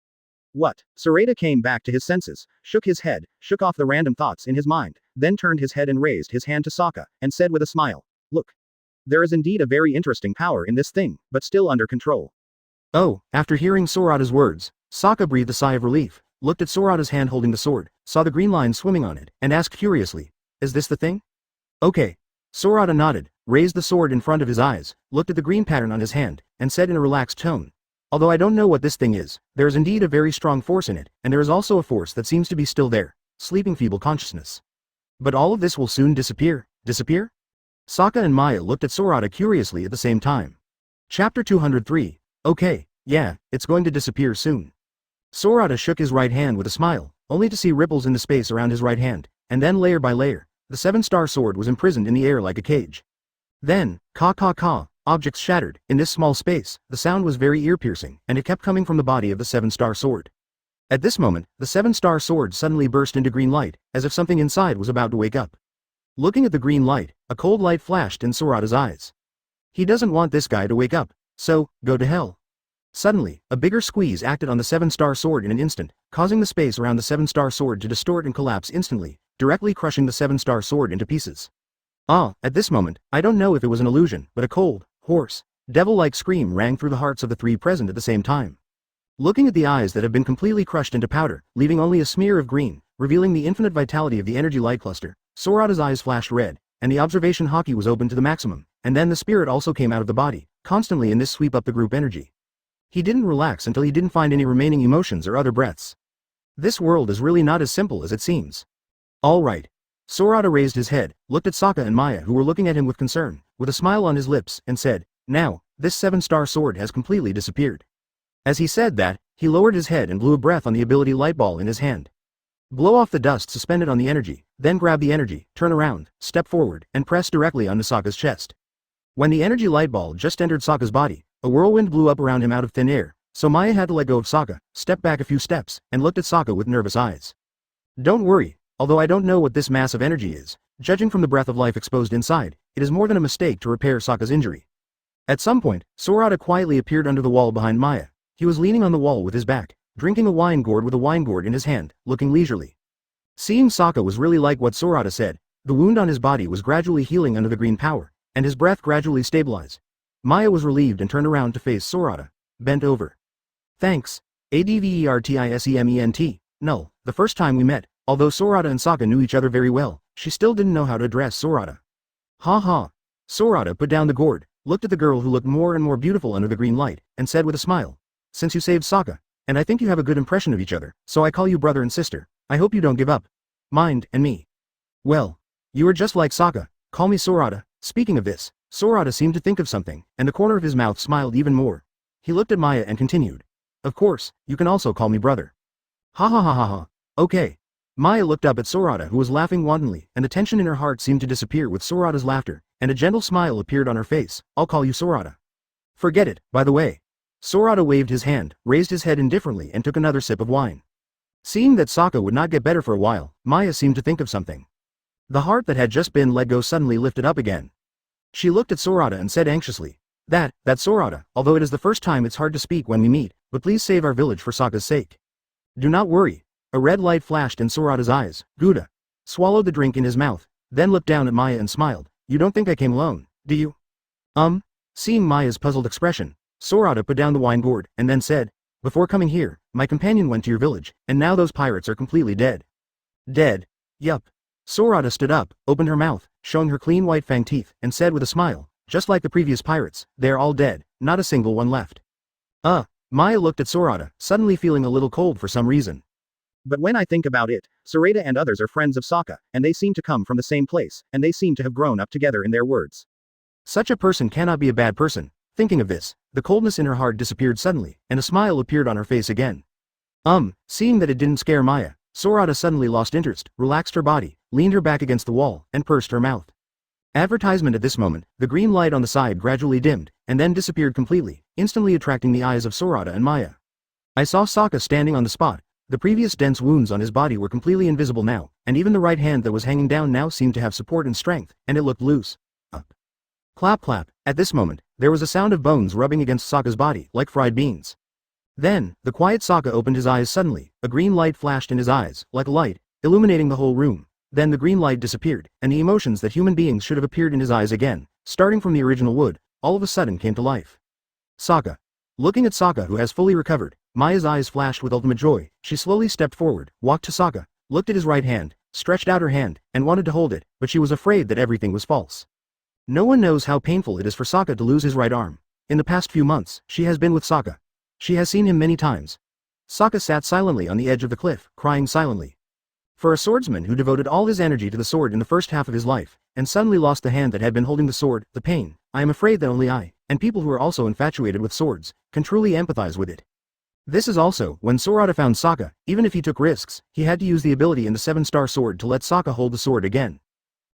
What? Sorata came back to his senses, shook his head, shook off the random thoughts in his mind, then turned his head and raised his hand to Sokka, and said with a smile, "Look. There is indeed a very interesting power in this thing, but still under control." Oh, after hearing Sorata's words, Sokka breathed a sigh of relief, looked at Sorata's hand holding the sword, saw the green line swimming on it, and asked curiously, "Is this the thing?" Okay. Sorata nodded, raised the sword in front of his eyes, looked at the green pattern on his hand, and said in a relaxed tone, "Although I don't know what this thing is, there is indeed a very strong force in it, and there is also a force that seems to be still there, sleeping feeble consciousness. But all of this will soon disappear." Disappear? Sokka and Maya looked at Sorata curiously at the same time. Chapter 203. Okay, yeah, it's going to disappear soon. Sorata shook his right hand with a smile, only to see ripples in the space around his right hand, and then layer by layer, the seven-star sword was imprisoned in the air like a cage. Then, ka, objects shattered. In this small space, the sound was very ear-piercing, and it kept coming from the body of the seven-star sword. At this moment, the seven-star sword suddenly burst into green light, as if something inside was about to wake up. Looking at the green light, a cold light flashed in Sorata's eyes. He doesn't want this guy to wake up, so, go to hell. Suddenly, a bigger squeeze acted on the seven-star sword in an instant, causing the space around the seven-star sword to distort and collapse instantly, directly crushing the seven-star sword into pieces. At this moment, I don't know if it was an illusion, but a cold, hoarse, devil-like scream rang through the hearts of the three present at the same time. Looking at the eyes that have been completely crushed into powder, leaving only a smear of green, revealing the infinite vitality of the energy light cluster, Sorata's eyes flashed red, and the observation hockey was opened to the maximum, and then the spirit also came out of the body, constantly in this sweep up the group energy. He didn't relax until he didn't find any remaining emotions or other breaths. This world is really not as simple as it seems. All right. Sorata raised his head, looked at Sokka and Maya who were looking at him with concern, with a smile on his lips, and said, "Now, this seven-star sword has completely disappeared." As he said that, he lowered his head and blew a breath on the ability light ball in his hand. Blow off the dust suspended on the energy, then grab the energy, turn around, step forward, and press directly onto Sokka's chest. When the energy light ball just entered Sokka's body, a whirlwind blew up around him out of thin air, so Maya had to let go of Sokka, step back a few steps, and looked at Sokka with nervous eyes. Don't worry. Although I don't know what this mass of energy is, judging from the breath of life exposed inside, it is more than a mistake to repair Sokka's injury. At some point, Sorata quietly appeared under the wall behind Maya. He was leaning on the wall with his back, drinking a wine gourd with a wine gourd in his hand, looking leisurely. Seeing Sokka was really like what Sorata said, the wound on his body was gradually healing under the green power, and his breath gradually stabilized. Maya was relieved and turned around to face Sorata, bent over. Thanks. Advertisement. No, the first time we met, although Sorata and Sokka knew each other very well, she still didn't know how to address Sorata. Ha ha. Sorata put down the gourd, looked at the girl who looked more and more beautiful under the green light, and said with a smile, "Since you saved Sokka, and I think you have a good impression of each other, so I call you brother and sister, I hope you don't give up. Mind, and me. Well, you are just like Sokka, call me Sorata." Speaking of this, Sorata seemed to think of something, and the corner of his mouth smiled even more. He looked at Maya and continued, "Of course, you can also call me brother." Ha ha ha ha ha. Okay. Maya looked up at Sorata who was laughing wantonly, and the tension in her heart seemed to disappear with Sorata's laughter, and a gentle smile appeared on her face. "I'll call you Sorata." Forget it, by the way. Sorata waved his hand, raised his head indifferently and took another sip of wine. Seeing that Sokka would not get better for a while, Maya seemed to think of something. The heart that had just been let go suddenly lifted up again. She looked at Sorata and said anxiously, That's Sorata, although it is the first time it's hard to speak when we meet, but please save our village for Sokka's sake. Do not worry. A red light flashed in Sorata's eyes. Gouda swallowed the drink in his mouth, then looked down at Maya and smiled. You don't think I came alone, do you? Seeing Maya's puzzled expression, Sorata put down the wine gourd, and then said, Before coming here, my companion went to your village, and now those pirates are completely dead. Dead? Yup. Sorata stood up, opened her mouth, showing her clean white fang teeth, and said with a smile, just like the previous pirates, they are all dead, not a single one left. Maya looked at Sorata, suddenly feeling a little cold for some reason. But when I think about it, Sorata and others are friends of Sokka, and they seem to come from the same place, and they seem to have grown up together in their words. Such a person cannot be a bad person. Thinking of this, the coldness in her heart disappeared suddenly, and a smile appeared on her face again. Seeing that it didn't scare Maya, Sorata suddenly lost interest, relaxed her body, leaned her back against the wall, and pursed her mouth. Advertisement at this moment, the green light on the side gradually dimmed, and then disappeared completely, instantly attracting the eyes of Sorata and Maya. I saw Sokka standing on the spot. The previous dense wounds on his body were completely invisible now, and even the right hand that was hanging down now seemed to have support and strength, and it looked loose. Up. Clap clap. At this moment, there was a sound of bones rubbing against Sokka's body, like fried beans. Then, the quiet Sokka opened his eyes suddenly, a green light flashed in his eyes, like a light, illuminating the whole room. Then the green light disappeared, and the emotions that human beings should have appeared in his eyes again, starting from the original wood, all of a sudden came to life. Sokka. Looking at Sokka who has fully recovered, Maya's eyes flashed with ultimate joy. She slowly stepped forward, walked to Sokka, looked at his right hand, stretched out her hand, and wanted to hold it, but she was afraid that everything was false. No one knows how painful it is for Sokka to lose his right arm. In the past few months, she has been with Sokka. She has seen him many times. Sokka sat silently on the edge of the cliff, crying silently. For a swordsman who devoted all his energy to the sword in the first half of his life, and suddenly lost the hand that had been holding the sword, the pain, I am afraid that only I, and people who are also infatuated with swords, can truly empathize with it. This is also, when Sorata found Sokka, even if he took risks, he had to use the ability in the 7-star sword to let Sokka hold the sword again.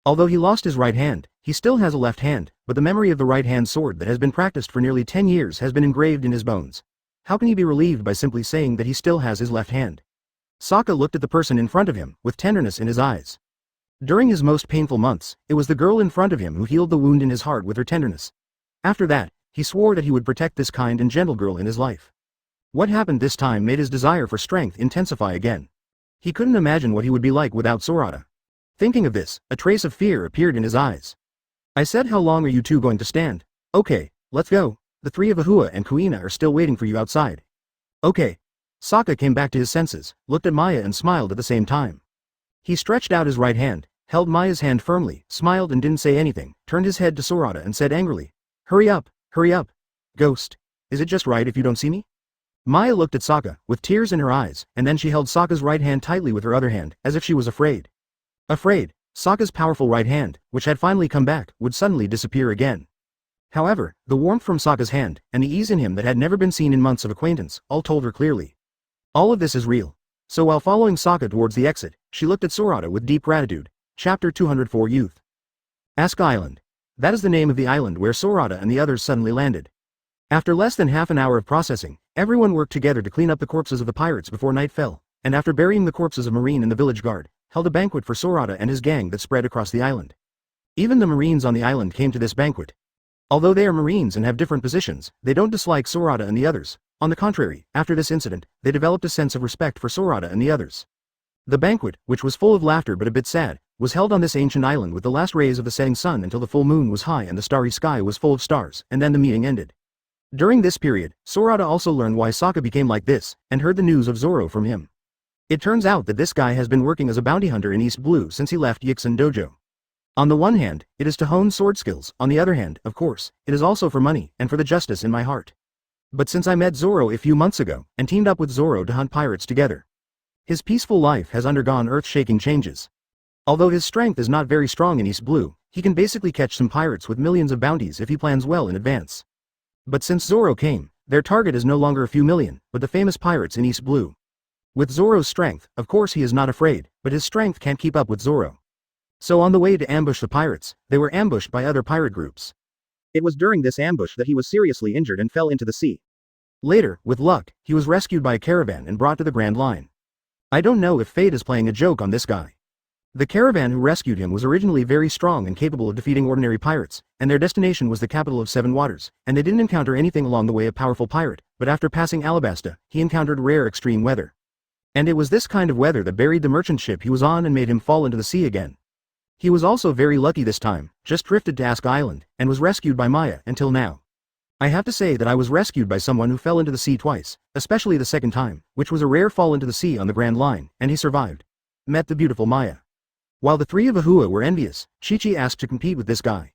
Although he lost his right hand, he still has a left hand, but the memory of the right-hand sword that has been practiced for nearly 10 years has been engraved in his bones. How can he be relieved by simply saying that he still has his left hand? Sokka looked at the person in front of him, with tenderness in his eyes. During his most painful months, it was the girl in front of him who healed the wound in his heart with her tenderness. After that, he swore that he would protect this kind and gentle girl in his life. What happened this time made his desire for strength intensify again. He couldn't imagine what he would be like without Sorata. Thinking of this, a trace of fear appeared in his eyes. I said, how long are you two going to stand? Okay, let's go. The three of Ahua and Kuina are still waiting for you outside. Okay. Sokka came back to his senses, looked at Maya and smiled at the same time. He stretched out his right hand, held Maya's hand firmly, smiled and didn't say anything, turned his head to Sorata and said angrily, hurry up, Ghost. Is it just right if you don't see me? Maya looked at Sokka, with tears in her eyes, and then she held Sokka's right hand tightly with her other hand, as if she was afraid. Afraid, Sokka's powerful right hand, which had finally come back, would suddenly disappear again. However, the warmth from Sokka's hand, and the ease in him that had never been seen in months of acquaintance, all told her clearly. All of this is real. So while following Sokka towards the exit, she looked at Sorata with deep gratitude. Chapter 204 Youth. Ask Island. That is the name of the island where Sorata and the others suddenly landed. After less than half an hour of processing, everyone worked together to clean up the corpses of the pirates before night fell, and after burying the corpses of Marine and the village guard, held a banquet for Sorata and his gang that spread across the island. Even the Marines on the island came to this banquet. Although they are Marines and have different positions, they don't dislike Sorata and the others. On the contrary, after this incident, they developed a sense of respect for Sorata and the others. The banquet, which was full of laughter but a bit sad, was held on this ancient island with the last rays of the setting sun until the full moon was high and the starry sky was full of stars, and then the meeting ended. During this period, Sorata also learned why Sokka became like this, and heard the news of Zoro from him. It turns out that this guy has been working as a bounty hunter in East Blue since he left Yixin Dojo. On the one hand, it is to hone sword skills, on the other hand, of course, it is also for money, and for the justice in my heart. But since I met Zoro a few months ago, and teamed up with Zoro to hunt pirates together, his peaceful life has undergone earth-shaking changes. Although his strength is not very strong in East Blue, he can basically catch some pirates with millions of bounties if he plans well in advance. But since Zoro came, their target is no longer a few million, but the famous pirates in East Blue. With Zoro's strength, of course he is not afraid, but his strength can't keep up with Zoro. So on the way to ambush the pirates, they were ambushed by other pirate groups. It was during this ambush that he was seriously injured and fell into the sea. Later, with luck, he was rescued by a caravan and brought to the Grand Line. I don't know if fate is playing a joke on this guy. The caravan who rescued him was originally very strong and capable of defeating ordinary pirates, and their destination was the capital of Seven Waters, and they didn't encounter anything along the way a powerful pirate, but after passing Alabasta, he encountered rare extreme weather. And it was this kind of weather that buried the merchant ship he was on and made him fall into the sea again. He was also very lucky this time, just drifted to Aska Island, and was rescued by Maya until now. I have to say that I was rescued by someone who fell into the sea twice, especially the second time, which was a rare fall into the sea on the Grand Line, and he survived. Met the beautiful Maya. While the three of Ahua were envious, Chi-Chi asked to compete with this guy.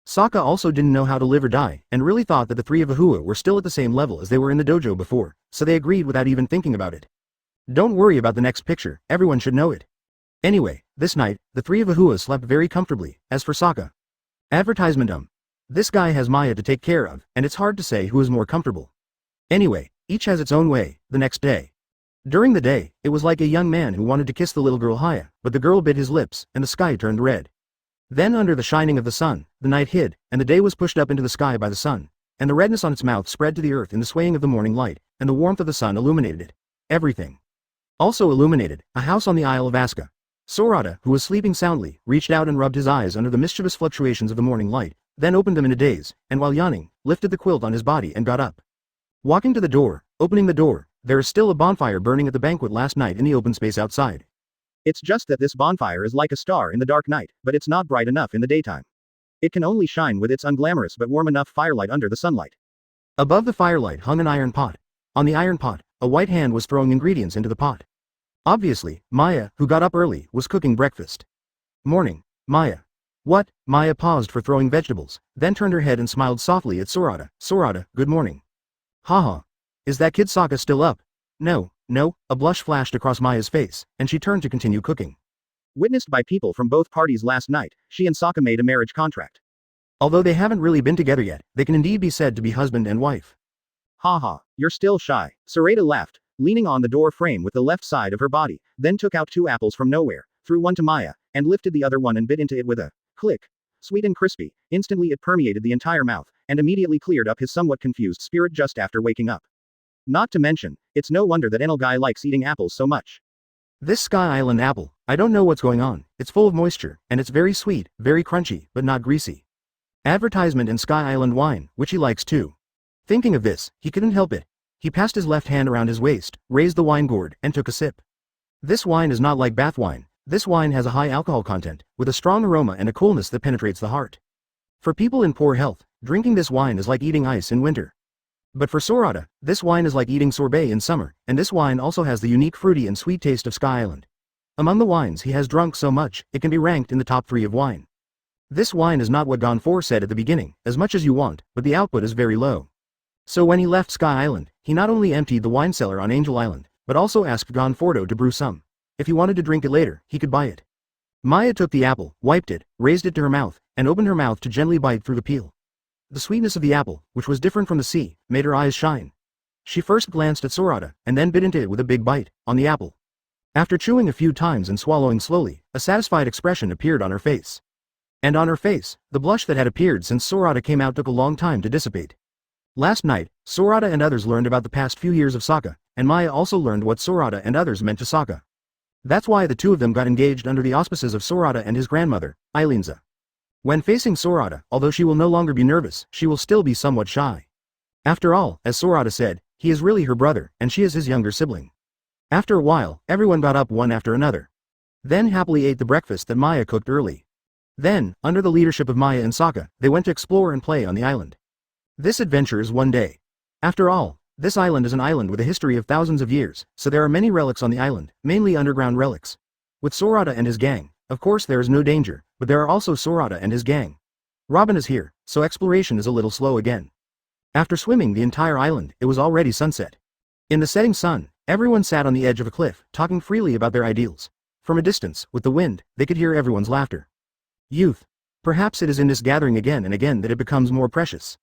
Sokka also didn't know how to live or die, and really thought that the three of Ahua were still at the same level as they were in the dojo before, so they agreed without even thinking about it. Don't worry about the next picture, everyone should know it. Anyway, this night, the three of Ahua slept very comfortably. As for Sokka. Advertisement This guy has Maya to take care of, and it's hard to say who is more comfortable. Anyway, each has its own way. The next day. During the day, it was like a young man who wanted to kiss the little girl Haya, but the girl bit his lips, and the sky turned red. Then under the shining of the sun, the night hid, and the day was pushed up into the sky by the sun, and the redness on its mouth spread to the earth in the swaying of the morning light, and the warmth of the sun illuminated it. Everything. Also illuminated, a house on the Isle of Aska. Sorata, who was sleeping soundly, reached out and rubbed his eyes under the mischievous fluctuations of the morning light, then opened them in a daze, and while yawning, lifted the quilt on his body and got up. Walking to the door, opening the door, there is still a bonfire burning at the banquet last night in the open space outside. It's just that this bonfire is like a star in the dark night, but it's not bright enough in the daytime. It can only shine with its unglamorous but warm enough firelight under the sunlight. Above the firelight hung an iron pot. On the iron pot, a white hand was throwing ingredients into the pot. Obviously, Maya, who got up early, was cooking breakfast. Morning, Maya. What? Maya paused for throwing vegetables, then turned her head and smiled softly at Sorata. Sorata, good morning. Haha. Is that kid Sokka still up? No, a blush flashed across Maya's face, and she turned to continue cooking. Witnessed by people from both parties last night, she and Sokka made a marriage contract. Although they haven't really been together yet, they can indeed be said to be husband and wife. Haha, you're still shy. Sorata laughed, leaning on the door frame with the left side of her body, then took out 2 apples from nowhere, threw one to Maya, and lifted the other one and bit into it with a click. Sweet and crispy, instantly it permeated the entire mouth, and immediately cleared up his somewhat confused spirit just after waking up. Not to mention, it's no wonder that Enel guy likes eating apples so much. This Sky Island apple, I don't know what's going on, it's full of moisture, and it's very sweet, very crunchy, but not greasy. Advertisement in Sky Island wine, which he likes too. Thinking of this, he couldn't help it. He passed his left hand around his waist, raised the wine gourd, and took a sip. This wine is not like bath wine. This wine has a high alcohol content, with a strong aroma and a coolness that penetrates the heart. For people in poor health, drinking this wine is like eating ice in winter. But for Sorata, this wine is like eating sorbet in summer, and this wine also has the unique fruity and sweet taste of Sky Island. Among the wines he has drunk so much, it can be ranked in the top 3 of wine. This wine is not what Gonfor said at the beginning, as much as you want, but the output is very low. So when he left Sky Island, he not only emptied the wine cellar on Angel Island, but also asked Gonfordo to brew some. If he wanted to drink it later, he could buy it. Maya took the apple, wiped it, raised it to her mouth, and opened her mouth to gently bite through the peel. The sweetness of the apple, which was different from the sea, made her eyes shine. She first glanced at Sorata, and then bit into it with a big bite, on the apple. After chewing a few times and swallowing slowly, a satisfied expression appeared on her face. And on her face, the blush that had appeared since Sorata came out took a long time to dissipate. Last night, Sorata and others learned about the past few years of Sokka, and Maya also learned what Sorata and others meant to Sokka. That's why the two of them got engaged under the auspices of Sorata and his grandmother, Eilinza. When facing Sorata, although she will no longer be nervous, she will still be somewhat shy. After all, as Sorata said, he is really her brother, and she is his younger sibling. After a while, everyone got up one after another. Then happily ate the breakfast that Maya cooked early. Then, under the leadership of Maya and Sokka, they went to explore and play on the island. This adventure is one day. After all, this island is an island with a history of thousands of years, so there are many relics on the island, mainly underground relics. With Sorata and his gang, of course there is no danger, but there are also Sorata and his gang. Robin is here, so exploration is a little slow again. After swimming the entire island, it was already sunset. In the setting sun, everyone sat on the edge of a cliff, talking freely about their ideals. From a distance, with the wind, they could hear everyone's laughter. Youth. Perhaps it is in this gathering again and again that it becomes more precious.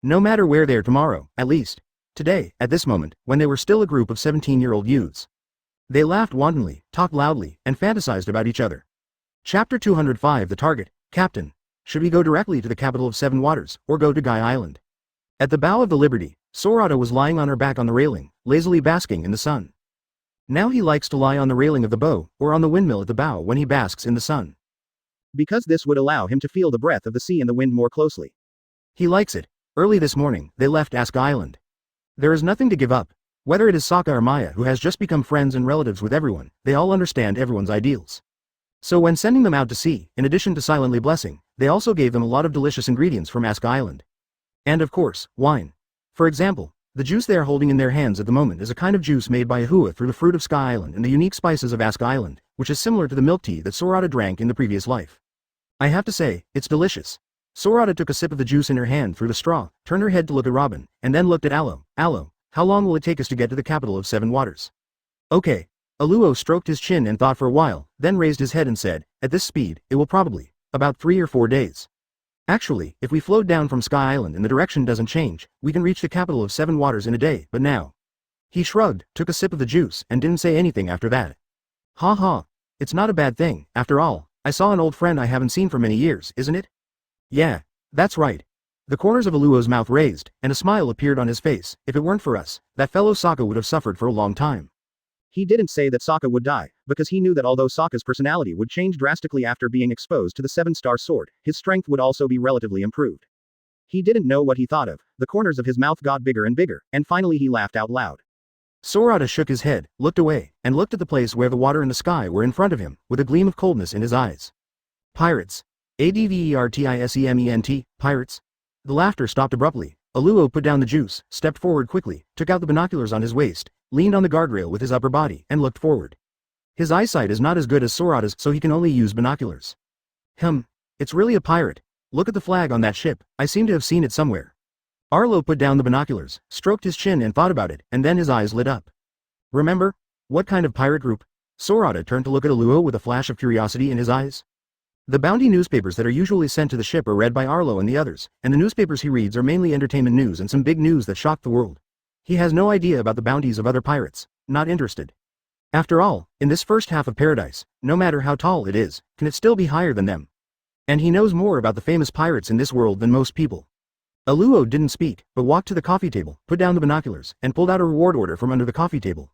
No matter where they are tomorrow, at least. Today, at this moment, when they were still a group of 17-year-old youths. They laughed wantonly, talked loudly, and fantasized about each other. Chapter 205 The Target, Captain. should we go directly to the capital of Seven Waters, or go to Guy Island? At the bow of the Liberty, Sorata was lying on her back on the railing, lazily basking in the sun. Now he likes to lie on the railing of the bow, or on the windmill at the bow when he basks in the sun. Because this would allow him to feel the breath of the sea and the wind more closely. He likes it. Early this morning, they left Ask Island. There is nothing to give up. Whether it is Sokka or Maya who has just become friends and relatives with everyone, they all understand everyone's ideals. So when sending them out to sea, in addition to silently blessing, they also gave them a lot of delicious ingredients from Ask Island. And of course, wine. For example, the juice they are holding in their hands at the moment is a kind of juice made by Ahua through the fruit of Sky Island and the unique spices of Ask Island, which is similar to the milk tea that Sorata drank in the previous life. I have to say, it's delicious. Sorata took a sip of the juice in her hand through the straw, turned her head to look at Robin, and then looked at Aloe. Aloe, how long will it take us to get to the capital of Seven Waters? Okay. Aluo stroked his chin and thought for a while, then raised his head and said, at this speed, it will probably, about 3 or 4 days. Actually, if we float down from Sky Island and the direction doesn't change, we can reach the capital of Seven Waters in a day, but now. He shrugged, took a sip of the juice, and didn't say anything after that. Ha ha. It's not a bad thing, after all. I saw an old friend I haven't seen for many years, isn't it? Yeah, that's right. The corners of Aluo's mouth raised, and a smile appeared on his face. If it weren't for us, that fellow Sokka would have suffered for a long time. He didn't say that Sokka would die, because he knew that although Sokka's personality would change drastically after being exposed to the 7-star sword, his strength would also be relatively improved. He didn't know what he thought of. The corners of his mouth got bigger and bigger, and finally he laughed out loud. Sorata shook his head, looked away, and looked at the place where the water and the sky were in front of him, with a gleam of coldness in his eyes. Pirates. Advertisement, pirates. The laughter stopped abruptly. Aluo put down the juice, stepped forward quickly, took out the binoculars on his waist, leaned on the guardrail with his upper body, and looked forward. His eyesight is not as good as Sorata's, so he can only use binoculars. It's really a pirate. Look at the flag on that ship. I seem to have seen it somewhere. Arlo put down the binoculars, stroked his chin and thought about it, and then his eyes lit up. Remember? What kind of pirate group? Sorata turned to look at Aluo with a flash of curiosity in his eyes. The bounty newspapers that are usually sent to the ship are read by Arlo and the others, and the newspapers he reads are mainly entertainment news and some big news that shocked the world. He has no idea about the bounties of other pirates, not interested. After all, in this first half of paradise, no matter how tall it is, can it still be higher than them? And he knows more about the famous pirates in this world than most people. Aluo didn't speak, but walked to the coffee table, put down the binoculars, and pulled out a reward order from under the coffee table.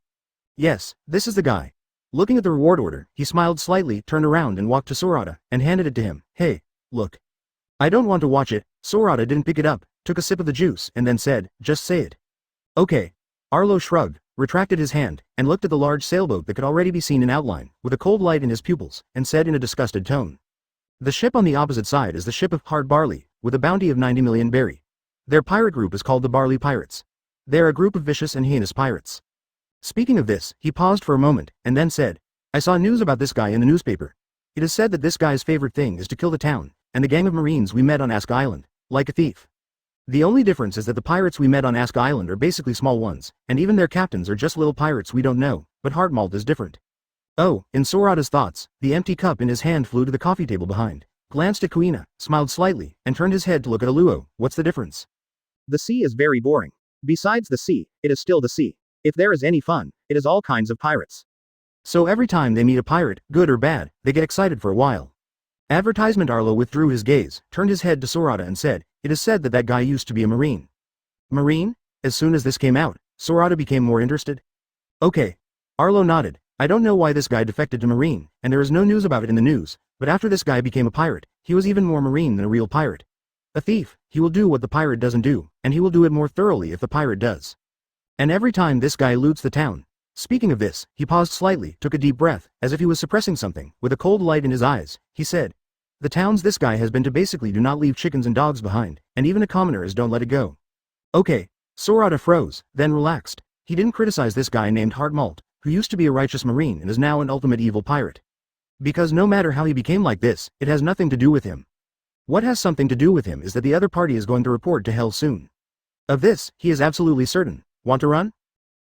Yes, this is the guy. Looking at the reward order, he smiled slightly, turned around and walked to Sorata, and handed it to him. Hey, look. I don't want to watch it. Sorata didn't pick it up, took a sip of the juice, and then said, just say it. Okay. Arlo shrugged, retracted his hand, and looked at the large sailboat that could already be seen in outline, with a cold light in his pupils, and said in a disgusted tone. The ship on the opposite side is the ship of Hard Barley, with a bounty of 90 million berry. Their pirate group is called the Barley Pirates. They are a group of vicious and heinous pirates. Speaking of this, he paused for a moment, and then said, I saw news about this guy in the newspaper. It is said that this guy's favorite thing is to kill the town, and the gang of Marines we met on Ask Island, like a thief. The only difference is that the pirates we met on Ask Island are basically small ones, and even their captains are just little pirates we don't know, but Heartmalt is different. Oh, in Sorata's thoughts, the empty cup in his hand flew to the coffee table behind, glanced at Kuina, smiled slightly, and turned his head to look at Aluo. What's the difference? The sea is very boring. Besides the sea, it is still the sea. If there is any fun, it is all kinds of pirates. So every time they meet a pirate, good or bad, they get excited for a while. Advertisement. Arlo withdrew his gaze, turned his head to Sorata and said, it is said that that guy used to be a Marine. Marine? As soon as this came out, Sorata became more interested. Okay. Arlo nodded. I don't know why this guy defected to Marine, and there is no news about it in the news, but after this guy became a pirate, he was even more Marine than a real pirate. A thief, he will do what the pirate doesn't do, and he will do it more thoroughly if the pirate does. And every time this guy loots the town. Speaking of this, he paused slightly, took a deep breath, as if he was suppressing something, with a cold light in his eyes, he said. The towns this guy has been to basically do not leave chickens and dogs behind, and even a commoners don't let it go. Okay. Sorata froze, then relaxed. He didn't criticize this guy named Heartmalt, who used to be a righteous Marine and is now an ultimate evil pirate. Because no matter how he became like this, it has nothing to do with him. What has something to do with him is that the other party is going to report to hell soon. Of this, he is absolutely certain. Want to run?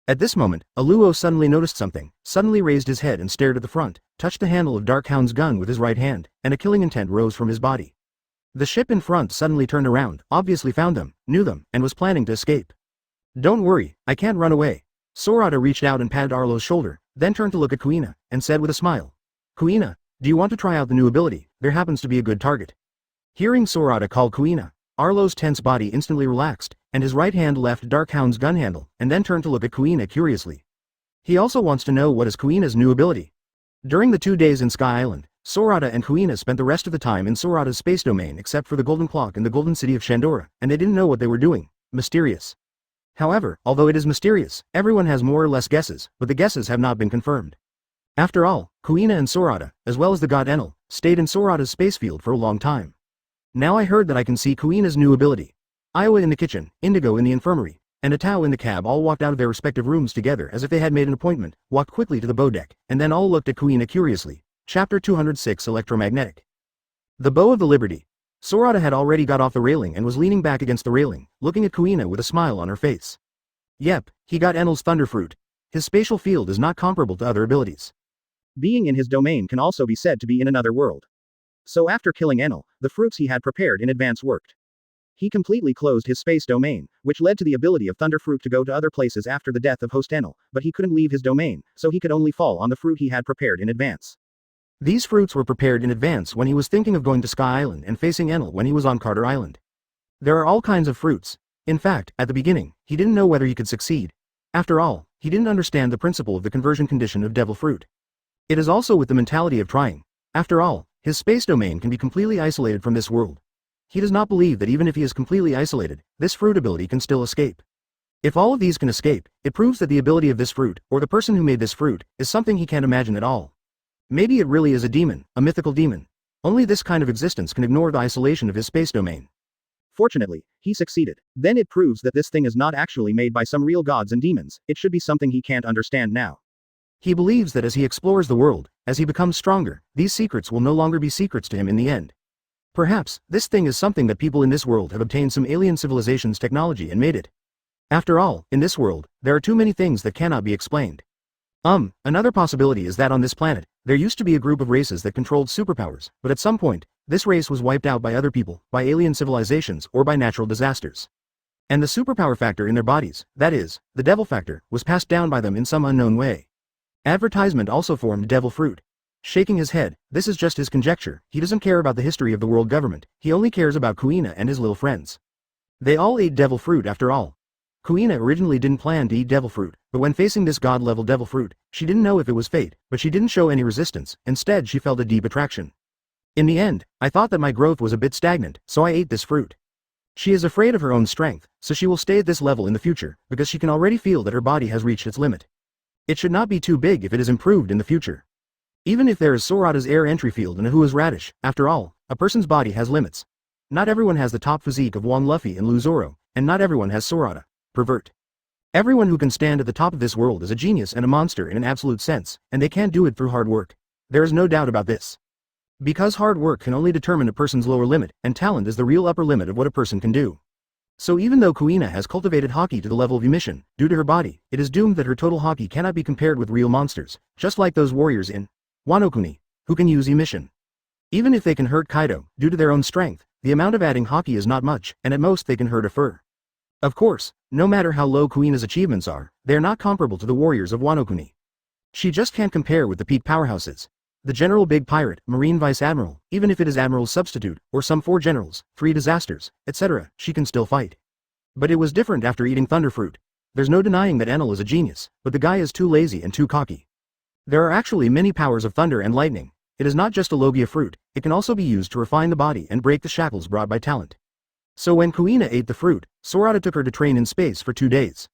At this moment, Aluo suddenly noticed something, suddenly raised his head and stared at the front, touched the handle of Darkhound's gun with his right hand, and a killing intent rose from his body. The ship in front suddenly turned around, obviously found them, knew them, and was planning to escape. Don't worry, I can't run away. Sorata reached out and patted Arlo's shoulder, then turned to look at Kuina, and said with a smile. Kuina, do you want to try out the new ability? There happens to be a good target. Hearing Sorata call Kuina, Arlo's tense body instantly relaxed, and his right hand left Darkhound's gun handle, and then turned to look at Kuina curiously. He also wants to know what is Kuina's new ability. During the 2 days in Sky Island, Sorata and Kuina spent the rest of the time in Sorata's space domain except for the Golden Clock in the Golden City of Shandora, and they didn't know what they were doing. Mysterious. However, although it is mysterious, everyone has more or less guesses, but the guesses have not been confirmed. After all, Kuina and Sorata, as well as the god Enel, stayed in Sorata's space field for a long time. Now I heard that I can see Kuina's new ability. Iowa in the kitchen, Indigo in the infirmary, and Atao in the cab all walked out of their respective rooms together as if they had made an appointment, walked quickly to the bow deck, and then all looked at Kuina curiously. Chapter 206 Electromagnetic. The Bow of the Liberty. Sorata had already got off the railing and was leaning back against the railing, looking at Kuina with a smile on her face. Yep, he got Enel's Thunderfruit. His spatial field is not comparable to other abilities. Being in his domain can also be said to be in another world. So after killing Enel, the fruits he had prepared in advance worked. He completely closed his space domain, which led to the ability of Thunderfruit to go to other places after the death of host Enel, but he couldn't leave his domain, so he could only fall on the fruit he had prepared in advance. These fruits were prepared in advance when he was thinking of going to Sky Island and facing Enel when he was on Carter Island. There are all kinds of fruits. In fact, at the beginning, he didn't know whether he could succeed. After all, he didn't understand the principle of the conversion condition of Devil Fruit. It is also with the mentality of trying. After all, his space domain can be completely isolated from this world. He does not believe that even if he is completely isolated, this fruit ability can still escape. If all of these can escape, it proves that the ability of this fruit, or the person who made this fruit, is something he can't imagine at all. Maybe it really is a demon, a mythical demon. Only this kind of existence can ignore the isolation of his space domain. Fortunately, he succeeded. Then it proves that this thing is not actually made by some real gods and demons, it should be something he can't understand now. He believes that as he explores the world, as he becomes stronger, these secrets will no longer be secrets to him in the end. Perhaps, this thing is something that people in this world have obtained some alien civilization's technology and made it. After all, in this world, there are too many things that cannot be explained. Another possibility is that on this planet, there used to be a group of races that controlled superpowers, but at some point, this race was wiped out by other people, by alien civilizations, or by natural disasters. And the superpower factor in their bodies, that is, the devil factor, was passed down by them in some unknown way. Advertisement also formed Devil Fruit. Shaking his head, this is just his conjecture, he doesn't care about the history of the world government, he only cares about Kuina and his little friends. They all ate Devil Fruit after all. Kuina originally didn't plan to eat Devil Fruit, but when facing this god-level Devil Fruit, she didn't know if it was fate, but she didn't show any resistance, instead she felt a deep attraction. In the end, I thought that my growth was a bit stagnant, so I ate this fruit. She is afraid of her own strength, so she will stay at this level in the future, because she can already feel that her body has reached its limit. It should not be too big if it is improved in the future. Even if there is Sorata's air entry field and Ahua's radish, after all, a person's body has limits. Not everyone has the top physique of Wang Luffy and Lu Zoro, and not everyone has Sorata. Pervert. Everyone who can stand at the top of this world is a genius and a monster in an absolute sense, and they can't do it through hard work. There is no doubt about this. Because hard work can only determine a person's lower limit, and talent is the real upper limit of what a person can do. So even though Kuina has cultivated Haki to the level of emission, due to her body, it is doomed that her total Haki cannot be compared with real monsters, just like those warriors in Wano Kuni, who can use emission. Even if they can hurt Kaido, due to their own strength, the amount of adding Haki is not much, and at most they can hurt a fur. Of course, no matter how low Kuina's achievements are, they are not comparable to the warriors of Wano Kuni. She just can't compare with the peak powerhouses. The General Big Pirate, Marine Vice Admiral, even if it is Admiral's substitute, or some 4 generals, 3 disasters, etc., she can still fight. But it was different after eating Thunderfruit. There's no denying that Enel is a genius, but the guy is too lazy and too cocky. There are actually many powers of thunder and lightning. It is not just a Logia fruit, it can also be used to refine the body and break the shackles brought by talent. So when Kuina ate the fruit, Sorata took her to train in space for 2 days.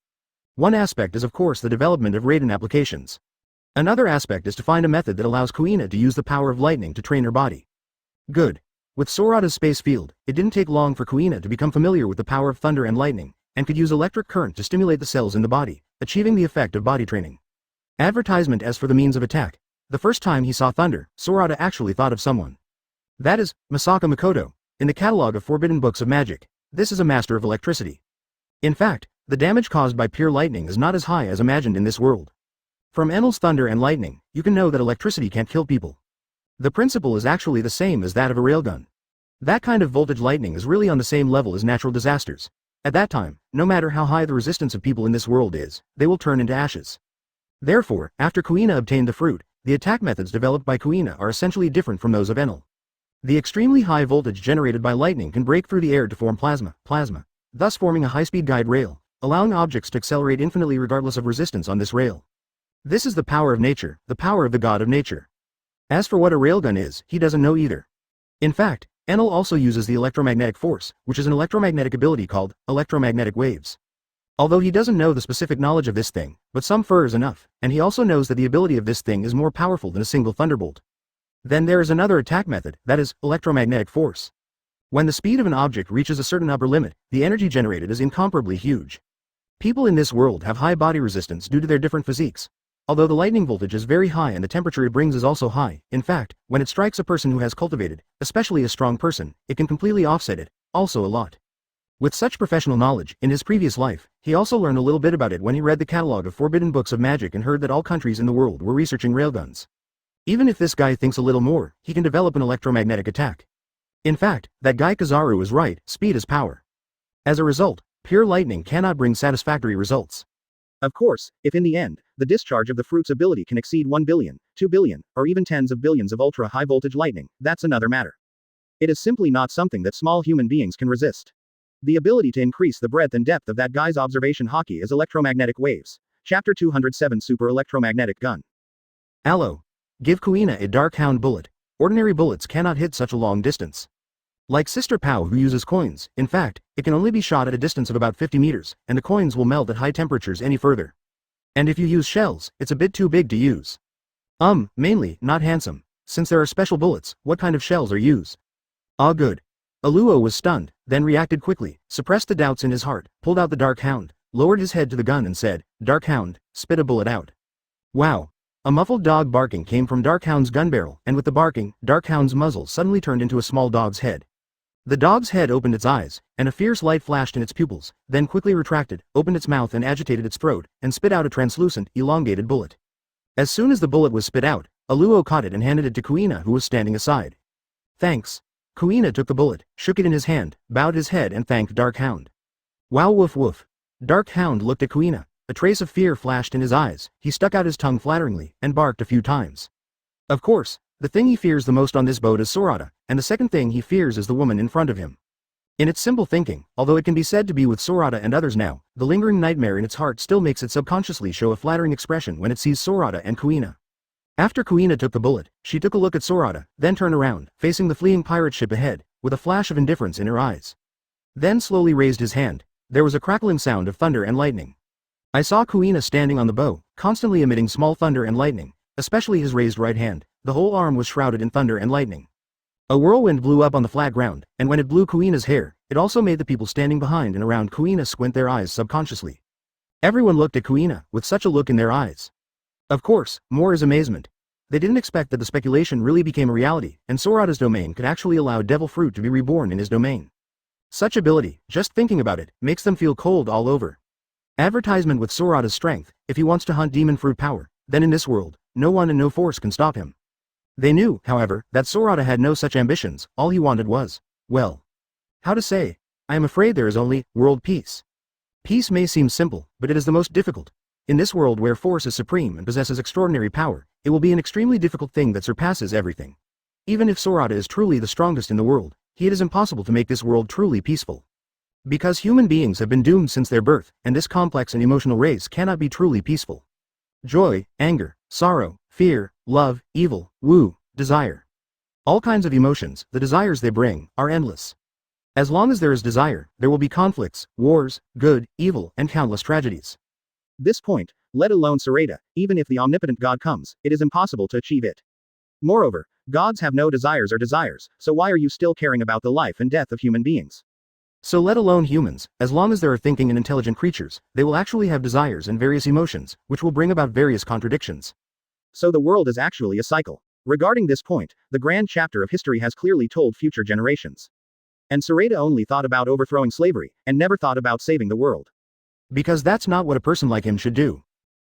One aspect is of course the development of Raiden applications. Another aspect is to find a method that allows Kuina to use the power of lightning to train her body. Good. With Sorata's space field, it didn't take long for Kuina to become familiar with the power of thunder and lightning, and could use electric current to stimulate the cells in the body, achieving the effect of body training. Advertisement as for the means of attack. The first time he saw thunder, Sorata actually thought of someone. That is, Masaka Makoto. In the catalog of forbidden books of magic, this is a master of electricity. In fact, the damage caused by pure lightning is not as high as imagined in this world. From Enel's thunder and lightning, you can know that electricity can't kill people. The principle is actually the same as that of a railgun. That kind of voltage lightning is really on the same level as natural disasters. At that time, no matter how high the resistance of people in this world is, they will turn into ashes. Therefore, after Kuina obtained the fruit, the attack methods developed by Kuina are essentially different from those of Enel. The extremely high voltage generated by lightning can break through the air to form plasma, thus forming a high-speed guide rail, allowing objects to accelerate infinitely regardless of resistance on this rail. This is the power of nature, the power of the god of nature. As for what a railgun is, he doesn't know either. In fact, Enel also uses the electromagnetic force, which is an electromagnetic ability called electromagnetic waves. Although he doesn't know the specific knowledge of this thing, but some fur is enough, and he also knows that the ability of this thing is more powerful than a single thunderbolt. Then there is another attack method, that is, electromagnetic force. When the speed of an object reaches a certain upper limit, the energy generated is incomparably huge. People in this world have high body resistance due to their different physiques. Although the lightning voltage is very high and the temperature it brings is also high, in fact, when it strikes a person who has cultivated, especially a strong person, it can completely offset it, also a lot. With such professional knowledge, in his previous life, he also learned a little bit about it when he read the catalog of forbidden books of magic and heard that all countries in the world were researching railguns. Even if this guy thinks a little more, he can develop an electromagnetic attack. In fact, that guy Kizaru is right, speed is power. As a result, pure lightning cannot bring satisfactory results. Of course, if in the end, the discharge of the fruit's ability can exceed 1 billion, 2 billion, or even tens of billions of ultra-high voltage lightning, that's another matter. It is simply not something that small human beings can resist. The ability to increase the breadth and depth of that guy's observation hockey is electromagnetic waves. Chapter 207 Super Electromagnetic Gun. Allo. Give Kuina a dark hound bullet. Ordinary bullets cannot hit such a long distance. Like Sister Pao who uses coins, in fact, it can only be shot at a distance of about 50 meters, and the coins will melt at high temperatures any further. And if you use shells, it's a bit too big to use. Mainly, not handsome. Since there are special bullets, what kind of shells are used? Ah good. Aluo was stunned, then reacted quickly, suppressed the doubts in his heart, pulled out the dark hound, lowered his head to the gun and said, "Dark hound, spit a bullet out." Wow. A muffled dog barking came from Dark Hound's gun barrel, and with the barking, Dark Hound's muzzle suddenly turned into a small dog's head. The dog's head opened its eyes, and a fierce light flashed in its pupils, then quickly retracted, opened its mouth and agitated its throat, and spit out a translucent, elongated bullet. As soon as the bullet was spit out, Aluo caught it and handed it to Kuina who was standing aside. Thanks. Kuina took the bullet, shook it in his hand, bowed his head and thanked Dark Hound. Wow woof woof. Dark Hound looked at Kuina. A trace of fear flashed in his eyes, he stuck out his tongue flatteringly, and barked a few times. Of course, the thing he fears the most on this boat is Sorata, and the second thing he fears is the woman in front of him. In its simple thinking, although it can be said to be with Sorata and others now, the lingering nightmare in its heart still makes it subconsciously show a flattering expression when it sees Sorata and Kuina. After Kuina took the bullet, she took a look at Sorata, then turned around, facing the fleeing pirate ship ahead, with a flash of indifference in her eyes. Then slowly raised his hand. There was a crackling sound of thunder and lightning. I saw Kuina standing on the bow, constantly emitting small thunder and lightning, especially his raised right hand. The whole arm was shrouded in thunder and lightning. A whirlwind blew up on the flat ground, and when it blew Kuina's hair, it also made the people standing behind and around Kuina squint their eyes subconsciously. Everyone looked at Kuina, with such a look in their eyes. Of course, more is amazement. They didn't expect that the speculation really became a reality, and Sorata's domain could actually allow devil fruit to be reborn in his domain. Such ability, just thinking about it, makes them feel cold all over. Advertisement with Sorata's strength, if he wants to hunt demon fruit power, then in this world, no one and no force can stop him. They knew, however, that Sorata had no such ambitions, all he wanted was, well, how to say, I am afraid there is only, world peace. Peace may seem simple, but it is the most difficult. In this world where force is supreme and possesses extraordinary power, it will be an extremely difficult thing that surpasses everything. Even if Sorata is truly the strongest in the world, it is impossible to make this world truly peaceful. Because human beings have been doomed since their birth, and this complex and emotional race cannot be truly peaceful. Joy, anger, sorrow, fear, love, evil, woo, desire. All kinds of emotions, the desires they bring, are endless. As long as there is desire, there will be conflicts, wars, good, evil, and countless tragedies. This point, let alone Sorata, even if the omnipotent God comes, it is impossible to achieve it. Moreover, gods have no desires or desires, so why are you still caring about the life and death of human beings? So let alone humans, as long as there are thinking and intelligent creatures, they will actually have desires and various emotions, which will bring about various contradictions. So the world is actually a cycle. Regarding this point, the grand chapter of history has clearly told future generations. And Sorata only thought about overthrowing slavery, and never thought about saving the world. Because that's not what a person like him should do.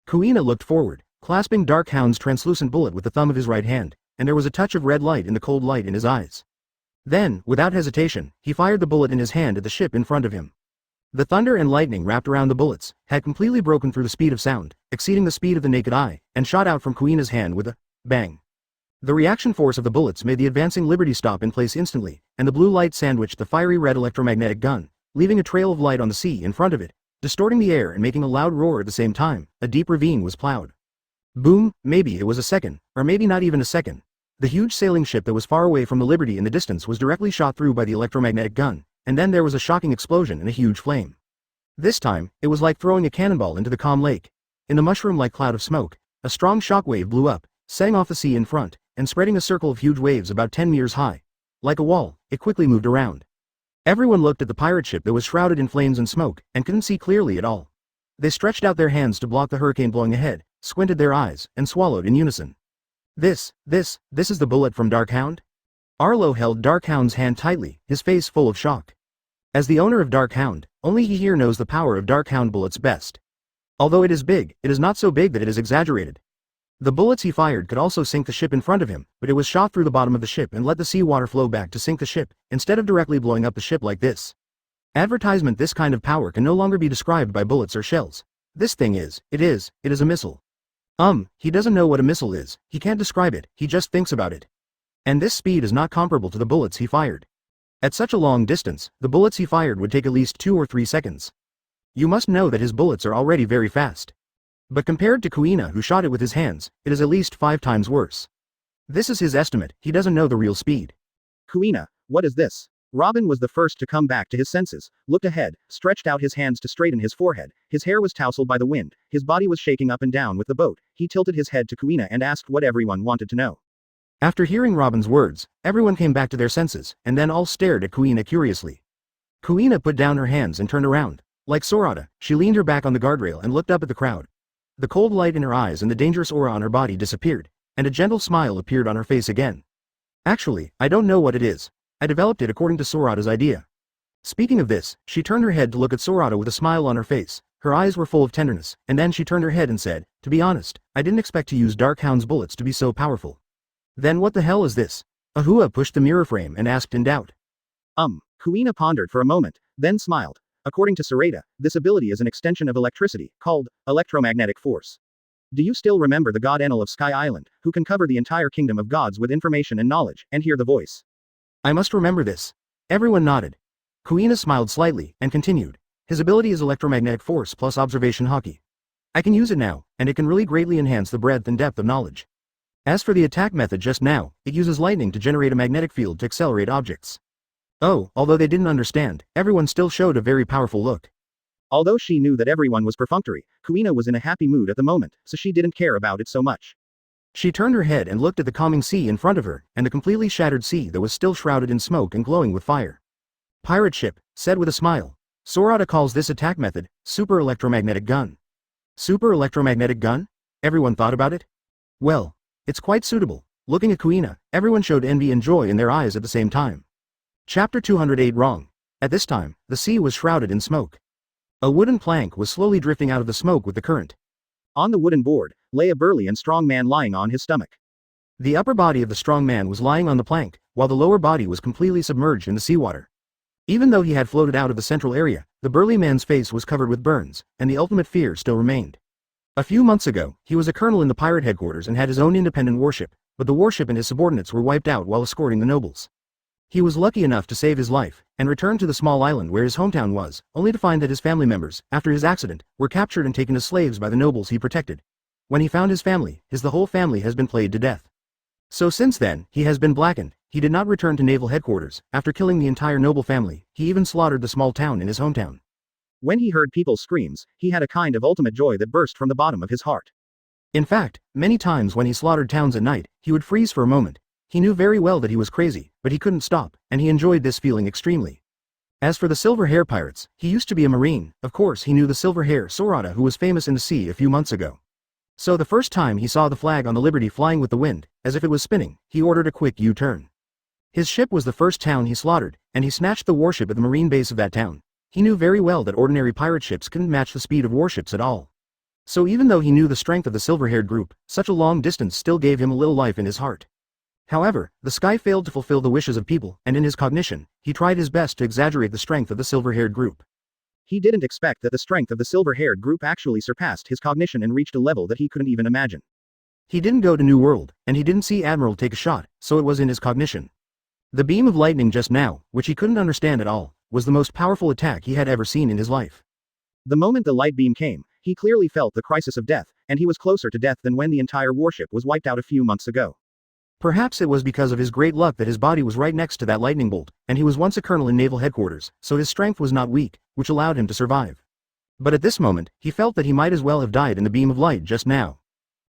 Kuina looked forward, clasping Dark Hound's translucent bullet with the thumb of his right hand, and there was a touch of red light in the cold light in his eyes. Then, without hesitation, he fired the bullet in his hand at the ship in front of him. The thunder and lightning wrapped around the bullets, had completely broken through the speed of sound, exceeding the speed of the naked eye, and shot out from Kuina's hand with a bang. The reaction force of the bullets made the advancing Liberty stop in place instantly, and the blue light sandwiched the fiery red electromagnetic gun, leaving a trail of light on the sea in front of it, distorting the air and making a loud roar at the same time. A deep ravine was plowed. Boom, maybe it was a second, or maybe not even a second. The huge sailing ship that was far away from the Liberty in the distance was directly shot through by the electromagnetic gun, and then there was a shocking explosion and a huge flame. This time, it was like throwing a cannonball into the calm lake. In the mushroom-like cloud of smoke, a strong shockwave blew up, setting off the sea in front, and spreading a circle of huge waves about 10 meters high. Like a wall, it quickly moved around. Everyone looked at the pirate ship that was shrouded in flames and smoke, and couldn't see clearly at all. They stretched out their hands to block the hurricane blowing ahead, squinted their eyes, and swallowed in unison. This is the bullet from Darkhound? Arlo held Darkhound's hand tightly, his face full of shock. As the owner of Darkhound, only he here knows the power of Darkhound bullets best. Although it is big, it is not so big that it is exaggerated. The bullets he fired could also sink the ship in front of him, but it was shot through the bottom of the ship and let the seawater flow back to sink the ship, instead of directly blowing up the ship like this. Advertisement: this kind of power can no longer be described by bullets or shells. This thing is a missile. He doesn't know what a missile is, he can't describe it, he just thinks about it. And this speed is not comparable to the bullets he fired. At such a long distance, the bullets he fired would take at least 2 or 3 seconds. You must know that his bullets are already very fast. But compared to Kuina, who shot it with his hands, it is at least 5 times worse. This is his estimate, he doesn't know the real speed. Kuina, what is this? Robin was the first to come back to his senses, looked ahead, stretched out his hands to straighten his forehead, his hair was tousled by the wind, his body was shaking up and down with the boat, he tilted his head to Kuina and asked what everyone wanted to know. After hearing Robin's words, everyone came back to their senses, and then all stared at Kuina curiously. Kuina put down her hands and turned around. Like Sorata, she leaned her back on the guardrail and looked up at the crowd. The cold light in her eyes and the dangerous aura on her body disappeared, and a gentle smile appeared on her face again. Actually, I don't know what it is. I developed it according to Sorata's idea. Speaking of this, she turned her head to look at Sorata with a smile on her face. Her eyes were full of tenderness, and then she turned her head and said, "To be honest, I didn't expect to use Darkhound's bullets to be so powerful." "Then what the hell is this?" Ahua pushed the mirror frame and asked in doubt. Kuina pondered for a moment, then smiled. According to Sorata, this ability is an extension of electricity, called electromagnetic force. Do you still remember the god Enel of Sky Island, who can cover the entire kingdom of gods with information and knowledge, and hear the voice? I must remember this. Everyone nodded. Kuina smiled slightly, and continued. His ability is electromagnetic force plus observation hockey. I can use it now, and it can really greatly enhance the breadth and depth of knowledge. As for the attack method just now, it uses lightning to generate a magnetic field to accelerate objects. Oh, although they didn't understand, everyone still showed a very powerful look. Although she knew that everyone was perfunctory, Kuina was in a happy mood at the moment, so she didn't care about it so much. She turned her head and looked at the calming sea in front of her, and the completely shattered sea that was still shrouded in smoke and glowing with fire. Pirate ship, said with a smile. Sorata calls this attack method, super electromagnetic gun. Super electromagnetic gun? Everyone thought about it? Well, it's quite suitable. Looking at Kuina, everyone showed envy and joy in their eyes at the same time. Chapter 208 Wrong. At this time, the sea was shrouded in smoke. A wooden plank was slowly drifting out of the smoke with the current. On the wooden board, lay a burly and strong man lying on his stomach. The upper body of the strong man was lying on the plank, while the lower body was completely submerged in the seawater. Even though he had floated out of the central area, the burly man's face was covered with burns, and the ultimate fear still remained. A few months ago, he was a colonel in the pirate headquarters and had his own independent warship, but the warship and his subordinates were wiped out while escorting the nobles. He was lucky enough to save his life, and return to the small island where his hometown was, only to find that his family members, after his accident, were captured and taken as slaves by the nobles he protected. When he found his family, the whole family has been played to death. So since then, he has been blackened. He did not return to naval headquarters. After killing the entire noble family, he even slaughtered the small town in his hometown. When he heard people's screams, he had a kind of ultimate joy that burst from the bottom of his heart. In fact, many times when he slaughtered towns at night, he would freeze for a moment. He knew very well that he was crazy, but he couldn't stop, and he enjoyed this feeling extremely. As for the Silver Hair Pirates, he used to be a marine. Of course he knew the Silver Hair Sorata, who was famous in the sea a few months ago. So the first time he saw the flag on the Liberty flying with the wind, as if it was spinning, he ordered a quick U-turn. His ship was the first town he slaughtered, and he snatched the warship at the marine base of that town. He knew very well that ordinary pirate ships couldn't match the speed of warships at all. So even though he knew the strength of the silver-haired group, such a long distance still gave him a little life in his heart. However, the sky failed to fulfill the wishes of people, and in his cognition, he tried his best to exaggerate the strength of the silver-haired group. He didn't expect that the strength of the silver-haired group actually surpassed his cognition and reached a level that he couldn't even imagine. He didn't go to New World, and he didn't see Admiral take a shot, so it was in his cognition. The beam of lightning just now, which he couldn't understand at all, was the most powerful attack he had ever seen in his life. The moment the light beam came, he clearly felt the crisis of death, and he was closer to death than when the entire warship was wiped out a few months ago. Perhaps it was because of his great luck that his body was right next to that lightning bolt, and he was once a colonel in naval headquarters, so his strength was not weak, which allowed him to survive. But at this moment, he felt that he might as well have died in the beam of light just now.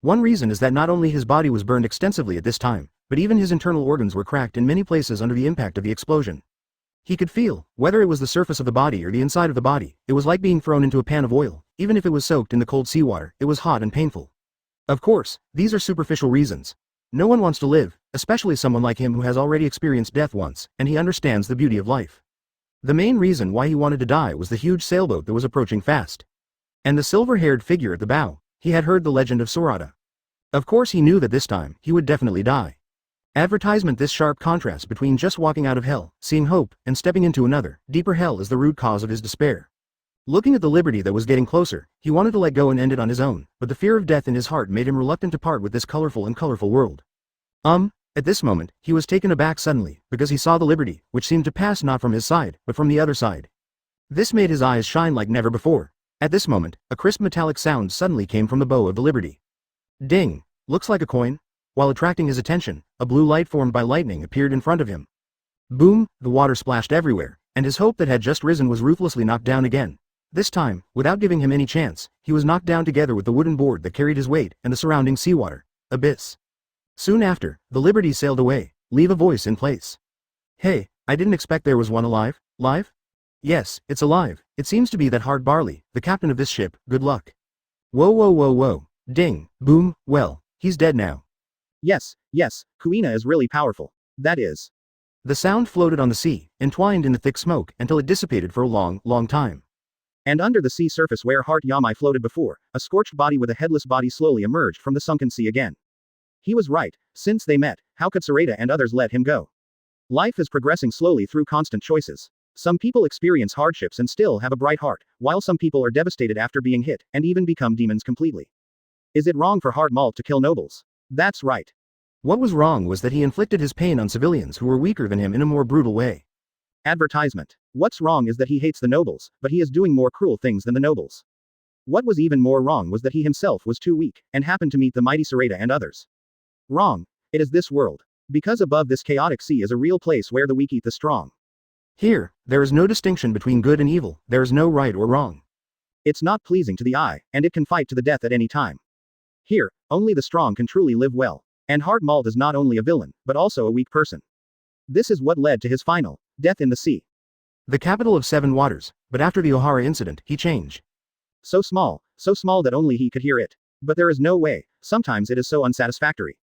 One reason is that not only his body was burned extensively at this time, but even his internal organs were cracked in many places under the impact of the explosion. He could feel, whether it was the surface of the body or the inside of the body, it was like being thrown into a pan of oil. Even if it was soaked in the cold seawater, it was hot and painful. Of course, these are superficial reasons. No one wants to live, especially someone like him who has already experienced death once, and he understands the beauty of life. The main reason why he wanted to die was the huge sailboat that was approaching fast. And the silver-haired figure at the bow. He had heard the legend of Sorata. Of course he knew that this time, he would definitely die. Advertisement. This sharp contrast between just walking out of hell, seeing hope, and stepping into another, deeper hell is the root cause of his despair. Looking at the liberty that was getting closer, he wanted to let go and end it on his own, but the fear of death in his heart made him reluctant to part with this colorful world. At this moment, he was taken aback suddenly, because he saw the liberty, which seemed to pass not from his side, but from the other side. This made his eyes shine like never before. At this moment, a crisp metallic sound suddenly came from the bow of the Liberty. Ding! Looks like a coin. While attracting his attention, a blue light formed by lightning appeared in front of him. Boom! The water splashed everywhere, and his hope that had just risen was ruthlessly knocked down again. This time, without giving him any chance, he was knocked down together with the wooden board that carried his weight and the surrounding seawater. Abyss. Soon after, the Liberty sailed away, leave a voice in place. Hey, I didn't expect there was one alive. Live? Yes, it's alive. It seems to be that Hard Barley, the captain of this ship. Good luck. Whoa whoa whoa whoa. Ding, boom, well, he's dead now. Yes, Kuina is really powerful. That is. The sound floated on the sea, entwined in the thick smoke, until it dissipated for a long time. And under the sea surface where Hart Yamai floated before, a scorched body with a headless body slowly emerged from the sunken sea again. He was right. Since they met, how could Sorata and others let him go? Life is progressing slowly through constant choices. Some people experience hardships and still have a bright heart, while some people are devastated after being hit, and even become demons completely. Is it wrong for Hart Malt to kill nobles? That's right. What was wrong was that he inflicted his pain on civilians who were weaker than him in a more brutal way. Advertisement. What's wrong is that he hates the nobles, but he is doing more cruel things than the nobles. What was even more wrong was that he himself was too weak, and happened to meet the mighty Sorata and others. Wrong. It is this world. Because above this chaotic sea is a real place where the weak eat the strong. Here, there is no distinction between good and evil, there is no right or wrong. It's not pleasing to the eye, and it can fight to the death at any time. Here, only the strong can truly live well. And Hart Malt is not only a villain, but also a weak person. This is what led to his final death in the sea. The capital of Seven Waters, but after the O'Hara incident, he changed. So small that only he could hear it. But there is no way, sometimes it is so unsatisfactory.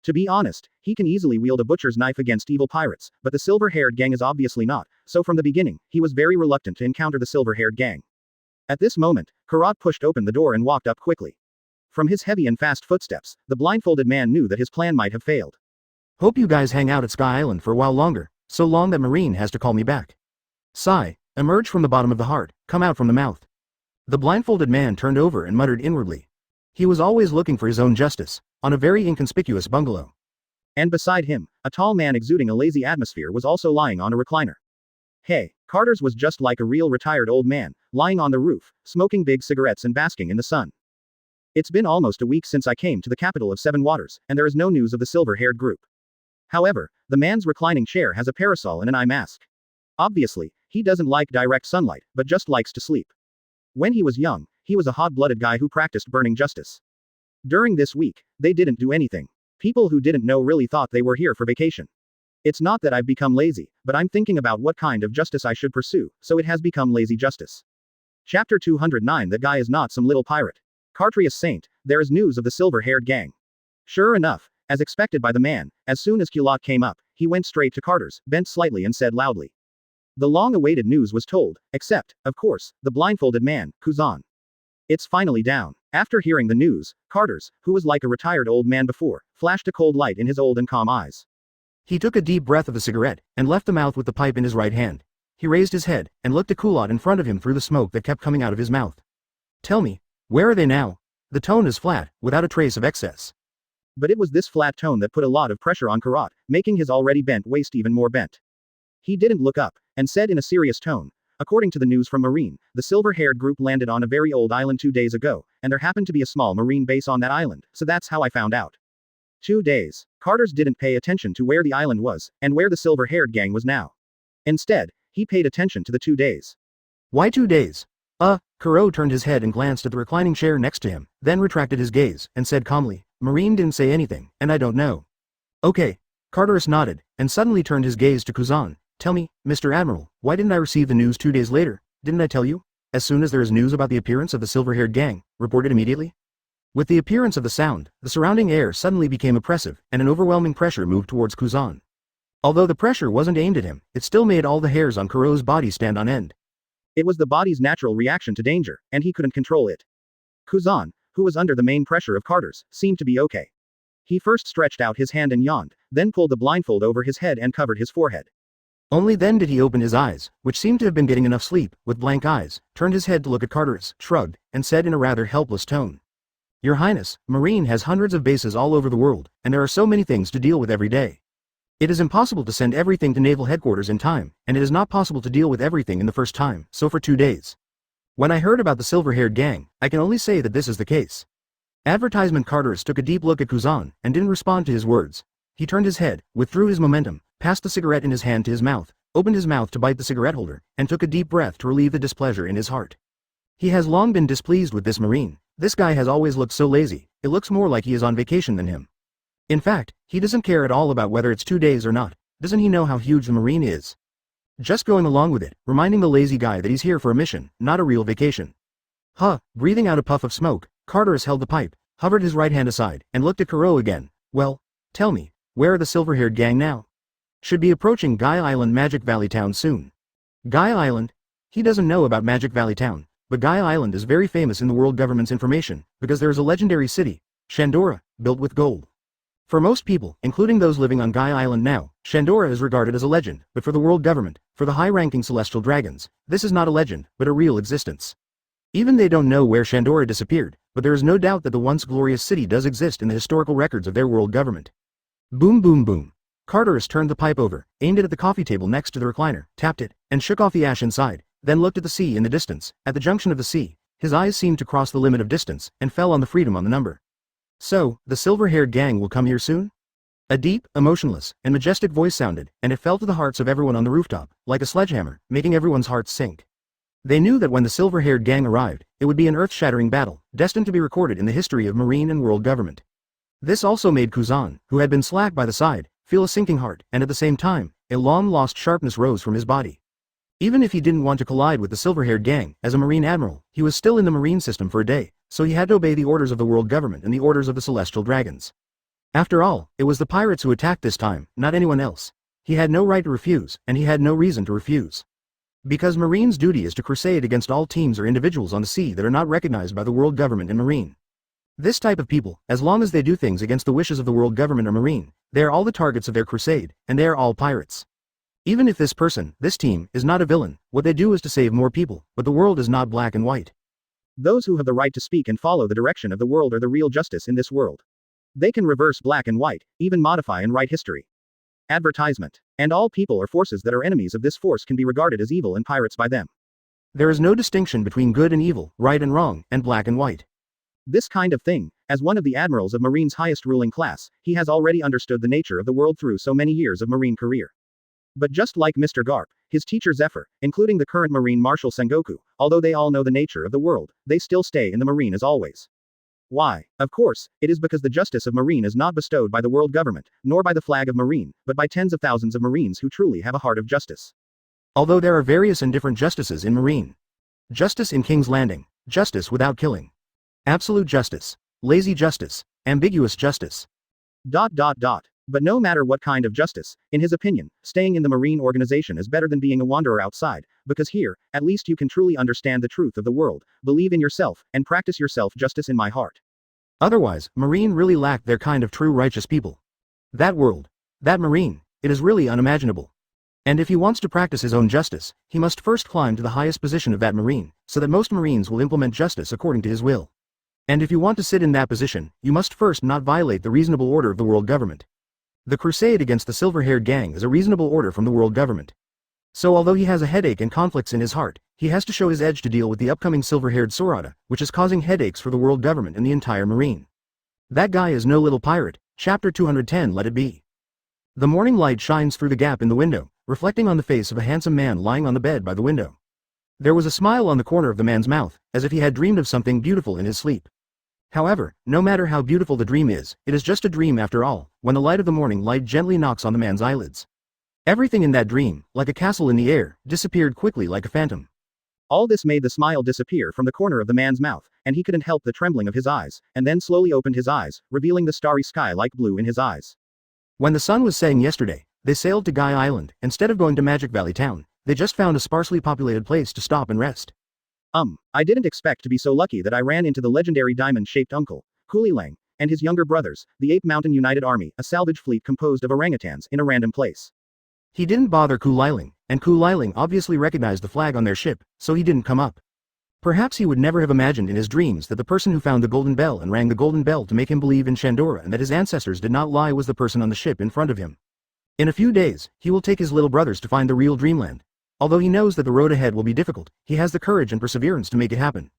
To be honest, he can easily wield a butcher's knife against evil pirates, but the silver-haired gang is obviously not, so from the beginning, he was very reluctant to encounter the silver-haired gang. At this moment, Karat pushed open the door and walked up quickly. From his heavy and fast footsteps, the blindfolded man knew that his plan might have failed. Hope you guys hang out at Sky Island for a while longer, so long that Marine has to call me back. Sigh, emerge from the bottom of the heart, come out from the mouth. The blindfolded man turned over and muttered inwardly. He was always looking for his own justice, on a very inconspicuous bungalow. And beside him, a tall man exuding a lazy atmosphere was also lying on a recliner. Hey, Carter's was just like a real retired old man, lying on the roof, smoking big cigarettes and basking in the sun. It's been almost a week since I came to the capital of Seven Waters, and there is no news of the silver-haired group. However, the man's reclining chair has a parasol and an eye mask. Obviously, he doesn't like direct sunlight, but just likes to sleep. When he was young, he was a hot-blooded guy who practiced burning justice. During this week, they didn't do anything. People who didn't know really thought they were here for vacation. It's not that I've become lazy, but I'm thinking about what kind of justice I should pursue, so it has become lazy justice. Chapter 209. That guy is not some little pirate. Cartrius Saint, there is news of the silver-haired gang. Sure enough, as expected by the man, as soon as Culotte came up, he went straight to Carter's, bent slightly and said loudly. The long-awaited news was told, except, of course, the blindfolded man, Kuzan. It's finally down. After hearing the news, Carter's, who was like a retired old man before, flashed a cold light in his old and calm eyes. He took a deep breath of the cigarette, and left the mouth with the pipe in his right hand. He raised his head, and looked at Culotte in front of him through the smoke that kept coming out of his mouth. Tell me, where are they now? The tone is flat, without a trace of excess. But it was this flat tone that put a lot of pressure on Karat, making his already bent waist even more bent. He didn't look up, and said in a serious tone, "According to the news from Marine, the silver-haired group landed on a very old island 2 days ago, and there happened to be a small Marine base on that island, so that's how I found out." 2 days. Carter's didn't pay attention to where the island was, and where the silver-haired gang was now. Instead, he paid attention to the 2 days. Why 2 days? Kuro turned his head and glanced at the reclining chair next to him, then retracted his gaze, and said calmly, "Marine didn't say anything, and I don't know." Okay. Carterus nodded, and suddenly turned his gaze to Kuzan. "Tell me, Mr. Admiral, why didn't I receive the news 2 days later? Didn't I tell you? As soon as there is news about the appearance of the silver-haired gang, report it immediately." With the appearance of the sound, the surrounding air suddenly became oppressive, and an overwhelming pressure moved towards Kuzan. Although the pressure wasn't aimed at him, it still made all the hairs on Kuro's body stand on end. It was the body's natural reaction to danger, and he couldn't control it. Kuzan, who was under the main pressure of Carter's, seemed to be okay. He first stretched out his hand and yawned, then pulled the blindfold over his head and covered his forehead. Only then did he open his eyes, which seemed to have been getting enough sleep, with blank eyes, turned his head to look at Carterus, shrugged, and said in a rather helpless tone, "Your Highness, Marine has hundreds of bases all over the world, and there are so many things to deal with every day. It is impossible to send everything to naval headquarters in time, and it is not possible to deal with everything in the first time, so for 2 days. When I heard about the silver-haired gang, I can only say that this is the case." Advertisement Carterus took a deep look at Kuzan, and didn't respond to his words. He turned his head, withdrew his momentum, passed the cigarette in his hand to his mouth, opened his mouth to bite the cigarette holder, and took a deep breath to relieve the displeasure in his heart. He has long been displeased with this Marine. This guy has always looked so lazy, it looks more like he is on vacation than him. In fact, he doesn't care at all about whether it's 2 days or not. Doesn't he know how huge the Marine is? Just going along with it, reminding the lazy guy that he's here for a mission, not a real vacation. Breathing out a puff of smoke, Carterus held the pipe, hovered his right hand aside, and looked at Kuro again. "Well, tell me, where are the silver-haired gang now? Should be approaching Guy Island Magic Valley Town soon." Guy Island? He doesn't know about Magic Valley Town, but Guy Island is very famous in the world government's information, because there is a legendary city, Shandora, built with gold. For most people, including those living on Guy Island now, Shandora is regarded as a legend, but for the world government, for the high-ranking celestial dragons, this is not a legend, but a real existence. Even they don't know where Shandora disappeared, but there is no doubt that the once glorious city does exist in the historical records of their world government. Boom boom boom. Carterus turned the pipe over, aimed it at the coffee table next to the recliner, tapped it, and shook off the ash inside, then looked at the sea in the distance. At the junction of the sea, his eyes seemed to cross the limit of distance, and fell on the freedom on the number. "So, the silver-haired gang will come here soon?" A deep, emotionless, and majestic voice sounded, and it fell to the hearts of everyone on the rooftop, like a sledgehammer, making everyone's hearts sink. They knew that when the silver-haired gang arrived, it would be an earth-shattering battle, destined to be recorded in the history of Marine and world government. This also made Kuzan, who had been slack by the side, feel a sinking heart, and at the same time, a long-lost sharpness rose from his body. Even if he didn't want to collide with the silver-haired gang, as a Marine admiral, he was still in the Marine system for a day, so he had to obey the orders of the world government and the orders of the celestial dragons. After all, it was the pirates who attacked this time, not anyone else. He had no right to refuse, and he had no reason to refuse. Because Marine's duty is to crusade against all teams or individuals on the sea that are not recognized by the world government and Marine. This type of people, as long as they do things against the wishes of the world government or Marine, they are all the targets of their crusade, and they are all pirates. Even if this person, this team, is not a villain, what they do is to save more people, but the world is not black and white. Those who have the right to speak and follow the direction of the world are the real justice in this world. They can reverse black and white, even modify and write history. Advertisement. And all people or forces that are enemies of this force can be regarded as evil and pirates by them. There is no distinction between good and evil, right and wrong, and black and white. This kind of thing, as one of the admirals of Marine's highest ruling class, he has already understood the nature of the world through so many years of Marine career. But just like Mr. Garp, his teacher Zephyr, including the current Marine Marshal Sengoku, although they all know the nature of the world, they still stay in the Marine as always. Why? Of course, it is because the justice of Marine is not bestowed by the world government, nor by the flag of Marine, but by tens of thousands of Marines who truly have a heart of justice. Although there are various and different justices in Marine. Justice in King's Landing, justice without killing. Absolute justice, lazy justice, ambiguous justice. But no matter what kind of justice, in his opinion, staying in the Marine organization is better than being a wanderer outside, because here, at least you can truly understand the truth of the world, believe in yourself, and practice your self-justice in my heart. Otherwise, Marine really lacked their kind of true righteous people. That world, that Marine, it is really unimaginable. And if he wants to practice his own justice, he must first climb to the highest position of that Marine, so that most Marines will implement justice according to his will. And if you want to sit in that position, you must first not violate the reasonable order of the world government. The crusade against the silver-haired gang is a reasonable order from the world government. So although he has a headache and conflicts in his heart, he has to show his edge to deal with the upcoming silver-haired Sorata, which is causing headaches for the world government and the entire marine. That guy is no little pirate. Chapter 210. Let it be. The morning light shines through the gap in the window, reflecting on the face of a handsome man lying on the bed by the window. There was a smile on the corner of the man's mouth, as if he had dreamed of something beautiful in his sleep. However, no matter how beautiful the dream is, it is just a dream after all, when the light of the morning light gently knocks on the man's eyelids. Everything in that dream, like a castle in the air, disappeared quickly like a phantom. All this made the smile disappear from the corner of the man's mouth, and he couldn't help the trembling of his eyes, and then slowly opened his eyes, revealing the starry sky like blue in his eyes. When the sun was setting yesterday, they sailed to Guy Island. Instead of going to Magic Valley Town, they just found a sparsely populated place to stop and rest. I didn't expect to be so lucky that I ran into the legendary diamond-shaped uncle, Kulilang, and his younger brothers, the Ape Mountain United Army, a salvage fleet composed of orangutans, in a random place. He didn't bother Kulilang, and Kulilang obviously recognized the flag on their ship, so he didn't come up. Perhaps he would never have imagined in his dreams that the person who found the golden bell and rang the golden bell to make him believe in Shandora and that his ancestors did not lie was the person on the ship in front of him. In a few days, he will take his little brothers to find the real dreamland. Although he knows that the road ahead will be difficult, he has the courage and perseverance to make it happen.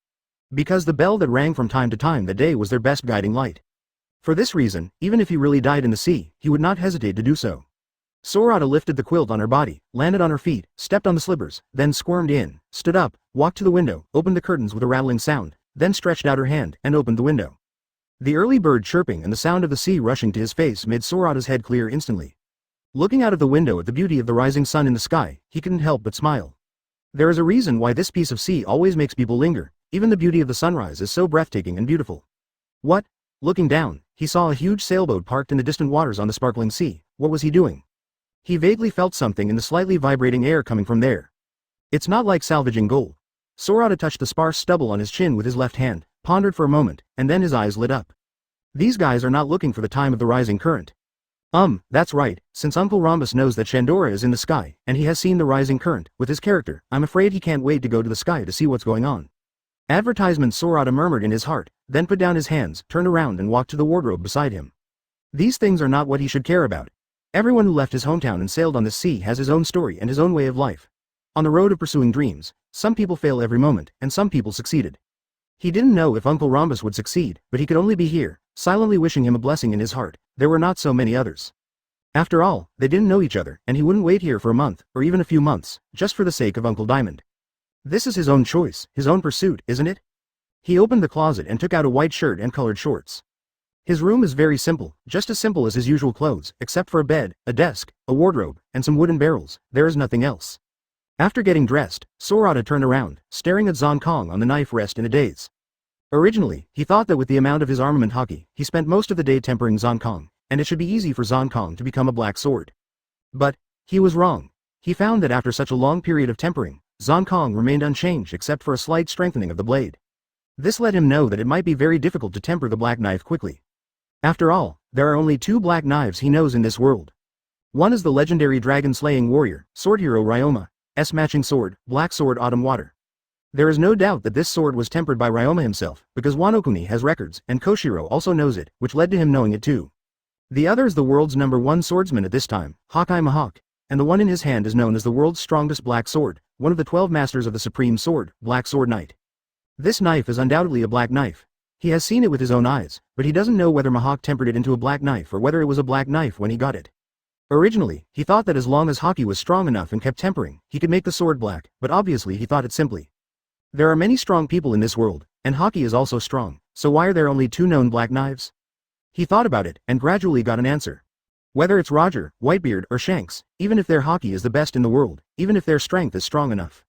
Because the bell that rang from time to time that day was their best guiding light. For this reason, even if he really died in the sea, he would not hesitate to do so. Sorata lifted the quilt on her body, landed on her feet, stepped on the slippers, then squirmed in, stood up, walked to the window, opened the curtains with a rattling sound, then stretched out her hand and opened the window. The early bird chirping and the sound of the sea rushing to his face made Sorata's head clear instantly. Looking out of the window at the beauty of the rising sun in the sky, he couldn't help but smile. There is a reason why this piece of sea always makes people linger. Even the beauty of the sunrise is so breathtaking and beautiful. What? Looking down, he saw a huge sailboat parked in the distant waters on the sparkling sea. What was he doing? He vaguely felt something in the slightly vibrating air coming from there. It's not like salvaging gold. Sorata touched the sparse stubble on his chin with his left hand, pondered for a moment, and then his eyes lit up. These guys are not looking for the time of the rising current. That's right, since Uncle Rhombus knows that Shandora is in the sky, and he has seen the rising current, with his character, I'm afraid he can't wait to go to the sky to see what's going on. Advertisement, Sorata murmured in his heart, then put down his hands, turned around and walked to the wardrobe beside him. These things are not what he should care about. Everyone who left his hometown and sailed on this sea has his own story and his own way of life. On the road of pursuing dreams, some people fail every moment, and some people succeeded. He didn't know if Uncle Rhombus would succeed, but he could only be here, silently wishing him a blessing in his heart. There were not so many others. After all, they didn't know each other, and he wouldn't wait here for a month, or even a few months, just for the sake of Uncle Diamond. This is his own choice, his own pursuit, isn't it? He opened the closet and took out a white shirt and colored shorts. His room is very simple, just as simple as his usual clothes, except for a bed, a desk, a wardrobe, and some wooden barrels. There is nothing else. After getting dressed, Sorata turned around, staring at Zon Kong on the knife rest in a daze. Originally, he thought that with the amount of his armament hockey, he spent most of the day tempering Zon Kong, and it should be easy for Zon Kong to become a black sword. But he was wrong. He found that after such a long period of tempering, Zon Kong remained unchanged except for a slight strengthening of the blade. This let him know that it might be very difficult to temper the black knife quickly. After all, there are only two black knives he knows in this world. One is the legendary dragon-slaying warrior, sword hero Ryoma's matching sword, Black Sword Autumn Water. There is no doubt that this sword was tempered by Ryoma himself, because Wano-kuni has records, and Koshiro also knows it, which led to him knowing it too. The other is the world's #1 swordsman at this time, Hawkeye Mahawk, and the one in his hand is known as the world's strongest black sword, one of the 12 masters of the supreme sword, Black Sword Knight. This knife is undoubtedly a black knife. He has seen it with his own eyes, but he doesn't know whether Mahawk tempered it into a black knife or whether it was a black knife when he got it. Originally, he thought that as long as Haki was strong enough and kept tempering, he could make the sword black, but obviously he thought it simply. There are many strong people in this world, and Haki is also strong, so why are there only two known black knives? He thought about it, and gradually got an answer. Whether it's Roger, Whitebeard, or Shanks, even if their Haki is the best in the world, even if their strength is strong enough.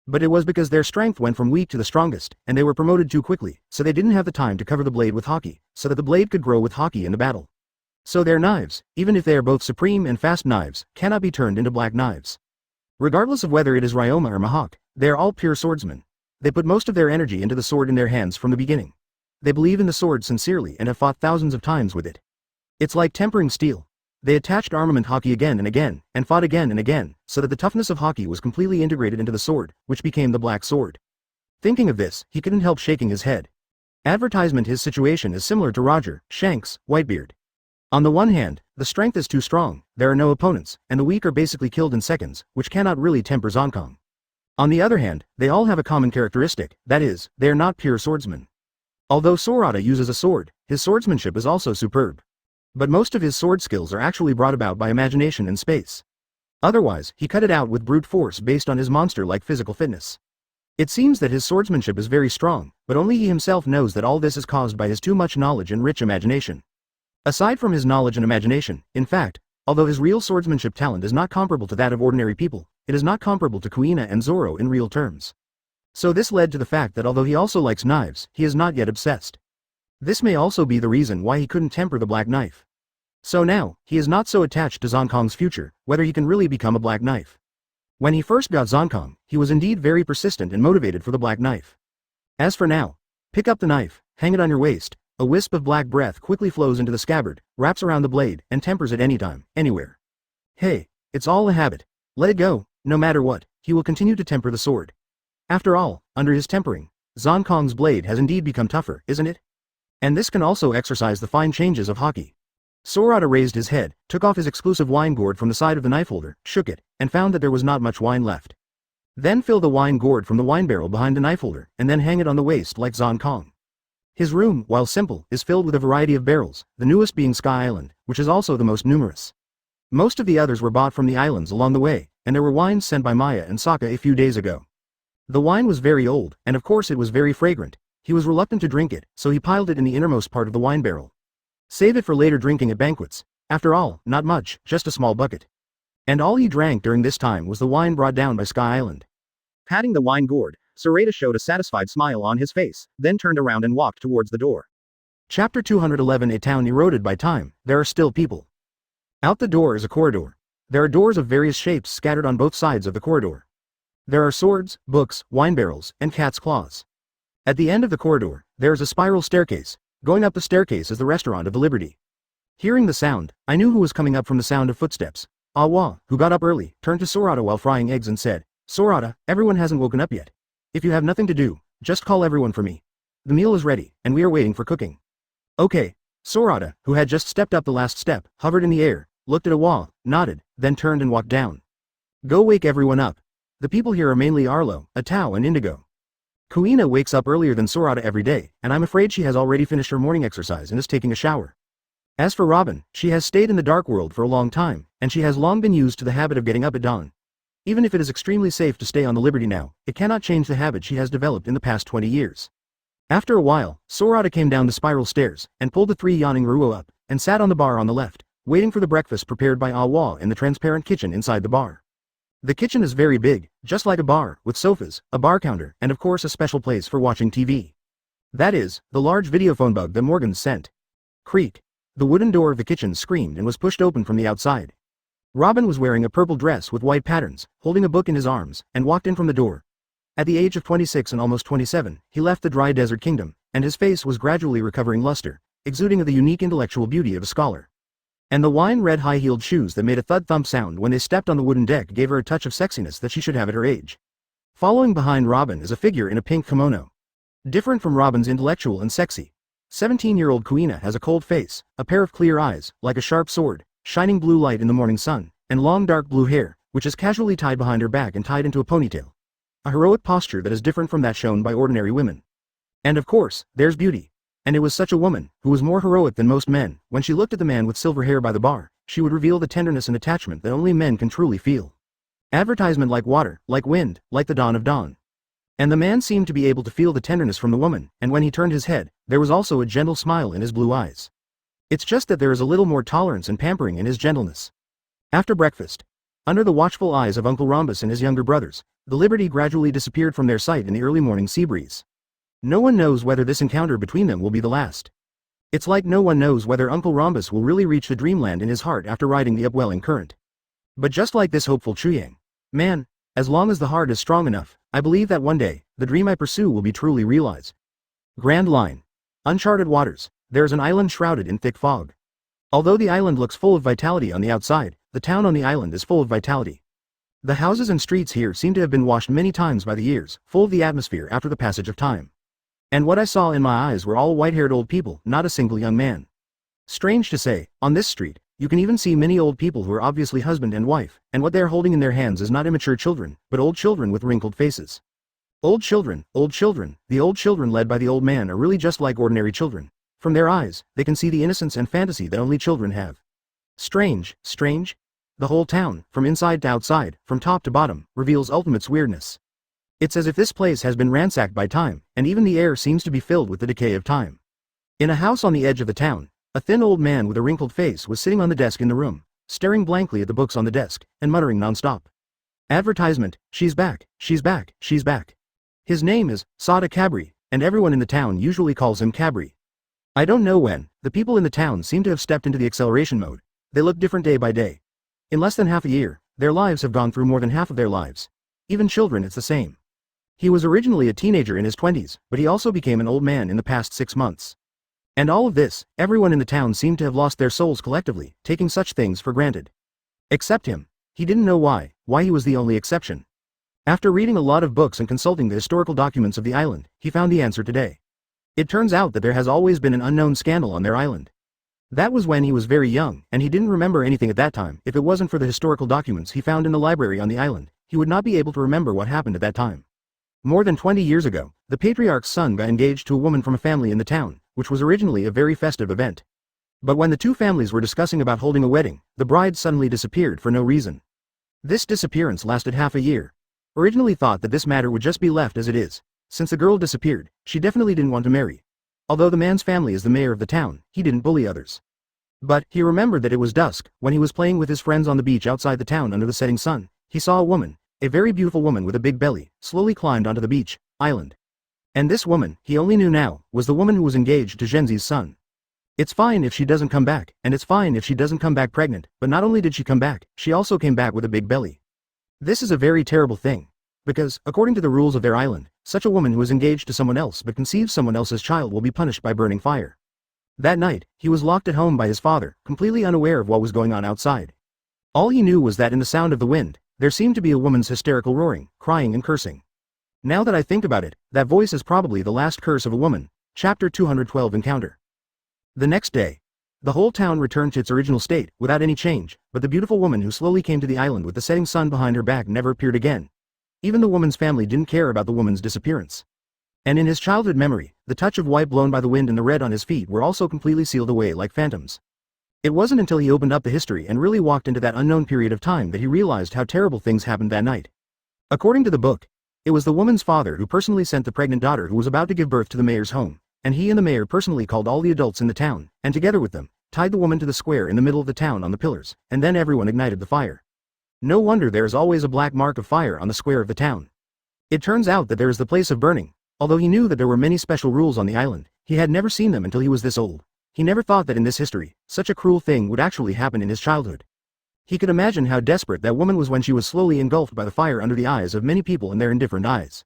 But it was because their strength went from weak to the strongest, and they were promoted too quickly, so they didn't have the time to cover the blade with Haki, so that the blade could grow with Haki in the battle. So their knives, even if they are both supreme and fast knives, cannot be turned into black knives. Regardless of whether it is Ryoma or Mahawk, they are all pure swordsmen. They put most of their energy into the sword in their hands from the beginning. They believe in the sword sincerely and have fought thousands of times with it. It's like tempering steel. They attached armament Haki again and again, and fought again and again, so that the toughness of Haki was completely integrated into the sword, which became the black sword. Thinking of this, he couldn't help shaking his head. Advertisement. His situation is similar to Roger, Shanks, Whitebeard. On the one hand, the strength is too strong, there are no opponents, and the weak are basically killed in seconds, which cannot really temper Zonkong. On the other hand, they all have a common characteristic, that is, they are not pure swordsmen. Although Sorata uses a sword, his swordsmanship is also superb. But most of his sword skills are actually brought about by imagination and space. Otherwise, he cut it out with brute force based on his monster-like physical fitness. It seems that his swordsmanship is very strong, but only he himself knows that all this is caused by his too much knowledge and rich imagination. Aside from his knowledge and imagination, in fact, although his real swordsmanship talent is not comparable to that of ordinary people, it is not comparable to Kuina and Zoro in real terms. So this led to the fact that although he also likes knives, he is not yet obsessed. This may also be the reason why he couldn't temper the black knife. So now, he is not so attached to Zonkong's future, whether he can really become a black knife. When he first got Zonkong, he was indeed very persistent and motivated for the black knife. As for now, pick up the knife, hang it on your waist, a wisp of black breath quickly flows into the scabbard, wraps around the blade, and tempers it anytime, anywhere. Hey, it's all a habit. Let it go, no matter what, he will continue to temper the sword. After all, under his tempering, Zonkong's blade has indeed become tougher, isn't it? And this can also exercise the fine changes of hockey. Sorata raised his head, took off his exclusive wine gourd from the side of the knife holder, shook it, and found that there was not much wine left. Then fill the wine gourd from the wine barrel behind the knife holder, and then hang it on the waist like Zonkong. His room, while simple, is filled with a variety of barrels, the newest being Sky Island, which is also the most numerous. Most of the others were bought from the islands along the way, and there were wines sent by Maya and Sokka a few days ago. The wine was very old, and of course it was very fragrant. He was reluctant to drink it, so he piled it in the innermost part of the wine barrel. Save it for later drinking at banquets. After all, not much, just a small bucket. And all he drank during this time was the wine brought down by Sky Island. Patting the wine gourd, Sorata showed a satisfied smile on his face, then turned around and walked towards the door. Chapter 211. A town eroded by time, there are still people. Out the door is a corridor. There are doors of various shapes scattered on both sides of the corridor. There are swords, books, wine barrels, and cat's claws. At the end of the corridor, there is a spiral staircase. Going up the staircase is the restaurant of the Liberty. Hearing the sound, I knew who was coming up from the sound of footsteps. Awa, who got up early, turned to Sorata while frying eggs and said, "Sorata, everyone hasn't woken up yet. If you have nothing to do, just call everyone for me. The meal is ready, and we are waiting for cooking." Okay. Sorata, who had just stepped up the last step, hovered in the air, looked at Awa, nodded, then turned and walked down. Go wake everyone up. The people here are mainly Arlo, Atao and Indigo. Kuina wakes up earlier than Sorata every day, and I'm afraid she has already finished her morning exercise and is taking a shower. As for Robin, she has stayed in the dark world for a long time, and she has long been used to the habit of getting up at dawn. Even if it is extremely safe to stay on the Liberty now, it cannot change the habit she has developed in the past 20 years. After a while, Sorata came down the spiral stairs, and pulled the 3 yawning Ruo up, and sat on the bar on the left, waiting for the breakfast prepared by Awa in the transparent kitchen inside the bar. The kitchen is very big, just like a bar, with sofas, a bar counter, and of course a special place for watching TV. That is, the large videophone bug that Morgan sent. Creak. The wooden door of the kitchen screamed and was pushed open from the outside. Robin was wearing a purple dress with white patterns, holding a book in his arms, and walked in from the door. At the age of 26 and almost 27, he left the dry desert kingdom, and his face was gradually recovering luster, exuding of the unique intellectual beauty of a scholar. And the wine-red high-heeled shoes that made a thud-thump sound when they stepped on the wooden deck gave her a touch of sexiness that she should have at her age. Following behind Robin is a figure in a pink kimono. Different from Robin's intellectual and sexy. 17-year-old Kuina has a cold face, a pair of clear eyes, like a sharp sword, shining blue light in the morning sun, and long dark blue hair, which is casually tied behind her back and tied into a ponytail. A heroic posture that is different from that shown by ordinary women. And of course, there's beauty. And it was such a woman, who was more heroic than most men. When she looked at the man with silver hair by the bar, she would reveal the tenderness and attachment that only men can truly feel. Advertisement like water, like wind, like the dawn of dawn. And the man seemed to be able to feel the tenderness from the woman, and when he turned his head, there was also a gentle smile in his blue eyes. It's just that there is a little more tolerance and pampering in his gentleness. After breakfast, under the watchful eyes of Uncle Rhombus and his younger brothers, the Liberty gradually disappeared from their sight in the early morning sea breeze. No one knows whether this encounter between them will be the last. It's like no one knows whether Uncle Rhombus will really reach the dreamland in his heart after riding the upwelling current. But just like this hopeful Chuyang, man, as long as the heart is strong enough, I believe that one day, the dream I pursue will be truly realized. Grand Line. Uncharted waters, there is an island shrouded in thick fog. Although the island looks full of vitality on the outside, the town on the island is full of vitality. The houses and streets here seem to have been washed many times by the years, full of the atmosphere after the passage of time. And what I saw in my eyes were all white-haired old people, not a single young man. Strange to say, on this street, you can even see many old people who are obviously husband and wife, and what they are holding in their hands is not immature children, but old children with wrinkled faces. Old children, the old children led by the old man are really just like ordinary children. From their eyes, they can see the innocence and fantasy that only children have. Strange, strange? The whole town, from inside to outside, from top to bottom, reveals ultimate weirdness. It's as if this place has been ransacked by time, and even the air seems to be filled with the decay of time. In a house on the edge of the town, a thin old man with a wrinkled face was sitting on the desk in the room, staring blankly at the books on the desk, and muttering nonstop. Advertisement, she's back, she's back, she's back. His name is Sorata Cabri, and everyone in the town usually calls him Cabri. I don't know when, the people in the town seem to have stepped into the acceleration mode. They look different day by day. In less than half a year, their lives have gone through more than half of their lives. Even children, it's the same. He was originally a teenager in his 20s, but he also became an old man in the past 6 months. And all of this, everyone in the town seemed to have lost their souls collectively, taking such things for granted. Except him. He didn't know why he was the only exception. After reading a lot of books and consulting the historical documents of the island, he found the answer today. It turns out that there has always been an unknown scandal on their island. That was when he was very young, and he didn't remember anything at that time. If it wasn't for the historical documents he found in the library on the island, he would not be able to remember what happened at that time. More than 20 years ago, the patriarch's son got engaged to a woman from a family in the town, which was originally a very festive event. But when the two families were discussing about holding a wedding, the bride suddenly disappeared for no reason. This disappearance lasted half a year. Originally thought that this matter would just be left as it is. Since the girl disappeared, she definitely didn't want to marry. Although the man's family is the mayor of the town, he didn't bully others. But he remembered that it was dusk, when he was playing with his friends on the beach outside the town under the setting sun. He saw a woman, a very beautiful woman with a big belly, slowly climbed onto the beach island. And this woman, he only knew now, was the woman who was engaged to Genzi's son. It's fine if she doesn't come back, and it's fine if she doesn't come back pregnant, but not only did she come back, she also came back with a big belly. This is a very terrible thing. Because, according to the rules of their island, such a woman who is engaged to someone else but conceives someone else's child will be punished by burning fire. That night, he was locked at home by his father, completely unaware of what was going on outside. All he knew was that in the sound of the wind, there seemed to be a woman's hysterical roaring, crying and cursing. Now that I think about it, that voice is probably the last curse of a woman. Chapter 212 Encounter. The next day, the whole town returned to its original state, without any change, but the beautiful woman who slowly came to the island with the setting sun behind her back never appeared again. Even the woman's family didn't care about the woman's disappearance. And in his childhood memory, the touch of white blown by the wind and the red on his feet were also completely sealed away like phantoms. It wasn't until he opened up the history and really walked into that unknown period of time that he realized how terrible things happened that night. According to the book, it was the woman's father who personally sent the pregnant daughter who was about to give birth to the mayor's home, and he and the mayor personally called all the adults in the town, and together with them, tied the woman to the square in the middle of the town on the pillars, and then everyone ignited the fire. No wonder there is always a black mark of fire on the square of the town. It turns out that there is the place of burning. Although he knew that there were many special rules on the island, he had never seen them until he was this old. He never thought that in this history, such a cruel thing would actually happen in his childhood. He could imagine how desperate that woman was when she was slowly engulfed by the fire under the eyes of many people and their indifferent eyes.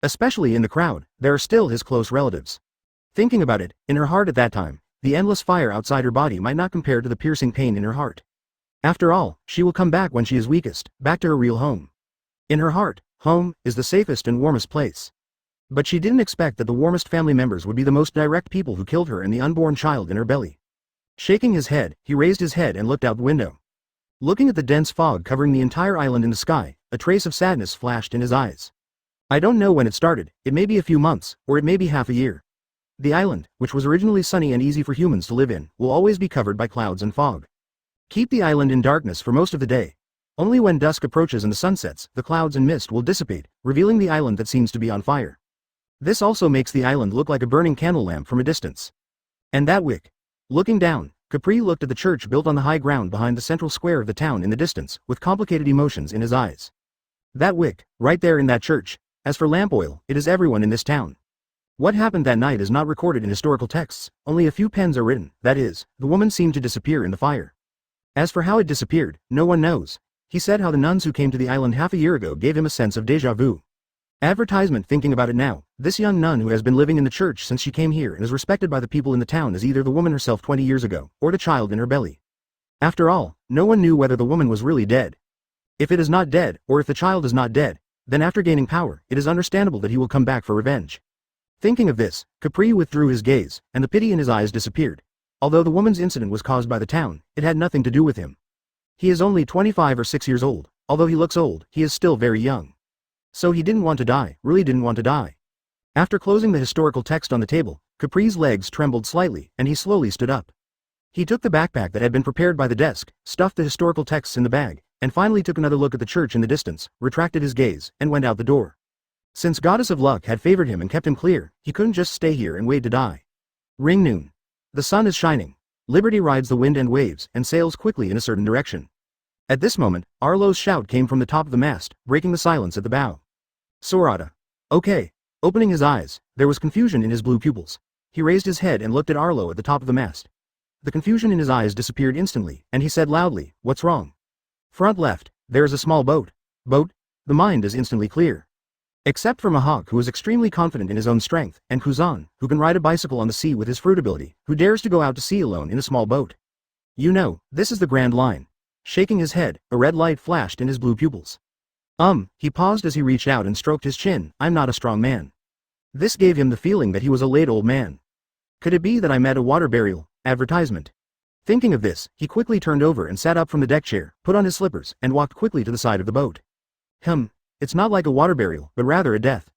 Especially in the crowd, there are still his close relatives. Thinking about it, in her heart at that time, the endless fire outside her body might not compare to the piercing pain in her heart. After all, she will come back when she is weakest, back to her real home. In her heart, home is the safest and warmest place. But she didn't expect that the warmest family members would be the most direct people who killed her and the unborn child in her belly. Shaking his head, he raised his head and looked out the window. Looking at the dense fog covering the entire island in the sky, a trace of sadness flashed in his eyes. I don't know when it started, it may be a few months, or it may be half a year. The island, which was originally sunny and easy for humans to live in, will always be covered by clouds and fog. Keep the island in darkness for most of the day. Only when dusk approaches and the sun sets, the clouds and mist will dissipate, revealing the island that seems to be on fire. This also makes the island look like a burning candle lamp from a distance. And that wick. Looking down, Capri looked at the church built on the high ground behind the central square of the town in the distance, with complicated emotions in his eyes. That wick, right there in that church. As for lamp oil, it is everyone in this town. What happened that night is not recorded in historical texts, only a few pens are written, that is, the woman seemed to disappear in the fire. As for how it disappeared, no one knows. He said how the nuns who came to the island half a year ago gave him a sense of déjà vu. Advertisement. Thinking about it now, this young nun who has been living in the church since she came here and is respected by the people in the town is either the woman herself 20 years ago, or the child in her belly. After all, no one knew whether the woman was really dead. If it is not dead, or if the child is not dead, then after gaining power, it is understandable that he will come back for revenge. Thinking of this, Capri withdrew his gaze, and the pity in his eyes disappeared. Although the woman's incident was caused by the town, it had nothing to do with him. He is only 25 or 6 years old. Although he looks old, he is still very young. So he didn't want to die, really didn't want to die. After closing the historical text on the table, Capri's legs trembled slightly, and he slowly stood up. He took the backpack that had been prepared by the desk, stuffed the historical texts in the bag, and finally took another look at the church in the distance, retracted his gaze, and went out the door. Since Goddess of Luck had favored him and kept him clear, he couldn't just stay here and wait to die. Ring noon. The sun is shining. Liberty rides the wind and waves, and sails quickly in a certain direction. At this moment, Arlo's shout came from the top of the mast, breaking the silence at the bow. Sorata. Okay. Opening his eyes, there was confusion in his blue pupils. He raised his head and looked at Arlo at the top of the mast. The confusion in his eyes disappeared instantly, and he said loudly, "What's wrong?" "Front left, there is a small boat." "Boat?" The mind is instantly clear. Except for Mahawk, who is extremely confident in his own strength, and Kuzan, who can ride a bicycle on the sea with his fruit ability, who dares to go out to sea alone in a small boat. You know, this is the Grand Line. Shaking his head, a red light flashed in his blue pupils. He paused as he reached out and stroked his chin. "I'm not a strong man." This gave him the feeling that he was a late old man. Could it be that I met a water burial advertisement? Thinking of this, he quickly turned over and sat up from the deck chair, put on his slippers, and walked quickly to the side of the boat. It's not like a water burial, but rather a death.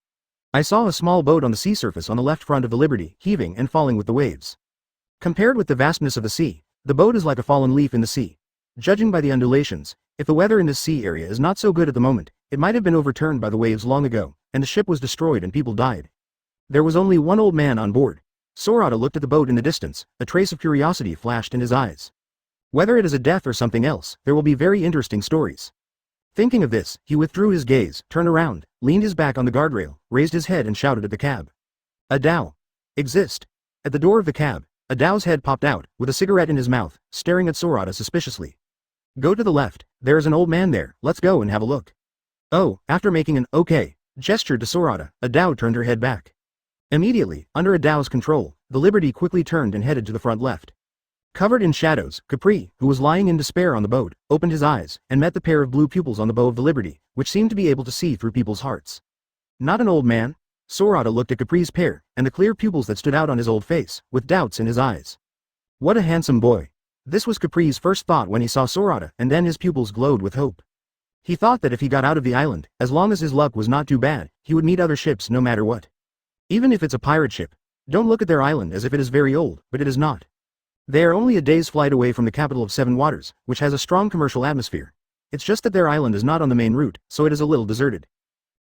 I saw a small boat on the sea surface on the left front of the Liberty, heaving and falling with the waves. Compared with the vastness of the sea, the boat is like a fallen leaf in the sea. Judging by the undulations, if the weather in this sea area is not so good at the moment, it might have been overturned by the waves long ago, and the ship was destroyed and people died. There was only one old man on board. Sorata looked at the boat in the distance, a trace of curiosity flashed in his eyes. Whether it is a death or something else, there will be very interesting stories. Thinking of this, he withdrew his gaze, turned around, leaned his back on the guardrail, raised his head and shouted at the cab. "Adao. Exist." At the door of the cab, Adao's head popped out, with a cigarette in his mouth, staring at Sorata suspiciously. "Go to the left, there is an old man there, let's go and have a look." Oh, after making an "okay" gesture to Sorata, Adao turned her head back. Immediately, under Adao's control, the Liberty quickly turned and headed to the front left. Covered in shadows, Capri, who was lying in despair on the boat, opened his eyes, and met the pair of blue pupils on the bow of the Liberty, which seemed to be able to see through people's hearts. Not an old man? Sorata looked at Capri's pair, and the clear pupils that stood out on his old face, with doubts in his eyes. What a handsome boy. This was Capri's first thought when he saw Sorata, and then his pupils glowed with hope. He thought that if he got out of the island, as long as his luck was not too bad, he would meet other ships no matter what. Even if it's a pirate ship. Don't look at their island as if it is very old, but it is not. They are only a day's flight away from the capital of Seven Waters, which has a strong commercial atmosphere. It's just that their island is not on the main route, so it is a little deserted.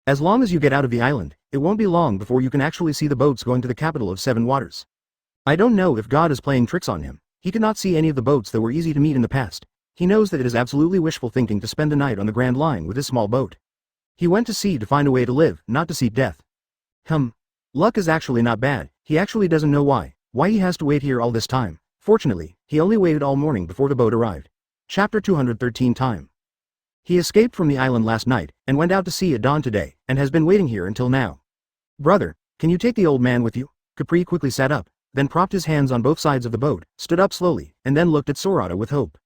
As long as you get out of the island, it won't be long before you can actually see the boats going to the capital of Seven Waters. I don't know if God is playing tricks on him. He could not see any of the boats that were easy to meet in the past. He knows that it is absolutely wishful thinking to spend the night on the Grand Line with his small boat. He went to sea to find a way to live, not to seek death. Luck is actually not bad. He actually doesn't know why he has to wait here all this time. Fortunately, he only waited all morning before the boat arrived. Chapter 213 Time. He escaped from the island last night, and went out to sea at dawn today, and has been waiting here until now. Brother, can you take the old man with you? Capri quickly sat up, then propped his hands on both sides of the boat, stood up slowly, and then looked at Sorata with hope.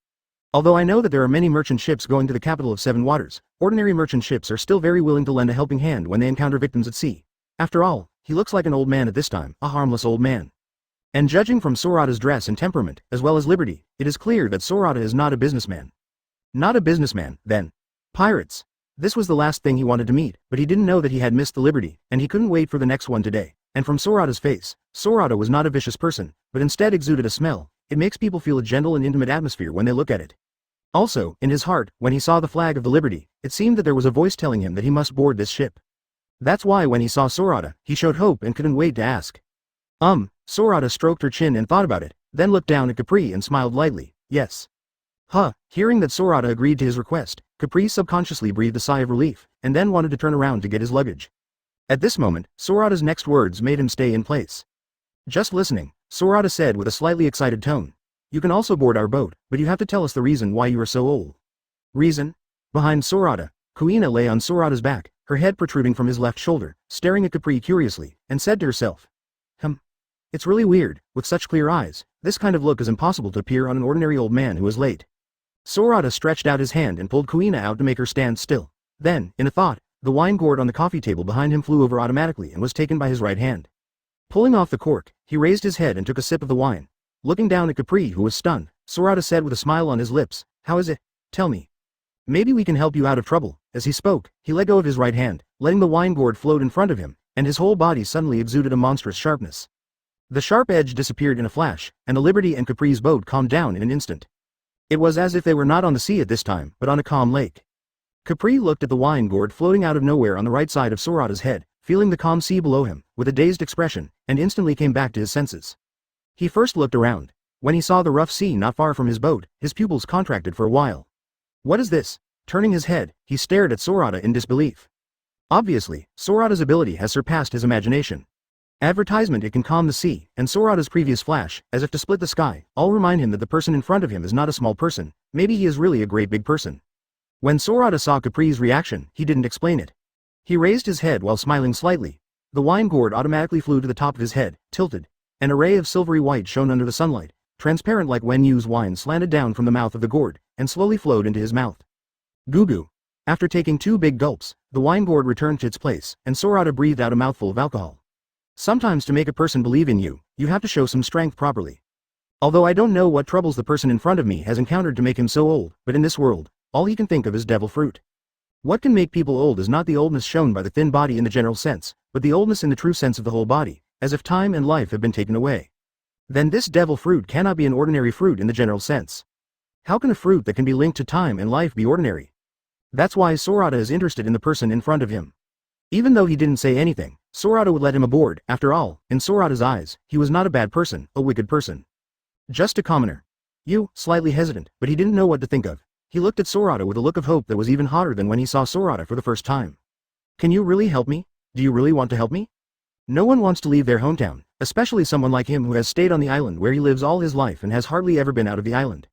Although I know that there are many merchant ships going to the capital of Seven Waters, ordinary merchant ships are still very willing to lend a helping hand when they encounter victims at sea. After all, he looks like an old man at this time, a harmless old man. And judging from Sorata's dress and temperament, as well as Liberty, it is clear that Sorata is not a businessman. Not a businessman, then. Pirates. This was the last thing he wanted to meet, but he didn't know that he had missed the Liberty, and he couldn't wait for the next one today. And from Sorata's face, Sorata was not a vicious person, but instead exuded a smell. It makes people feel a gentle and intimate atmosphere when they look at it. Also, in his heart, when he saw the flag of the Liberty, it seemed that there was a voice telling him that he must board this ship. That's why when he saw Sorata, he showed hope and couldn't wait to ask. Sorata stroked her chin and thought about it, then looked down at Capri and smiled lightly. Yes. Hearing that Sorata agreed to his request, Capri subconsciously breathed a sigh of relief, and then wanted to turn around to get his luggage. At this moment, Sorata's next words made him stay in place. Just listening, Sorata said with a slightly excited tone. You can also board our boat, but you have to tell us the reason why you are so old. Reason? Behind Sorata, Kuina lay on Sorata's back, her head protruding from his left shoulder, staring at Capri curiously, and said to herself. It's really weird, with such clear eyes, this kind of look is impossible to appear on an ordinary old man who is late. Sorata stretched out his hand and pulled Kuina out to make her stand still. Then, in a thought, the wine gourd on the coffee table behind him flew over automatically and was taken by his right hand. Pulling off the cork, he raised his head and took a sip of the wine. Looking down at Capri, who was stunned, Sorata said with a smile on his lips, "How is it? Tell me. Maybe we can help you out of trouble." As he spoke, he let go of his right hand, letting the wine gourd float in front of him, and his whole body suddenly exuded a monstrous sharpness. The sharp edge disappeared in a flash, and the Liberty and Capri's boat calmed down in an instant. It was as if they were not on the sea at this time, but on a calm lake. Capri looked at the wine gourd floating out of nowhere on the right side of Sorata's head, feeling the calm sea below him, with a dazed expression, and instantly came back to his senses. He first looked around. When he saw the rough sea not far from his boat, his pupils contracted for a while. What is this? Turning his head, he stared at Sorata in disbelief. Obviously, Sorata's ability has surpassed his imagination. Advertisement, it can calm the sea, and Sorata's previous flash, as if to split the sky, all remind him that the person in front of him is not a small person, maybe he is really a great big person. When Sorata saw Capri's reaction, he didn't explain it. He raised his head while smiling slightly. The wine gourd automatically flew to the top of his head, tilted. An array of silvery white shone under the sunlight, transparent like when used wine slanted down from the mouth of the gourd, and slowly flowed into his mouth. Goo. After taking 2 big gulps, the wine gourd returned to its place, and Sorata breathed out a mouthful of alcohol. Sometimes to make a person believe in you, you have to show some strength properly. Although I don't know what troubles the person in front of me has encountered to make him so old, but in this world, all he can think of is devil fruit. What can make people old is not the oldness shown by the thin body in the general sense, but the oldness in the true sense of the whole body, as if time and life have been taken away. Then this devil fruit cannot be an ordinary fruit in the general sense. How can a fruit that can be linked to time and life be ordinary? That's why Sorata is interested in the person in front of him. Even though he didn't say anything, Sorata would let him aboard. After all, in Sorata's eyes, he was not a bad person, a wicked person. Just a commoner. Slightly hesitant, but he didn't know what to think of. He looked at Sorata with a look of hope that was even hotter than when he saw Sorata for the first time. Can you really help me? Do you really want to help me? No one wants to leave their hometown, especially someone like him who has stayed on the island where he lives all his life and has hardly ever been out of the island.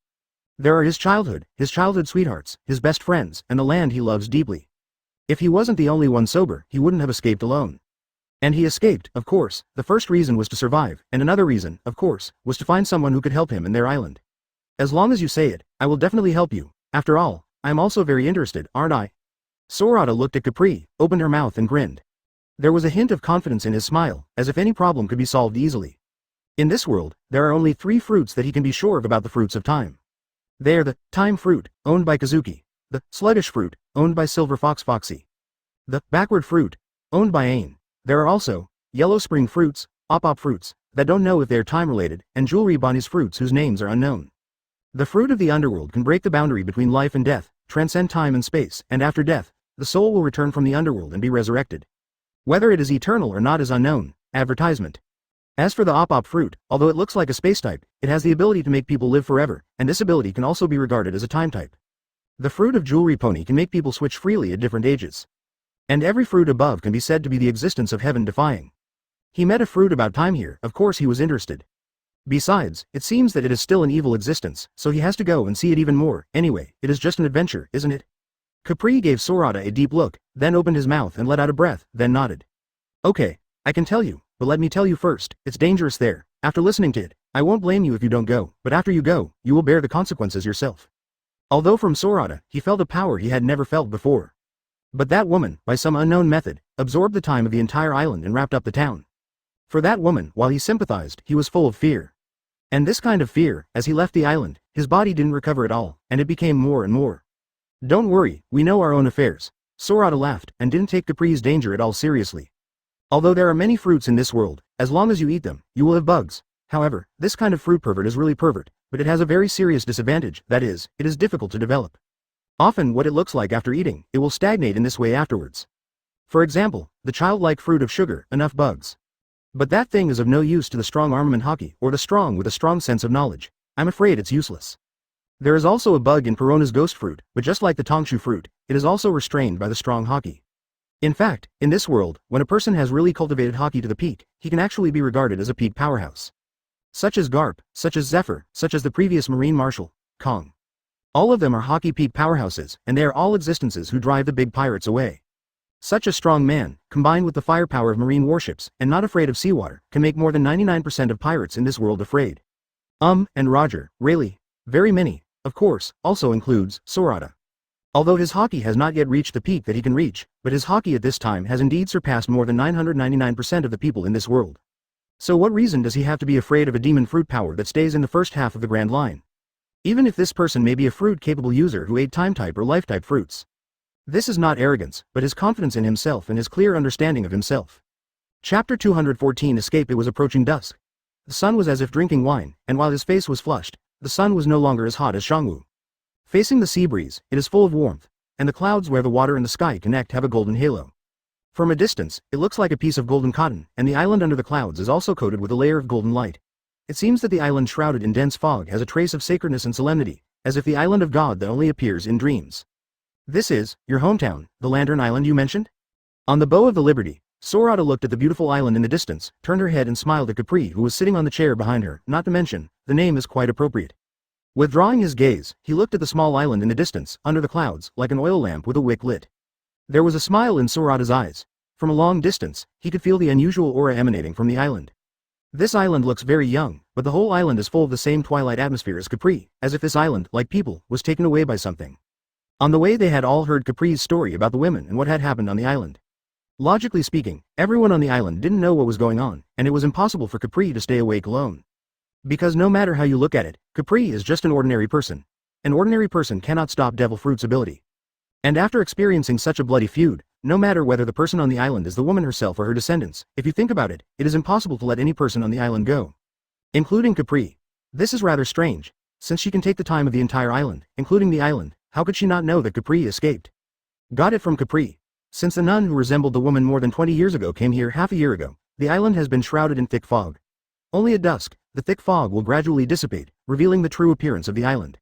There are his childhood sweethearts, his best friends, and the land he loves deeply. If he wasn't the only one sober, he wouldn't have escaped alone. And he escaped, of course. The first reason was to survive, and another reason, of course, was to find someone who could help him in their island. As long as you say it, I will definitely help you. After all, I am also very interested, aren't I? Sorata looked at Capri, opened her mouth and grinned. There was a hint of confidence in his smile, as if any problem could be solved easily. In this world, there are only 3 fruits that he can be sure of about the fruits of time. They are the time fruit, owned by Kazuki, the sluggish fruit, owned by Silver Fox Foxy, the backward fruit, owned by Ain. There are also yellow spring fruits, op fruits, that don't know if they are time-related, and jewelry Bonnie's fruits whose names are unknown. The fruit of the underworld can break the boundary between life and death, transcend time and space, and after death, the soul will return from the underworld and be resurrected. Whether it is eternal or not is unknown. Advertisement. As for the op fruit, although it looks like a space type, it has the ability to make people live forever, and this ability can also be regarded as a time type. The fruit of Jewelry Pony can make people switch freely at different ages. And every fruit above can be said to be the existence of heaven defying. He met a fruit about time here, of course he was interested. Besides, it seems that it is still an evil existence, so he has to go and see it even more. Anyway, it is just an adventure, isn't it? Capri gave Sorata a deep look, then opened his mouth and let out a breath, then nodded. Okay, I can tell you, but let me tell you first, it's dangerous there. After listening to it, I won't blame you if you don't go, but after you go, you will bear the consequences yourself. Although from Sorata, he felt a power he had never felt before. But that woman, by some unknown method, absorbed the time of the entire island and wrapped up the town. For that woman, while he sympathized, he was full of fear. And this kind of fear, as he left the island, his body didn't recover at all, and it became more and more. Don't worry, we know our own affairs. Sorata laughed, and didn't take Capri's danger at all seriously. Although there are many fruits in this world, as long as you eat them, you will have bugs. However, this kind of fruit pervert is really pervert, but it has a very serious disadvantage, that is, it is difficult to develop. Often what it looks like after eating, it will stagnate in this way afterwards. For example, the childlike fruit of sugar, enough bugs. But that thing is of no use to the strong armament hockey, or the strong with a strong sense of knowledge. I'm afraid it's useless. There is also a bug in Perona's ghost fruit, but just like the Tongshu fruit, it is also restrained by the strong hockey. In fact, in this world, when a person has really cultivated hockey to the peak, he can actually be regarded as a peak powerhouse. Such as Garp, such as Zephyr, such as the previous Marine Marshal, Kong. All of them are hockey peak powerhouses, and they are all existences who drive the big pirates away. Such a strong man, combined with the firepower of marine warships, and not afraid of seawater, can make more than 99% of pirates in this world afraid. And Roger, really, very many, of course, also includes Sorata. Although his hockey has not yet reached the peak that he can reach, but his hockey at this time has indeed surpassed more than 999% of the people in this world. So what reason does he have to be afraid of a demon fruit power that stays in the first half of the Grand Line? Even if this person may be a fruit-capable user who ate time-type or life-type fruits. This is not arrogance, but his confidence in himself and his clear understanding of himself. Chapter 214 Escape. It was approaching dusk. The sun was as if drinking wine, and while his face was flushed, the sun was no longer as hot as Shangwu. Facing the sea breeze, it is full of warmth, and the clouds where the water and the sky connect have a golden halo. From a distance, it looks like a piece of golden cotton, and the island under the clouds is also coated with a layer of golden light. It seems that the island shrouded in dense fog has a trace of sacredness and solemnity, as if the island of God that only appears in dreams. This is, your hometown, the Lantern Island you mentioned? On the bow of the Liberty, Sorata looked at the beautiful island in the distance, turned her head and smiled at Capri who was sitting on the chair behind her, not to mention, the name is quite appropriate. Withdrawing his gaze, he looked at the small island in the distance, under the clouds, like an oil lamp with a wick lit. There was a smile in Sorata's eyes. From a long distance, he could feel the unusual aura emanating from the island. This island looks very young, but the whole island is full of the same twilight atmosphere as Capri, as if this island, like people, was taken away by something. On the way they had all heard Capri's story about the women and what had happened on the island. Logically speaking, everyone on the island didn't know what was going on, and it was impossible for Capri to stay awake alone. Because no matter how you look at it, Capri is just an ordinary person. An ordinary person cannot stop Devil Fruit's ability. And after experiencing such a bloody feud, no matter whether the person on the island is the woman herself or her descendants, if you think about it, it is impossible to let any person on the island go. Including Capri. This is rather strange. Since she can take the time of the entire island, including the island, how could she not know that Capri escaped? Got it from Capri. Since the nun who resembled the woman more than 20 years ago came here half a year ago, the island has been shrouded in thick fog. Only at dusk, the thick fog will gradually dissipate, revealing the true appearance of the island.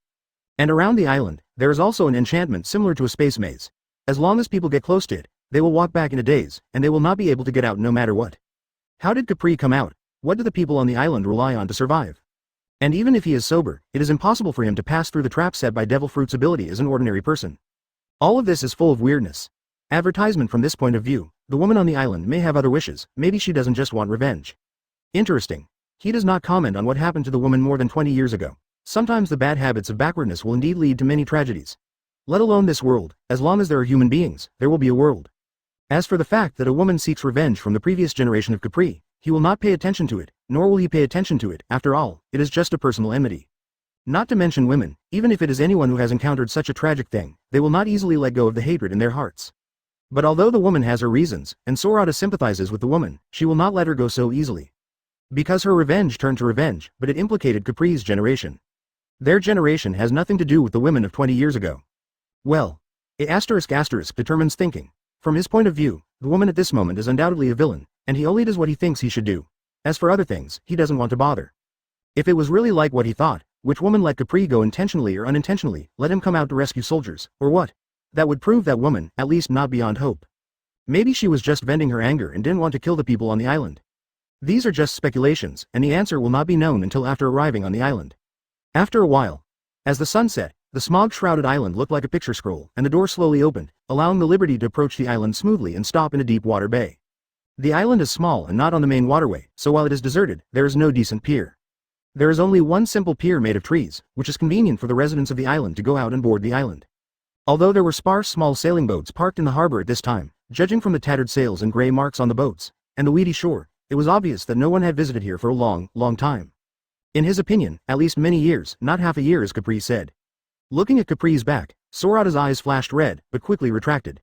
And around the island, there is also an enchantment similar to a space maze. As long as people get close to it, they will walk back in a daze, and they will not be able to get out no matter what. How did Capri come out? What do the people on the island rely on to survive? And even if he is sober, it is impossible for him to pass through the trap set by Devil Fruit's ability as an ordinary person. All of this is full of weirdness. Advertisement. From this point of view, the woman on the island may have other wishes, maybe she doesn't just want revenge. Interesting. He does not comment on what happened to the woman more than 20 years ago. Sometimes the bad habits of backwardness will indeed lead to many tragedies. Let alone this world, as long as there are human beings, there will be a world. As for the fact that a woman seeks revenge from the previous generation of Capri, he will not pay attention to it, nor will he pay attention to it. After all, it is just a personal enmity. Not to mention women, even if it is anyone who has encountered such a tragic thing, they will not easily let go of the hatred in their hearts. But although the woman has her reasons, and Sorata sympathizes with the woman, she will not let her go so easily. Because her revenge turned to revenge, but it implicated Capri's generation. Their generation has nothing to do with the women of 20 years ago. Well, *** determines thinking. From his point of view, the woman at this moment is undoubtedly a villain, and he only does what he thinks he should do. As for other things, he doesn't want to bother. If it was really like what he thought, which woman let Capri go intentionally or unintentionally, let him come out to rescue soldiers, or what? That would prove that woman, at least not beyond hope. Maybe she was just venting her anger and didn't want to kill the people on the island. These are just speculations, and the answer will not be known until after arriving on the island. After a while, as the sun set, the smog-shrouded island looked like a picture scroll, and the door slowly opened, allowing the Liberty to approach the island smoothly and stop in a deep water bay. The island is small and not on the main waterway, so while it is deserted, there is no decent pier. There is only one simple pier made of trees, which is convenient for the residents of the island to go out and board the island. Although there were sparse small sailing boats parked in the harbor at this time, judging from the tattered sails and gray marks on the boats, and the weedy shore, it was obvious that no one had visited here for a long, long time. In his opinion, at least many years, not half a year as Capri said. Looking at Capri's back, Sorata's eyes flashed red, but quickly retracted.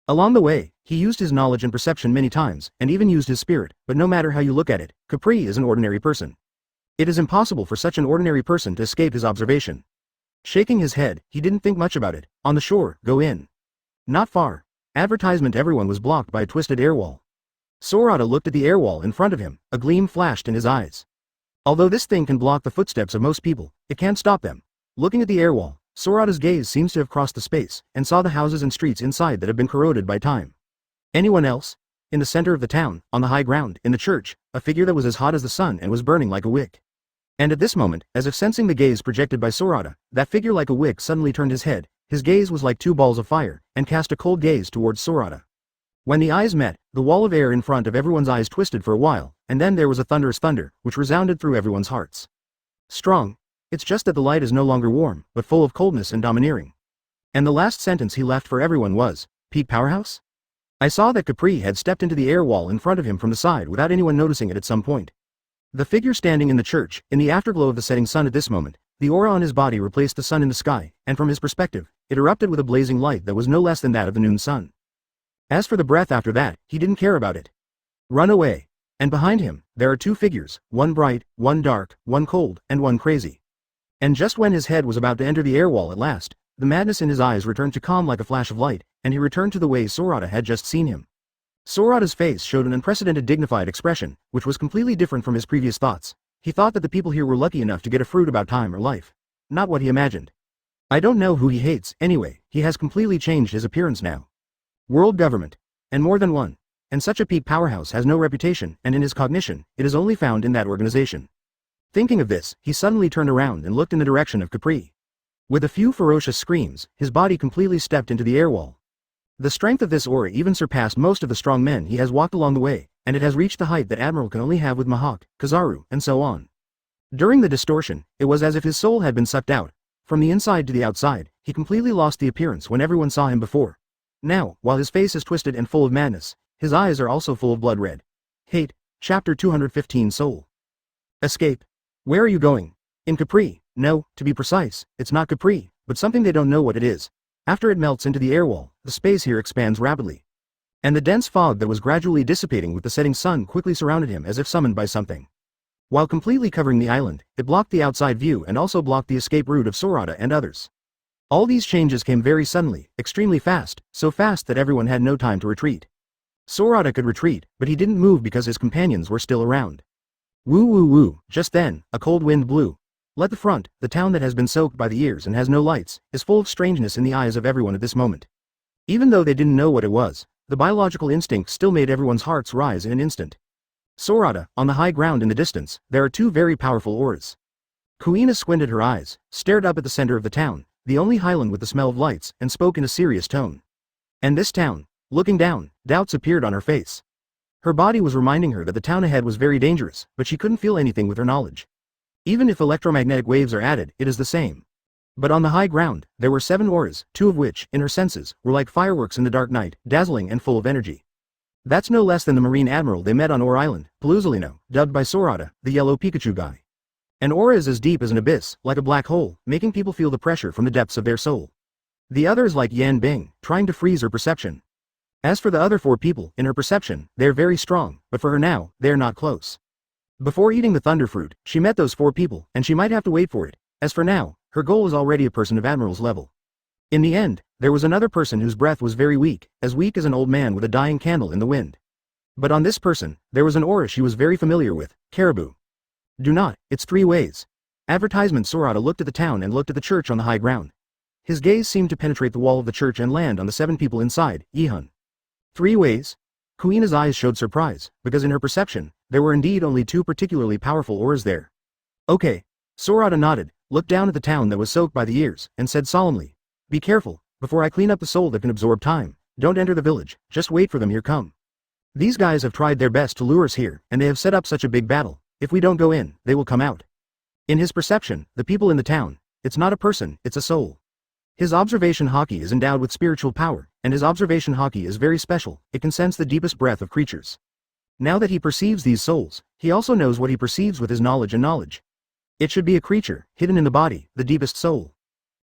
Along the way, he used his knowledge and perception many times, and even used his spirit, but no matter how you look at it, Capri is an ordinary person. It is impossible for such an ordinary person to escape his observation. Shaking his head, he didn't think much about it. On the shore, go in. Not far. Advertisement. Everyone was blocked by a twisted air wall. Sorata looked at the air wall in front of him, a gleam flashed in his eyes. Although this thing can block the footsteps of most people, it can't stop them. Looking at the air wall, Sorata's gaze seems to have crossed the space, and saw the houses and streets inside that have been corroded by time. Anyone else? In the center of the town, on the high ground, in the church, a figure that was as hot as the sun and was burning like a wick. And at this moment, as if sensing the gaze projected by Sorata, that figure like a wick suddenly turned his head. His gaze was like two balls of fire, and cast a cold gaze towards Sorata. When the eyes met, the wall of air in front of everyone's eyes twisted for a while, and then there was a thunderous thunder, which resounded through everyone's hearts. Strong. It's just that the light is no longer warm, but full of coldness and domineering. And the last sentence he left for everyone was, "Peak powerhouse?" I saw that Capri had stepped into the air wall in front of him from the side without anyone noticing it at some point. The figure standing in the church, in the afterglow of the setting sun at this moment, the aura on his body replaced the sun in the sky, and from his perspective, it erupted with a blazing light that was no less than that of the noon sun. As for the breath after that, he didn't care about it. Run away. And behind him, there are two figures, one bright, one dark, one cold, and one crazy. And just when his head was about to enter the air wall at last, the madness in his eyes returned to calm like a flash of light, and he returned to the way Sorata had just seen him. Sorata's face showed an unprecedented dignified expression, which was completely different from his previous thoughts. He thought that the people here were lucky enough to get a fruit about time or life. Not what he imagined. I don't know who he hates, anyway, he has completely changed his appearance now. World government. And more than one. And such a peak powerhouse has no reputation, and in his cognition, it is only found in that organization. Thinking of this, he suddenly turned around and looked in the direction of Capri. With a few ferocious screams, his body completely stepped into the air wall. The strength of this aura even surpassed most of the strong men he has walked along the way, and it has reached the height that Admiral can only have with Mahawk, Kizaru, and so on. During the distortion, it was as if his soul had been sucked out. From the inside to the outside, he completely lost the appearance when everyone saw him before. Now, while his face is twisted and full of madness, his eyes are also full of blood red. Hate, Chapter 215 Soul. Escape. Where are you going? In Capri. No, to be precise, it's not Capri, but something they don't know what it is. After it melts into the air wall, the space here expands rapidly. And the dense fog that was gradually dissipating with the setting sun quickly surrounded him as if summoned by something. While completely covering the island, it blocked the outside view and also blocked the escape route of Sorata and others. All these changes came very suddenly, extremely fast, so fast that everyone had no time to retreat. Sorata could retreat, but he didn't move because his companions were still around. Woo woo woo, just then, a cold wind blew. Let the front, the town that has been soaked by the years and has no lights, is full of strangeness in the eyes of everyone at this moment. Even though they didn't know what it was, the biological instinct still made everyone's hearts rise in an instant. Sorata, on the high ground in the distance, there are two very powerful auras. Kuina squinted her eyes, stared up at the center of the town, the only highland with the smell of lights, and spoke in a serious tone. And this town, looking down, doubts appeared on her face. Her body was reminding her that the town ahead was very dangerous, but she couldn't feel anything with her knowledge. Even if electromagnetic waves are added, it is the same. But on the high ground, there were 7 auras, 2 of which, in her senses, were like fireworks in the dark night, dazzling and full of energy. That's no less than the Marine Admiral they met on Ore Island, Paluzolino, dubbed by Sorata, the yellow Pikachu guy. An aura is as deep as an abyss, like a black hole, making people feel the pressure from the depths of their soul. The other is like Yan Bing, trying to freeze her perception. As for the other 4 people, in her perception, they're very strong, but for her now, they're not close. Before eating the thunder fruit, she met those 4 people, and she might have to wait for it. As for now, her goal is already a person of Admiral's level. In the end, there was another person whose breath was very weak as an old man with a dying candle in the wind. But on this person, there was an aura she was very familiar with, Caribou. Do not, it's 3 ways. Advertisement. Sorata looked at the town and looked at the church on the high ground. His gaze seemed to penetrate the wall of the church and land on the 7 people inside, Yihun. 3 ways? Kuina's eyes showed surprise, because in her perception, there were indeed only 2 particularly powerful auras there. Okay. Sorata nodded, looked down at the town that was soaked by the years, and said solemnly, be careful, before I clean up the soul that can absorb time, don't enter the village, just wait for them. Here come. These guys have tried their best to lure us here, and they have set up such a big battle. If we don't go in, they will come out. In his perception, the people in the town, it's not a person, it's a soul. His observation haki is endowed with spiritual power, and his observation haki is very special, it can sense the deepest breath of creatures. Now that he perceives these souls, he also knows what he perceives with his knowledge and knowledge. It should be a creature, hidden in the body, the deepest soul.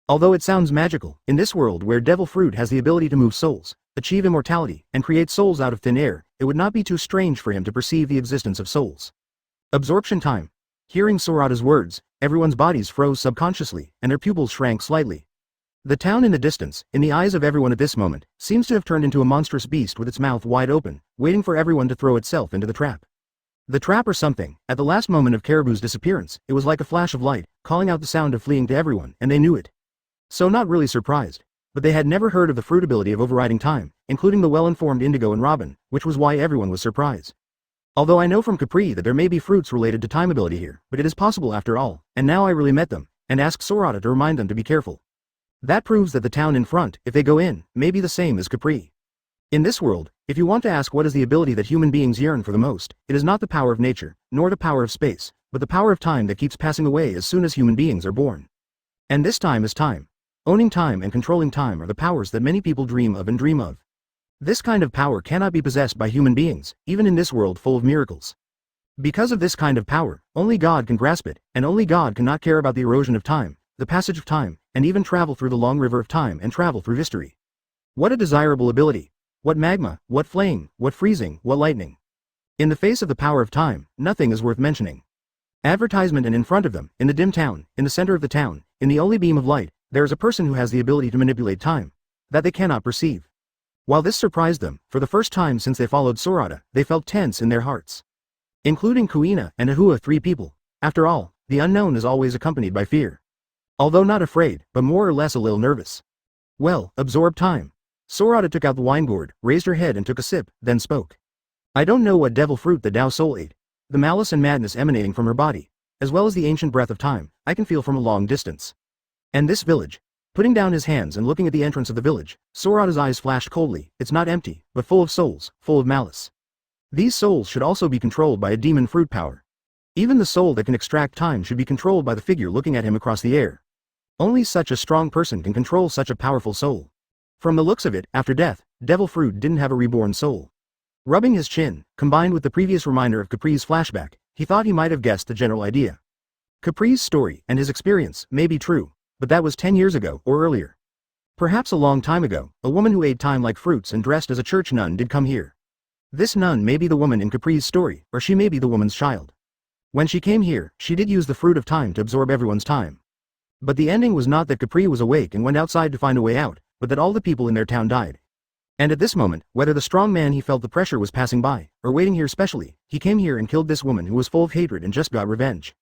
Although it sounds magical, in this world where devil fruit has the ability to move souls, achieve immortality, and create souls out of thin air, it would not be too strange for him to perceive the existence of souls. Absorption time. Hearing Sorata's words, everyone's bodies froze subconsciously, and their pupils shrank slightly. The town in the distance, in the eyes of everyone at this moment, seems to have turned into a monstrous beast with its mouth wide open, waiting for everyone to throw itself into the trap. The trap or something. At the last moment of Caribou's disappearance, it was like a flash of light, calling out the sound of fleeing to everyone, and they knew it. So not really surprised. But they had never heard of the fruit ability of overriding time, including the well-informed Indigo and Robin, which was why everyone was surprised. Although I know from Capri that there may be fruits related to time ability here, but it is possible after all, and now I really met them, and asked Sorata to remind them to be careful. That proves that the town in front, if they go in, may be the same as Capri. In this world, if you want to ask what is the ability that human beings yearn for the most, it is not the power of nature, nor the power of space, but the power of time that keeps passing away as soon as human beings are born. And this time is time. Owning time and controlling time are the powers that many people dream of and dream of. This kind of power cannot be possessed by human beings, even in this world full of miracles. Because of this kind of power, only God can grasp it, and only God cannot care about the erosion of time, the passage of time, and even travel through the long river of time and travel through history. What a desirable ability! What magma, what flame, what freezing, what lightning. In the face of the power of time, nothing is worth mentioning. Advertisement, and in front of them, in the dim town, in the center of the town, in the only beam of light, there is a person who has the ability to manipulate time, that they cannot perceive. While this surprised them, for the first time since they followed Sorata, they felt tense in their hearts. Including Kuina and Ahua, 3 people. After all, the unknown is always accompanied by fear. Although not afraid, but more or less a little nervous. Well, absorb time. Sorata took out the wine gourd, raised her head and took a sip, then spoke. I don't know what devil fruit the Tao soul ate. The malice and madness emanating from her body, as well as the ancient breath of time, I can feel from a long distance. And this village. Putting down his hands and looking at the entrance of the village, Sorata's eyes flashed coldly. It's not empty, but full of souls, full of malice. These souls should also be controlled by a demon fruit power. Even the soul that can extract time should be controlled by the figure looking at him across the air. Only such a strong person can control such a powerful soul. From the looks of it, after death, devil fruit didn't have a reborn soul. Rubbing his chin, combined with the previous reminder of Capri's flashback, he thought he might have guessed the general idea. Capri's story and his experience may be true, but that was 10 years ago or earlier. Perhaps a long time ago, a woman who ate time like fruits and dressed as a church nun did come here. This nun may be the woman in Capri's story, or she may be the woman's child. When she came here, she did use the fruit of time to absorb everyone's time. But the ending was not that Capri was awake and went outside to find a way out, but that all the people in their town died. And at this moment, whether the strong man he felt the pressure was passing by, or waiting here specially, he came here and killed this woman who was full of hatred and just got revenge.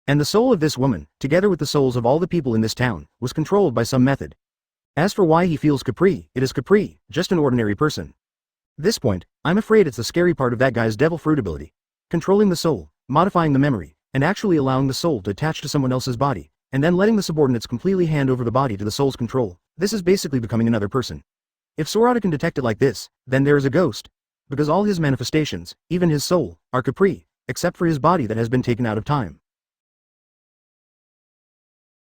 And the soul of this woman, together with the souls of all the people in this town, was controlled by some method. As for why he feels Capri, it is Capri, just an ordinary person. This point, I'm afraid it's the scary part of that guy's devil fruit ability. Controlling the soul, modifying the memory, and actually allowing the soul to attach to someone else's body, and then letting the subordinates completely hand over the body to the soul's control. This is basically becoming another person. If Sorata can detect it like this, then there is a ghost. Because all his manifestations, even his soul, are Capri, except for his body that has been taken out of time.